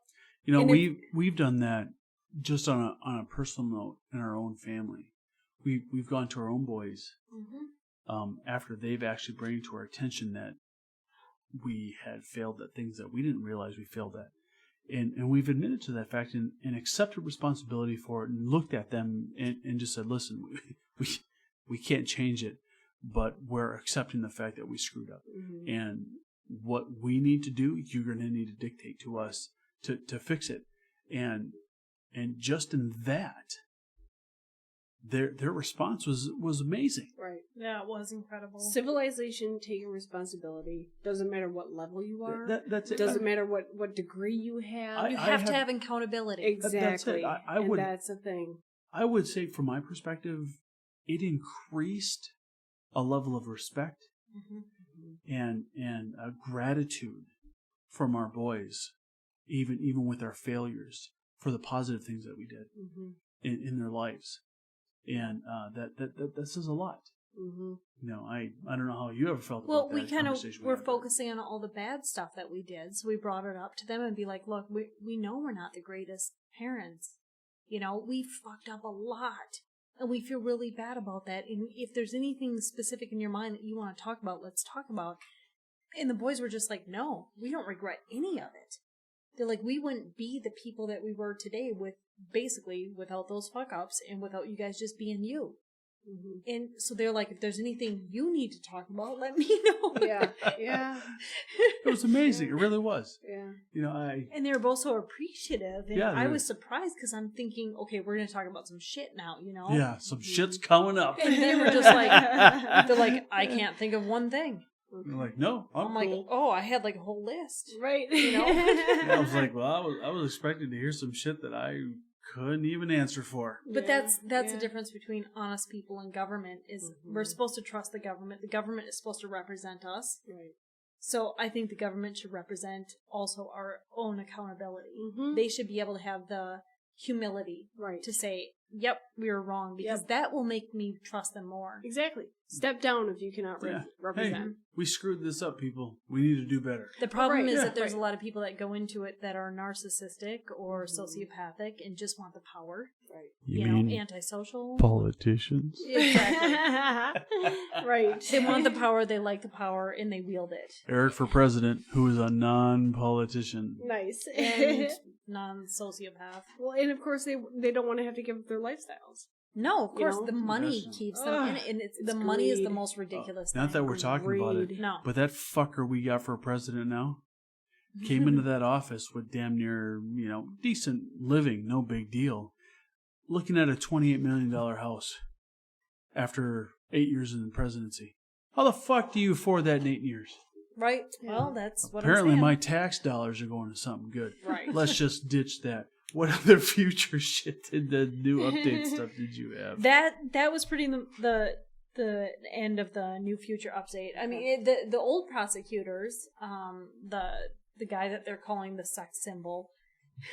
We've done that just on a personal note in our own family. We've gone to our own boys. Mm-hmm. After they've actually brought to our attention that we had failed at things that we didn't realize we failed at. And we've admitted to that fact and accepted responsibility for it and looked at them and just said, listen, we can't change it, but we're accepting the fact that we screwed up. Mm-hmm. And what we need to do, you're going to need to dictate to us to fix it. And just in that, their response was amazing. Right. Yeah, it was incredible. Civilization taking responsibility. Doesn't matter what level you are. That's it. Doesn't matter what degree you have. You have to have accountability. Exactly. That's it. And that's the thing. I would say, from my perspective, it increased a level of respect and a gratitude from our boys, even with our failures, for the positive things that we did in their lives, and that says a lot. You know, I don't know how you ever felt. Well, about we that kind of conversation were focusing on all the bad stuff that we did, so we brought it up to them and be like, "Look, we know we're not the greatest parents. You know, we fucked up a lot, and we feel really bad about that. And if there's anything specific in your mind that you want to talk about, let's talk about." And the boys were just like, "No, we don't regret any of it." They're like, "We wouldn't be the people that we were today without those fuck ups and without you guys just being you." And so they're like, "If there's anything you need to talk about, let me know." Yeah. It was amazing. It really was. Yeah. You know, and they were both so appreciative. And Yeah, I was surprised because I'm thinking, okay, we're going to talk about some shit now, you know? Yeah, some shit's coming up. And they were just like, they're like, "I can't think of one thing." You're like, "No, I'm like, cool." "Oh, I had like a whole list." Right. You know? Yeah, I was like, well, I was expecting to hear some shit that I couldn't even answer for. But that's the difference between honest people and government is we're supposed to trust the government. The government is supposed to represent us. Right. So I think the government should represent also our own accountability. They should be able to have the humility to say, "Yep, we were wrong," because that will make me trust them more. Exactly. Step down if you cannot represent. Hey, we screwed this up, people. We need to do better. The problem is that there's a lot of people that go into it that are narcissistic or sociopathic and just want the power. Right. You know, antisocial. Politicians? Exactly. Right. They want the power, they like the power, and they wield it. Eric for president, who is a non-politician. Nice. And non-sociopath. Well, and of course they don't want to have to give up their lifestyles. No, of course, the money keeps them in it, and the money is the most ridiculous thing. Not that we're talking about it, but that fucker we got for president now came into that office with damn near, you know, decent living, no big deal, looking at a $28 million house after 8 years in the presidency. How the fuck do you afford that in 8 years? Right. Well, that's what Apparently I'm saying. my tax dollars are going to something good. Right. Let's just ditch that. What other future shit did the new update stuff did you have? That was pretty the end of the new future update. I mean, the old prosecutors, the guy that they're calling the sex symbol.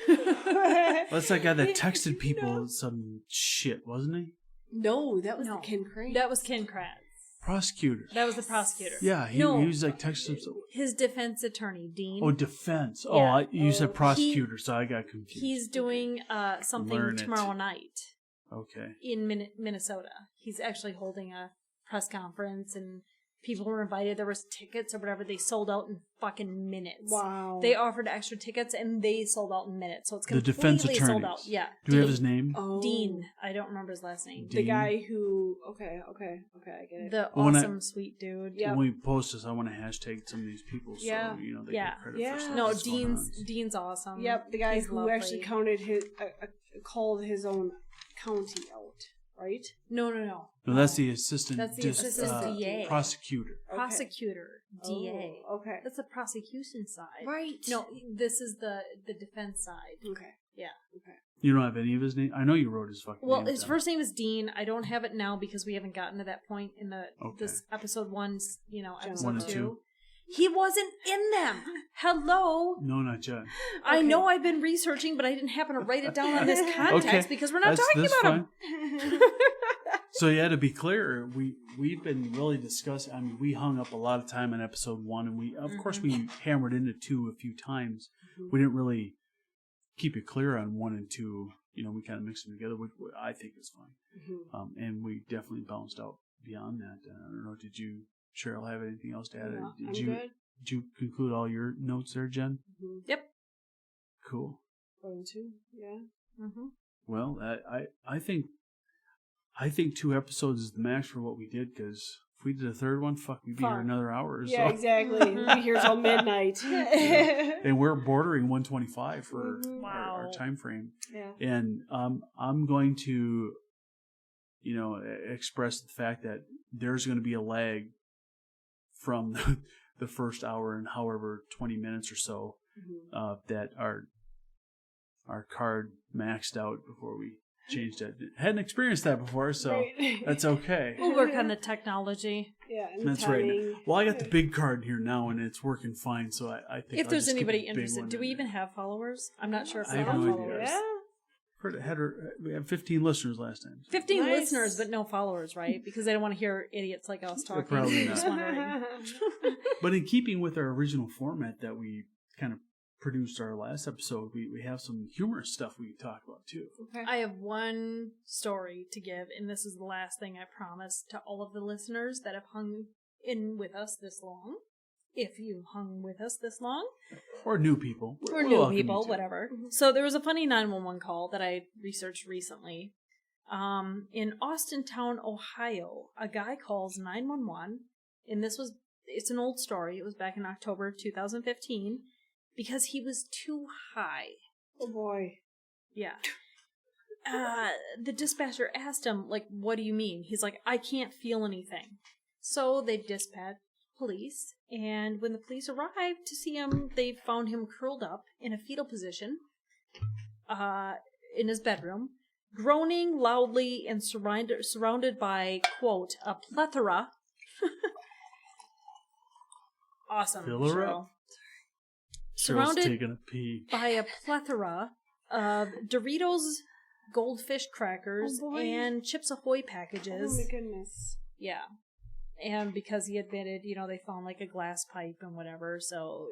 That's that guy that texted people some shit, wasn't he? No, that was Ken Crane. That was Ken Kratz. Prosecutor. That was the prosecutor. Yeah, he was like texting some. His defense attorney, Dean. Oh, defense. Yeah. Oh, you said prosecutor, so I got confused. He's doing something tomorrow night. Okay. In Minnesota. He's actually holding a press conference, and people were invited. There was tickets or whatever. They sold out in fucking minutes. Wow. They offered extra tickets, and they sold out in minutes. So it's completely the defense attorneys. sold out. Yeah. Do we have his name? Oh. Dean. I don't remember his last name. The guy who... Okay, I get it. The awesome, sweet dude. When we post this, I want to hashtag some of these people so, you know, they get credit for stuff. No, that's going on. Dean's awesome. Yep, the guy He's who lovely. actually called his own county out, right? No. No, that's the assistant. That's the assistant DA. Prosecutor. Okay. Prosecutor, DA. Oh, okay. That's the prosecution side. Right. No, this is the defense side. Okay. Yeah. Okay. You don't have any of his name? I know you wrote his fucking name. Well, his first name is Dean. I don't have it now because we haven't gotten to that point in this episode 1, episode 1 and 2. 2. He wasn't in them. Hello. No, not yet. I know I've been researching, but I didn't happen to write it down on this context because we're not talking about him. So yeah, to be clear, we've been really discussing. I mean, we hung up a lot of time on episode 1, and we of course we hammered into 2 a few times. We didn't really keep it clear on 1 and 2. You know, we kind of mixed them together, which I think is fine. And we definitely bounced out beyond that. I don't know. Did you, Cheryl, have anything else to add? No, Did you conclude all your notes there, Jen? Yep. Cool. 1 and 2. Yeah. Well, I think 2 episodes is the max for what we did, because if we did a third one, we'd be here another hour or so. Yeah, exactly. We'd be here till midnight. And we're bordering 125 for our time frame. Yeah. And I'm going to expressed the fact that there's going to be a lag from the first hour and however 20 minutes or so that our card maxed out before we changed it. Hadn't experienced that before, so that's okay. We'll work on the technology. Yeah, and that's timing. right. Well, I got the big card here now, and it's working fine. So I think if there's anybody interested, do we even have followers? I'm not sure if we have followers. We had 15 listeners last time. 15 listeners, but no followers, right? Because they don't want to hear idiots like us talking. Probably not. Just wondering. But in keeping with our original format that we kind of produced our last episode, we have some humorous stuff we can talk about too. Okay. I have one story to give, and this is the last thing I promise to all of the listeners that have hung in with us this long. If you hung with us this long. Or new people. Or new people, whatever. So there was a funny 911 call that I researched recently. In Austintown, Ohio, a guy calls 911, and it's an old story. It was back in October 2015. Because he was too high. Oh boy. Yeah. The dispatcher asked him, what do you mean? He's like, I can't feel anything. So they dispatched police, and when the police arrived to see him, they found him curled up in a fetal position in his bedroom, groaning loudly and surrounded by, quote, a plethora. Awesome. Cheryl. Surrounded by a plethora of Doritos Goldfish crackers and Chips Ahoy packages. Oh my goodness. Yeah. And because he admitted, they found a glass pipe and whatever, so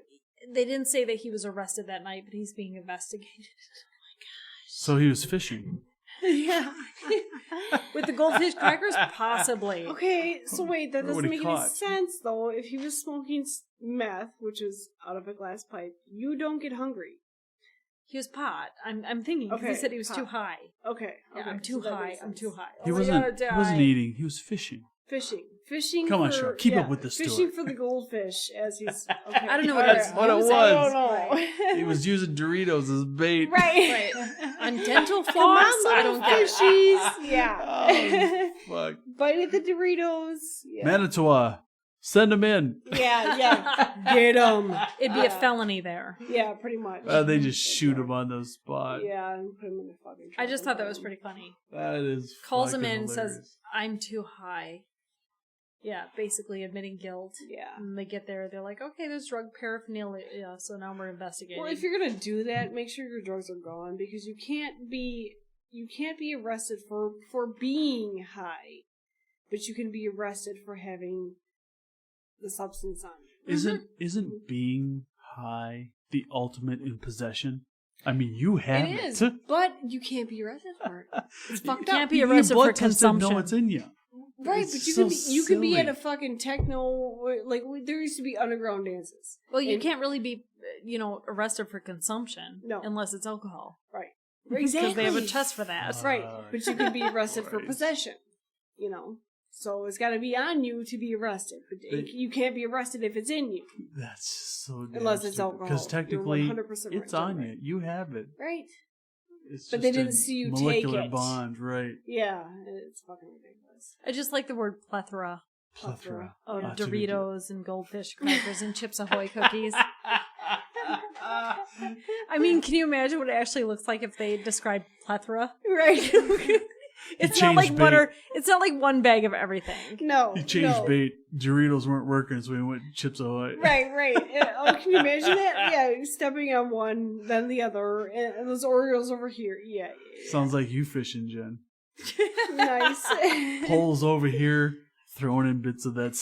they didn't say that he was arrested that night, but he's being investigated. Oh my gosh. So he was fishing. Yeah. With the goldfish crackers? Possibly. Okay, so wait, that doesn't make any sense, though. If he was smoking meth, which is out of a glass pipe, you don't get hungry. He was pot. I'm thinking, because he said he was too high. Okay. Yeah, I'm too high. I'm too high. He wasn't eating. He was fishing. Fishing. Come on, Cheryl. Keep up with the story. Fishing for the goldfish as he's. Okay. I don't know what it was. I don't know. He was using Doritos as bait. Right. On dental floss, I don't get fishies. Yeah. Oh, fuck. Bite at the Doritos. Yeah. Manitowoc. Send them in. Yeah. Get them. It'd be a felony there. Yeah, pretty much. They just shoot him on the spot. Yeah, and put him in the fucking truck. I just thought that was pretty funny. That is calls him in hilarious. and says, I'm too high. Yeah, basically admitting guilt. Yeah. And they get there, they're like, okay, there's drug paraphernalia, so now we're investigating. Well, if you're gonna do that, make sure your drugs are gone, because you can't be arrested for being high, but you can be arrested for having the substance on you. Isn't being high the ultimate in possession? I mean, you have it. It is, but you can't be arrested for it. It's fucked up. You can't be arrested for consumption. Know what's in you. Right, but you could be at a fucking techno, there used to be underground dances. Well, you can't really be, arrested for consumption. No. Unless it's alcohol. Right. Exactly. Because they have a test for that. Right. But you could be arrested for possession, So it's got to be on you to be arrested. But you can't be arrested if it's in you. That's so unless it's alcohol. Because technically, it's on you. You have it. Right. It's but they didn't see you take it. Molecular bond, right. Yeah, it's fucking ridiculous. I just like the word plethora. Plethora. Of Doritos and goldfish crackers and Chips Ahoy cookies. I mean, can you imagine what it actually looks like if they described plethora? Right. It's not like it's not like one bag of everything. No. He changed bait. Doritos weren't working, so we went Chips Ahoy. Right. Can you imagine that? Yeah, stepping on one, then the other, and those Oreos over here. Yeah. Sounds like you fishing, Jen. Nice. Poles over here, throwing in bits of that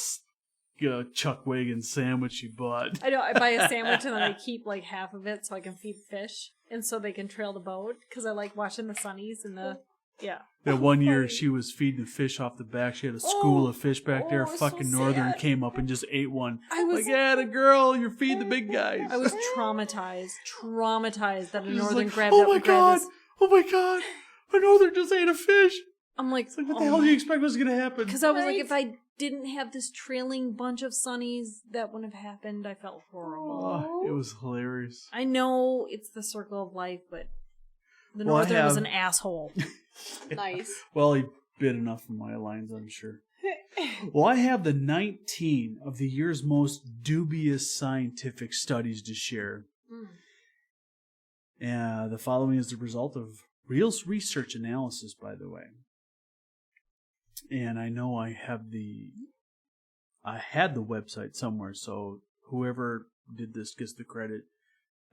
Chuck Wagon sandwich you bought. I know. I buy a sandwich and then I keep half of it so I can feed fish, and so they can trail the boat, because I like watching the sunnies and the. Yeah. That one year she was feeding fish off the back. She had a school of fish back there. Fucking so Northern sad. Came up and just ate one. I was the girl, you're feeding the big guys. I was traumatized that a Northern grabbed oh up my and god, grabbed this. oh my god, a Northern just ate a fish. I'm like, what the hell do you expect was going to happen? Because I was like, if I didn't have this trailing bunch of sunnies, that wouldn't have happened. I felt horrible. Oh, it was hilarious. I know it's the circle of life, but the Northern was an asshole. Nice. Well, he bit enough of my lines, I'm sure. Well, I have the 19 of the year's most dubious scientific studies to share. The following is the result of real research analysis, by the way. And I know I had the website somewhere, so whoever did this gets the credit.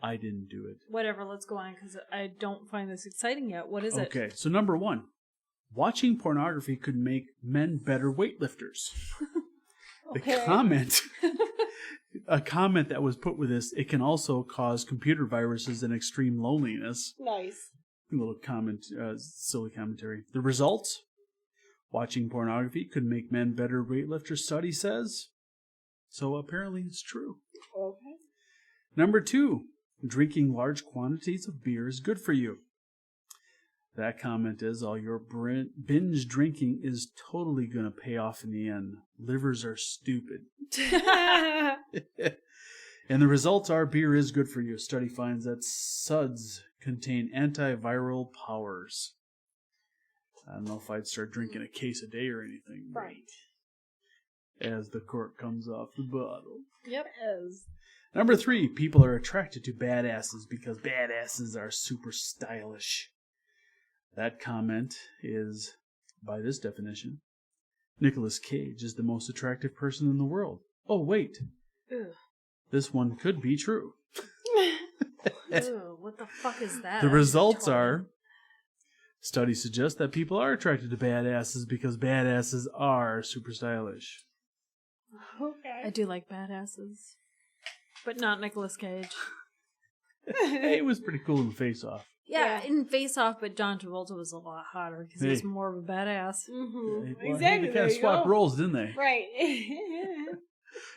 I didn't do it. Whatever, let's go on, because I don't find this exciting yet. What is it? Okay, so number 1. Watching pornography could make men better weightlifters. Okay. A comment that was put with this, it can also cause computer viruses and extreme loneliness. Nice. A little comment, silly commentary. The results? Watching pornography could make men better weightlifters, study says. So apparently it's true. Okay. Number 2, drinking large quantities of beer is good for you. That comment is, all your binge drinking is totally going to pay off in the end. Livers are stupid. And the results are, beer is good for you. A study finds that suds contain antiviral powers. I don't know if I'd start drinking a case a day or anything. Right. As the cork comes off the bottle. Yep. Number 3, people are attracted to badasses because badasses are super stylish. That comment is, by this definition, Nicolas Cage is the most attractive person in the world. Oh, wait. Ugh. This one could be true. Ew, what the fuck is that? The results are, studies suggest that people are attracted to badasses because badasses are super stylish. Okay. I do like badasses. But not Nicolas Cage. Hey, it was pretty cool in Face Off. Yeah, in Face Off, but John Travolta was a lot hotter because he was more of a badass. Mm-hmm. Well, Exactly. They kind of swapped roles, didn't they? Right.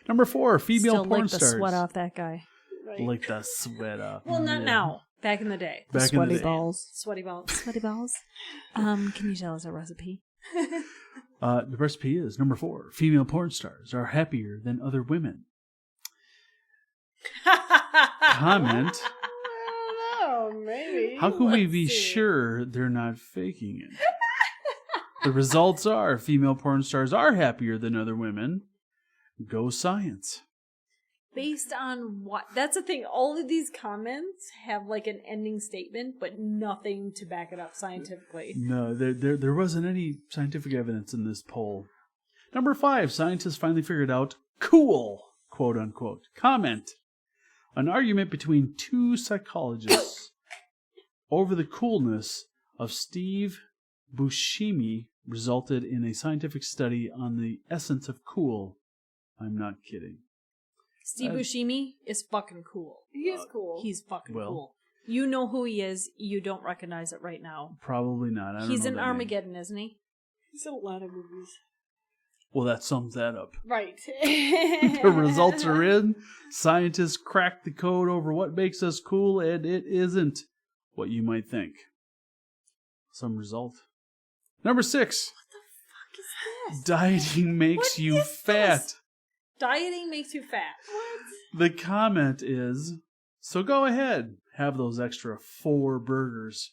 Number 4, female Still porn like the stars. sweat off that guy. Right. Like the sweat off. Well, not now. Back in the day. Back in the day. balls. Sweaty balls. Sweaty balls. Can you tell us a recipe? The recipe is, number 4, female porn stars are happier than other women. Comment. I don't know, maybe. How can we Let's be see. sure they're not faking it? The results are, female porn stars are happier than other women. Go science. Based on what? That's the thing. All of these comments have like an ending statement, but nothing to back it up scientifically. No, there wasn't any scientific evidence in this poll. Number 5, scientists finally figured out cool, quote unquote. Comment. An argument between 2 psychologists over the coolness of Steve Buscemi resulted in a scientific study on the essence of cool. I'm not kidding. Steve Buscemi is fucking cool. He is cool. He's fucking Well. cool. You know who he is. You don't recognize it right now. Probably not. I don't He's know in that name. Armageddon, isn't he? He's in a lot of movies. Well, that sums that up. Right. The results are in. Scientists cracked the code over what makes us cool, and it isn't what you might think. Some result. Number 6. What is this? Dieting makes What you is fat. this? Dieting makes you fat. The comment is, so go ahead, have those extra 4 burgers.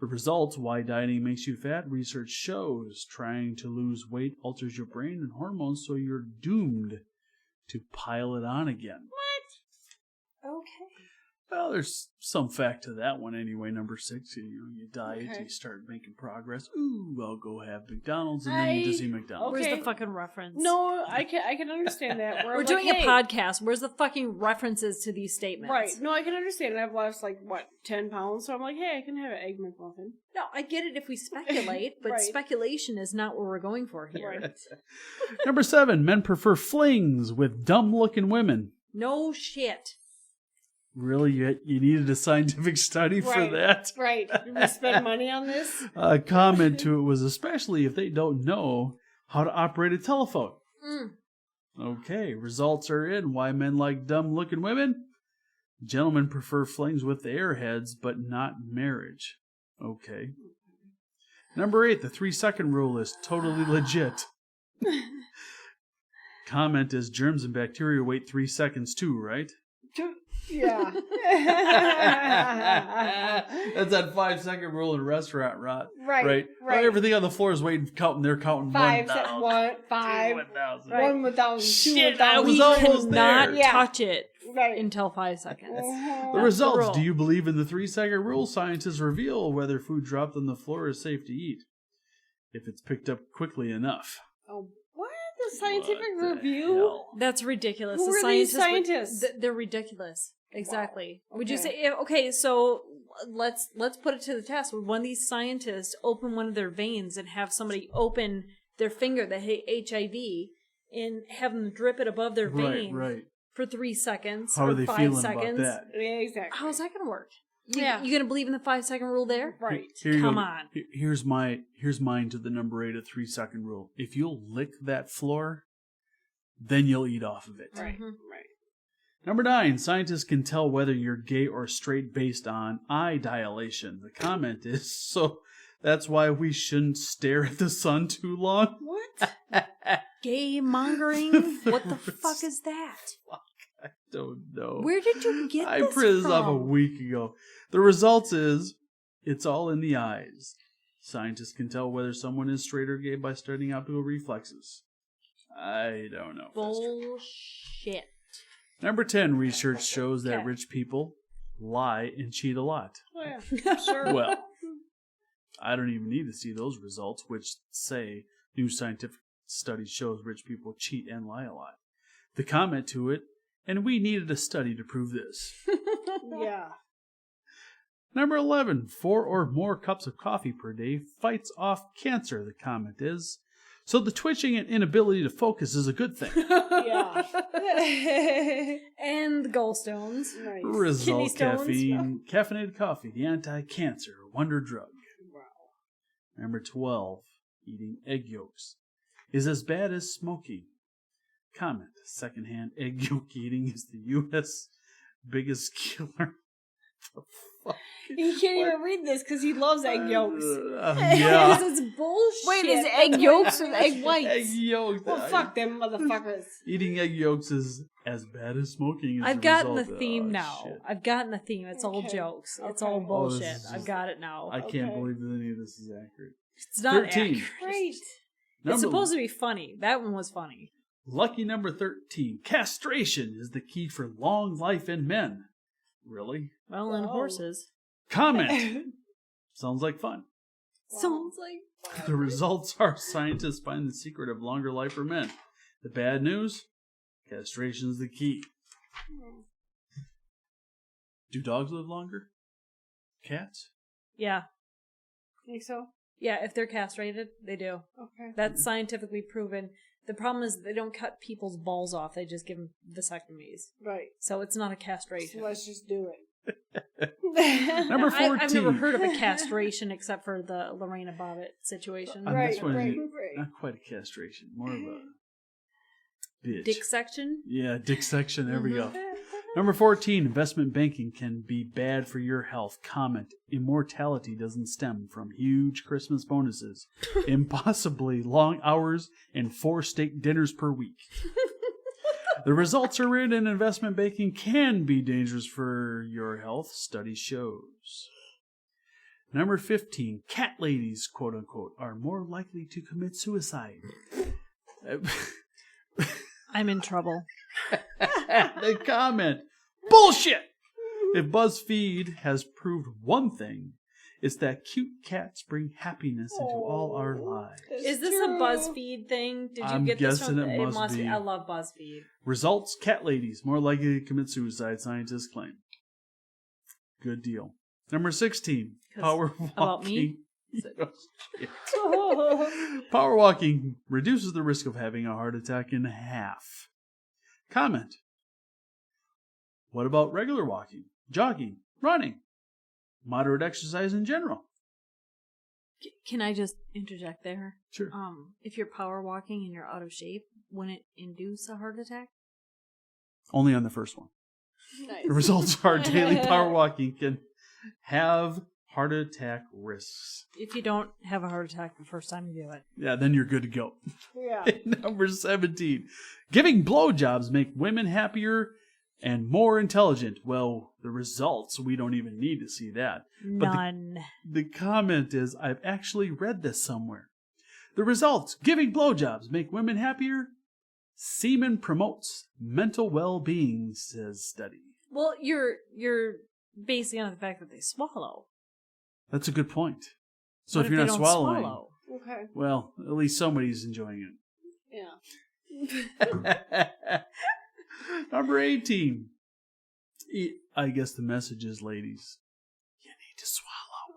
The results, why dieting makes you fat, research shows trying to lose weight alters your brain and hormones, so you're doomed to pile it on again. Okay. Well, there's some fact to that one anyway. Number 6, you diet, Okay. you start making progress. Ooh, I'll go have McDonald's, and then you just eat McDonald's. Okay. Where's the fucking reference? No, I can understand that. We're doing a podcast. Where's the fucking references to these statements? Right. No, I can understand. I've lost 10 pounds, so I'm like, hey, I can have an egg McMuffin. No, I get it if we speculate, but Right. speculation is not what we're going for here. Right. Number 7, men prefer flings with dumb-looking women. No shit. Really? You needed a scientific study for Right. that? Right. Did we spend money on this? A comment to it was, especially if they don't know how to operate a telephone. Mm. Okay, results are in. Why men like dumb-looking women? Gentlemen prefer flings with the airheads, but not marriage. Okay. Number 8, the 3-second rule is totally legit. Comment is, germs and bacteria wait 3 seconds too, right? Yeah. That's that 5-second rule in a restaurant, Right. Everything on the floor is waiting, counting. They're counting 1,000, 1,000. 1,000, Shit, 2,000. we cannot there. touch it Right. until 5 seconds. The results. rule. Do you believe in the 3-second rule? Scientists reveal whether food dropped on the floor is safe to eat if it's picked up quickly enough. Oh, what? The scientific What the review? hell? That's ridiculous. Who The are these scientists? scientists? They're ridiculous. Exactly. Wow. Would you Okay. say okay? So let's put it to the test. Would one of these scientists open one of their veins and have somebody open their finger that had HIV and have them drip it above their vein Right. for 3 seconds How or are they 5 feeling seconds? about that? Yeah, exactly. How's that going to work? Yeah. You going to believe in the 5-second rule there? Right. Here you Come go. on. Here's mine to the number 8 of 3-second rule. If you'll lick that floor, then you'll eat off of it. Right. Mhm. Right. Number 9, scientists can tell whether you're gay or straight based on eye dilation. The comment is, so that's why we shouldn't stare at the sun too long. What? Gay mongering? What the fuck is that? I don't know. Where did you get I this printed this off a from? week ago. The results is, it's all in the eyes. Scientists can tell whether someone is straight or gay by studying optical reflexes. I don't know. if that's true. Bullshit. Number 10, research shows that Okay. rich people lie and cheat a lot. Oh, yeah. Sure. Well, I don't even need to see those results, which say new scientific study shows rich people cheat and lie a lot. The comment to it, and we needed a study to prove this. Yeah. Number 11, 4 or more cups of coffee per day fights off cancer, the comment is. So the twitching and inability to focus is a good thing. Yeah. And the gallstones. Nice. Result, stones? caffeinated coffee, the anti-cancer wonder drug. Wow. Number 12, eating egg yolks is as bad as smoking. Comment, secondhand egg yolk eating is the U.S. biggest killer. The fuck? He can't even read this because he loves egg yolks. Yeah. This is bullshit. Wait, is it egg yolks or egg whites? Egg yolks. Well, fuck them motherfuckers. Eating egg yolks is as bad as smoking. Is I've the gotten the result. theme Oh, now. shit. I've gotten the theme. It's all Okay. jokes. It's Okay. all Oh, this bullshit. is I've just- got it now. I can't Okay. believe that any of this is accurate. It's not 13. accurate. Great. It's supposed to be funny. That one was funny. Lucky number 13. Castration is the key for long life in men. Really? Well, and Whoa. horses. Comment. Sounds like fun. Wow. Sounds like The results are scientists find the secret of longer life for men. The bad news? Castration is the key. Do dogs live longer? Cats? yeah. Think so? Yeah, if they're castrated, they do. Okay. That's scientifically proven. The problem is they don't cut people's balls off. They just give them vasectomies. Right. So it's not a So castration. let's just do it. Number 14. I've never heard of a castration except for the Lorena Bobbitt situation. Right, this one right, is right. not quite a castration, more of a bitch. Dick section? Yeah, dick section. There we go. Number 14, investment banking can be bad for your health. Comment, immortality doesn't stem from huge Christmas bonuses, impossibly long hours, and 4 steak dinners per week. The results are written in investment banking can be dangerous for your health, study shows. Number 15, cat ladies, quote unquote, are more likely to commit suicide. I'm in trouble. The comment, bullshit! If BuzzFeed has proved one thing, it's that cute cats bring happiness into all our lives. Is this a BuzzFeed thing? Did you I'm get this guessing from? it must be. I love BuzzFeed. Results, cat ladies more likely to commit suicide, scientists claim. Good deal. Number 16, 'Cause power about me? walking. Power walking reduces the risk of having a heart attack in half. Comment. What about regular walking, jogging, running, moderate exercise in general? Can I just interject there? Sure. If you're power walking and you're out of shape, wouldn't it induce a heart attack? Only on the first one. Nice. The results are daily power walking can have heart attack risks. If you don't have a heart attack the first time you do it. Yeah, then you're good to go. Yeah. Number 17. Giving blowjobs make women happier And more intelligent. Well, the results, we don't even need to see that. None. But the comment is, I've actually read this somewhere. The results, giving blowjobs make women happier. Semen promotes mental well-being, says study. Well, you're basing it on the fact that they swallow. That's a good point. So What if you're they not don't swallowing, swallow? Okay. well, at least somebody's enjoying Yeah. it. Number 18. I guess the message is, ladies, you need to swallow.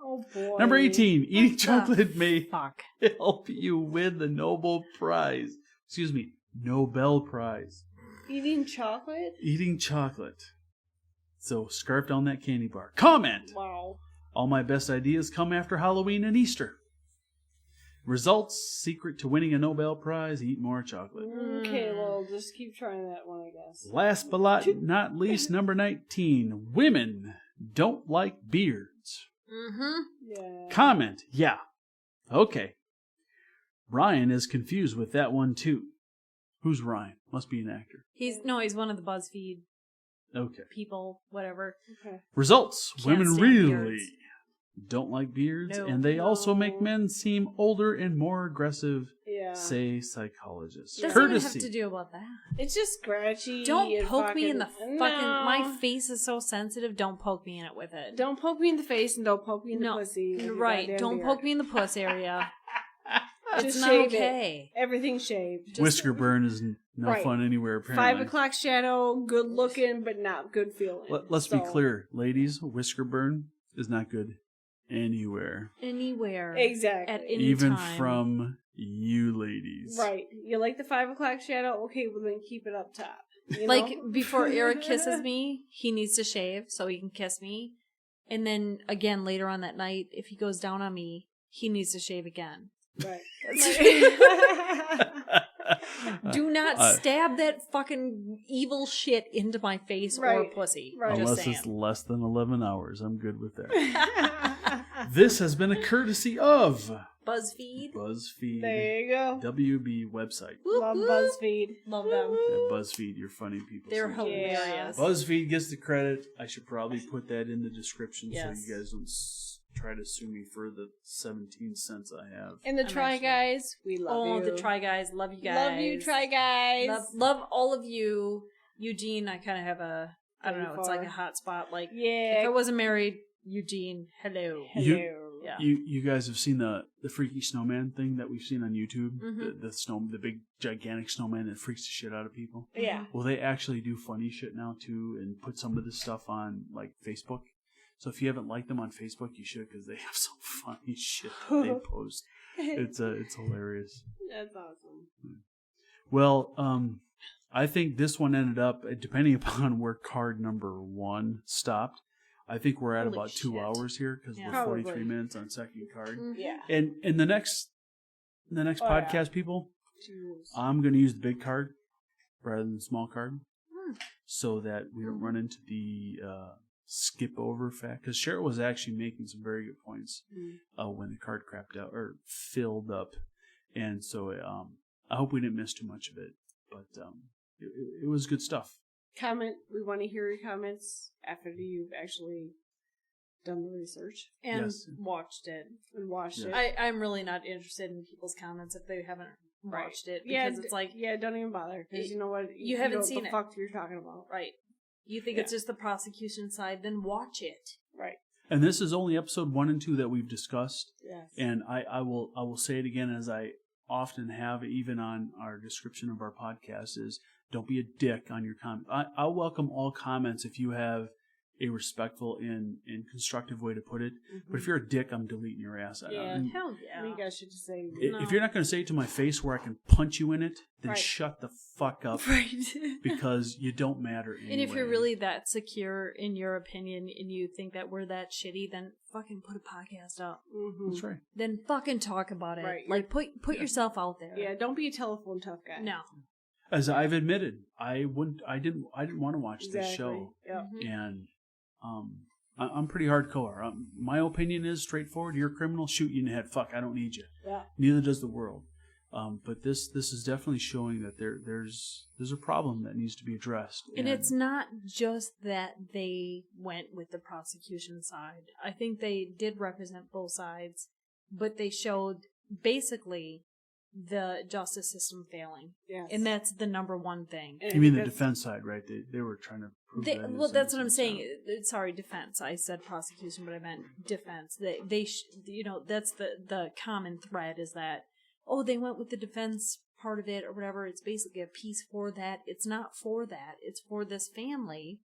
Oh boy. Number 18. Eating chocolate may Fuck. help you win the Nobel Prize. Excuse me, Nobel Prize. Eating chocolate? Eating chocolate. So scarf down that candy bar. Comment. Wow. All my best ideas come after Halloween and Easter. Results, secret to winning a Nobel Prize, eat more chocolate. Okay, well, just keep trying that one, I guess. Last but not least, number 19. Women don't like beards. Mm-hmm. Yeah. Comment. Yeah. Okay. Ryan is confused with that one too. Who's Ryan? Must be an actor. He's one of the BuzzFeed Okay. people, whatever. Okay. Results. Can't Women stand really beards. don't like beards, No. and they also make No. men seem older and more aggressive, Yeah. say psychologists. Doesn't Courtesy. even have to do about that. It's just scratchy. Don't and poke me in the fucking- fucking. No. My face is so sensitive. Don't poke me in it with it. Don't poke me in the face and don't poke me in the No. pussy. with your Right. goddamn Don't beard. poke me in the puss area. It's Just not shave okay. it. Everything's shaved. Whisker burn is no Right. fun anywhere, 5 apparently. o'clock shadow, good looking, but not good feeling. Let's be So- clear, ladies. Whisker burn is not good anywhere, Anywhere. Exactly. At any even time. from you ladies. Right. You like the 5 o'clock shadow? Okay, well then keep it up top. You Like, know? before Eric kisses me, he needs to shave so he can kiss me. And then, again, later on that night, if he goes down on me, he needs to shave again. Right. Do not stab that fucking evil shit into my face or Right. pussy. Right. Just Unless saying. it's less than 11 hours. I'm good with that. This has been a courtesy of BuzzFeed. BuzzFeed. There you go. WB website. Whoop, Love whoop. BuzzFeed. Love them. Yeah, BuzzFeed, you're funny people. They're sometimes. hilarious. BuzzFeed gets the credit. I should probably put that in the description Yes. so you guys don't try to sue me for the 17 cents I have. And the I'm Try actually- Guys, we love you. Oh, the Try Guys. Love you guys. Love you, Try Guys. Love all of you. Eugene, I kind of have a, I don't Going know, it's like for- a hot spot. Like, Yeah. if I wasn't married, Eugene, hello. Hello. Yeah. You guys have seen the freaky snowman thing that we've seen on YouTube? Mhm. The big gigantic snowman that freaks the shit out of people? Yeah. Well, they actually do funny shit now too, and put some of this stuff on like Facebook. So if you haven't liked them on Facebook, you should, because they have some funny shit that they post. It's hilarious. That's awesome. Well, I think this one ended up, depending upon where card number 1 stopped, I think we're at Holy about 2 shit. hours here because Yeah. we're 43 Probably. minutes on second card. Mhm. Yeah. And in the next Oh, yeah. podcast, people, I'm going to use the big card rather than the small card, so that we don't run into the skip over fact. Because Cheryl was actually making some very good points when the card crapped out or filled up, and so I hope we didn't miss too much of it. But it was good stuff. Comment. We want to hear your comments after you've actually done the research And Yes. watched it. and watched Yeah. it. I'm really not interested in people's comments if they haven't Right. watched it. Yeah, Because it's like, yeah, don't even bother because you know what? You haven't know what seen the it. fuck you're talking about. right. You think it's just the prosecution side, then watch it. Right. And this is only episode 1 and 2 that we've discussed. Yes. And I will say it again, as I often have, even on our description of our podcast, is don't be a dick on your comment. I'll welcome all comments if you have a respectful and constructive way to put it. But if you're a dick, I'm deleting your ass. Yeah. Hell yeah. You guys should just say If you're not going to say it to my face where I can punch you in it, then Right. shut the fuck up, right. because you don't matter anyway. And if you're really that secure in your opinion and you think that we're that shitty, then fucking put a podcast up. That's right. Then fucking talk about it. Right. Like put yourself out there. Yeah, don't be a telephone tough guy. No. As I've admitted, I didn't want to watch this show, Yep. Mhm. and I'm pretty hardcore. My opinion is straightforward. You're a criminal. Shoot you in the head. Fuck, I don't need you. Yeah. Neither does the world. But this is definitely showing that there's a problem that needs to be addressed. And it's not just that they went with the prosecution side. I think they did represent both sides, but they showed basically the justice system failing. Yes. And that's the number one thing. You mean the defense side, right? They were trying to prove that. Well, that's what I'm saying. Sorry, defense. I said prosecution, but I meant defense. That's the common thread is that, they went with the defense part of it or whatever. It's basically a piece for that. It's not for that. It's for this family,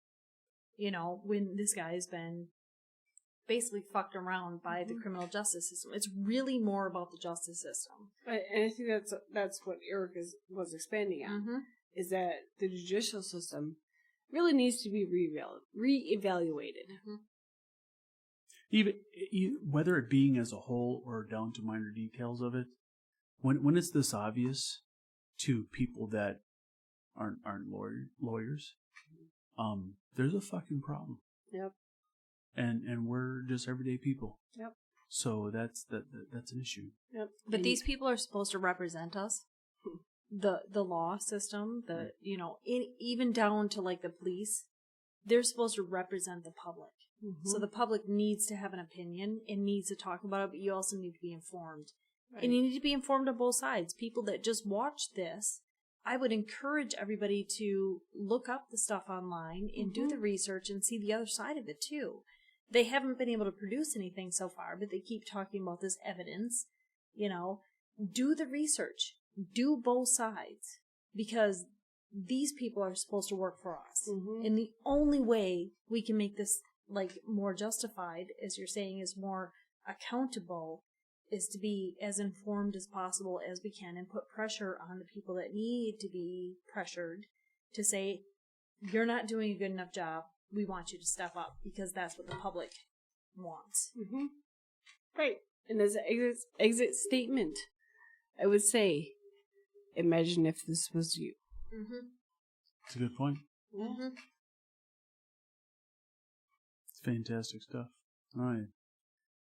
when this guy's been basically fucked around by the criminal justice system. It's really more about the justice system. And I think that's what Eric was expanding on, is that the judicial system really needs to be reevaluated. Even whether it being as a whole or down to minor details of it, when it's this obvious to people that aren't lawyers, there's a fucking problem. Yep. And we're just everyday people. Yep. So that's an issue. Yep. But these people are supposed to represent us. The law system, even down to like the police, they're supposed to represent the public. So the public needs to have an opinion and needs to talk about it, but you also need to be informed. Right. And you need to be informed on both sides. People that just watch this, I would encourage everybody to look up the stuff online and do the research and see the other side of it too. They haven't been able to produce anything so far, but they keep talking about this evidence. Do the research. Do both sides. Because these people are supposed to work for us. And the only way we can make this more justified, as you're saying, is more accountable, is to be as informed as possible as we can and put pressure on the people that need to be pressured to say, you're not doing a good enough job. We want you to step up because that's what the public wants. Right. And as an exit statement, I would say, imagine if this was you. That's a good point. Yeah. It's fantastic stuff. All right.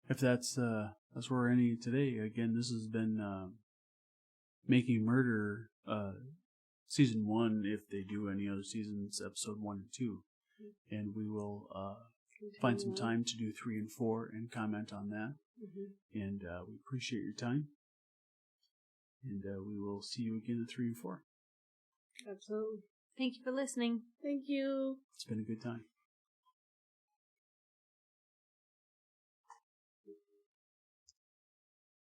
If that's where we're ending today, again, this has been Making Murder Season 1, if they do any other seasons, Episode 1 and 2. And we will find some time to do 3 and 4 and comment on that. And we appreciate your time. And we will see you again at 3 and 4. Absolutely. Thank you for listening. Thank you. It's been a good time.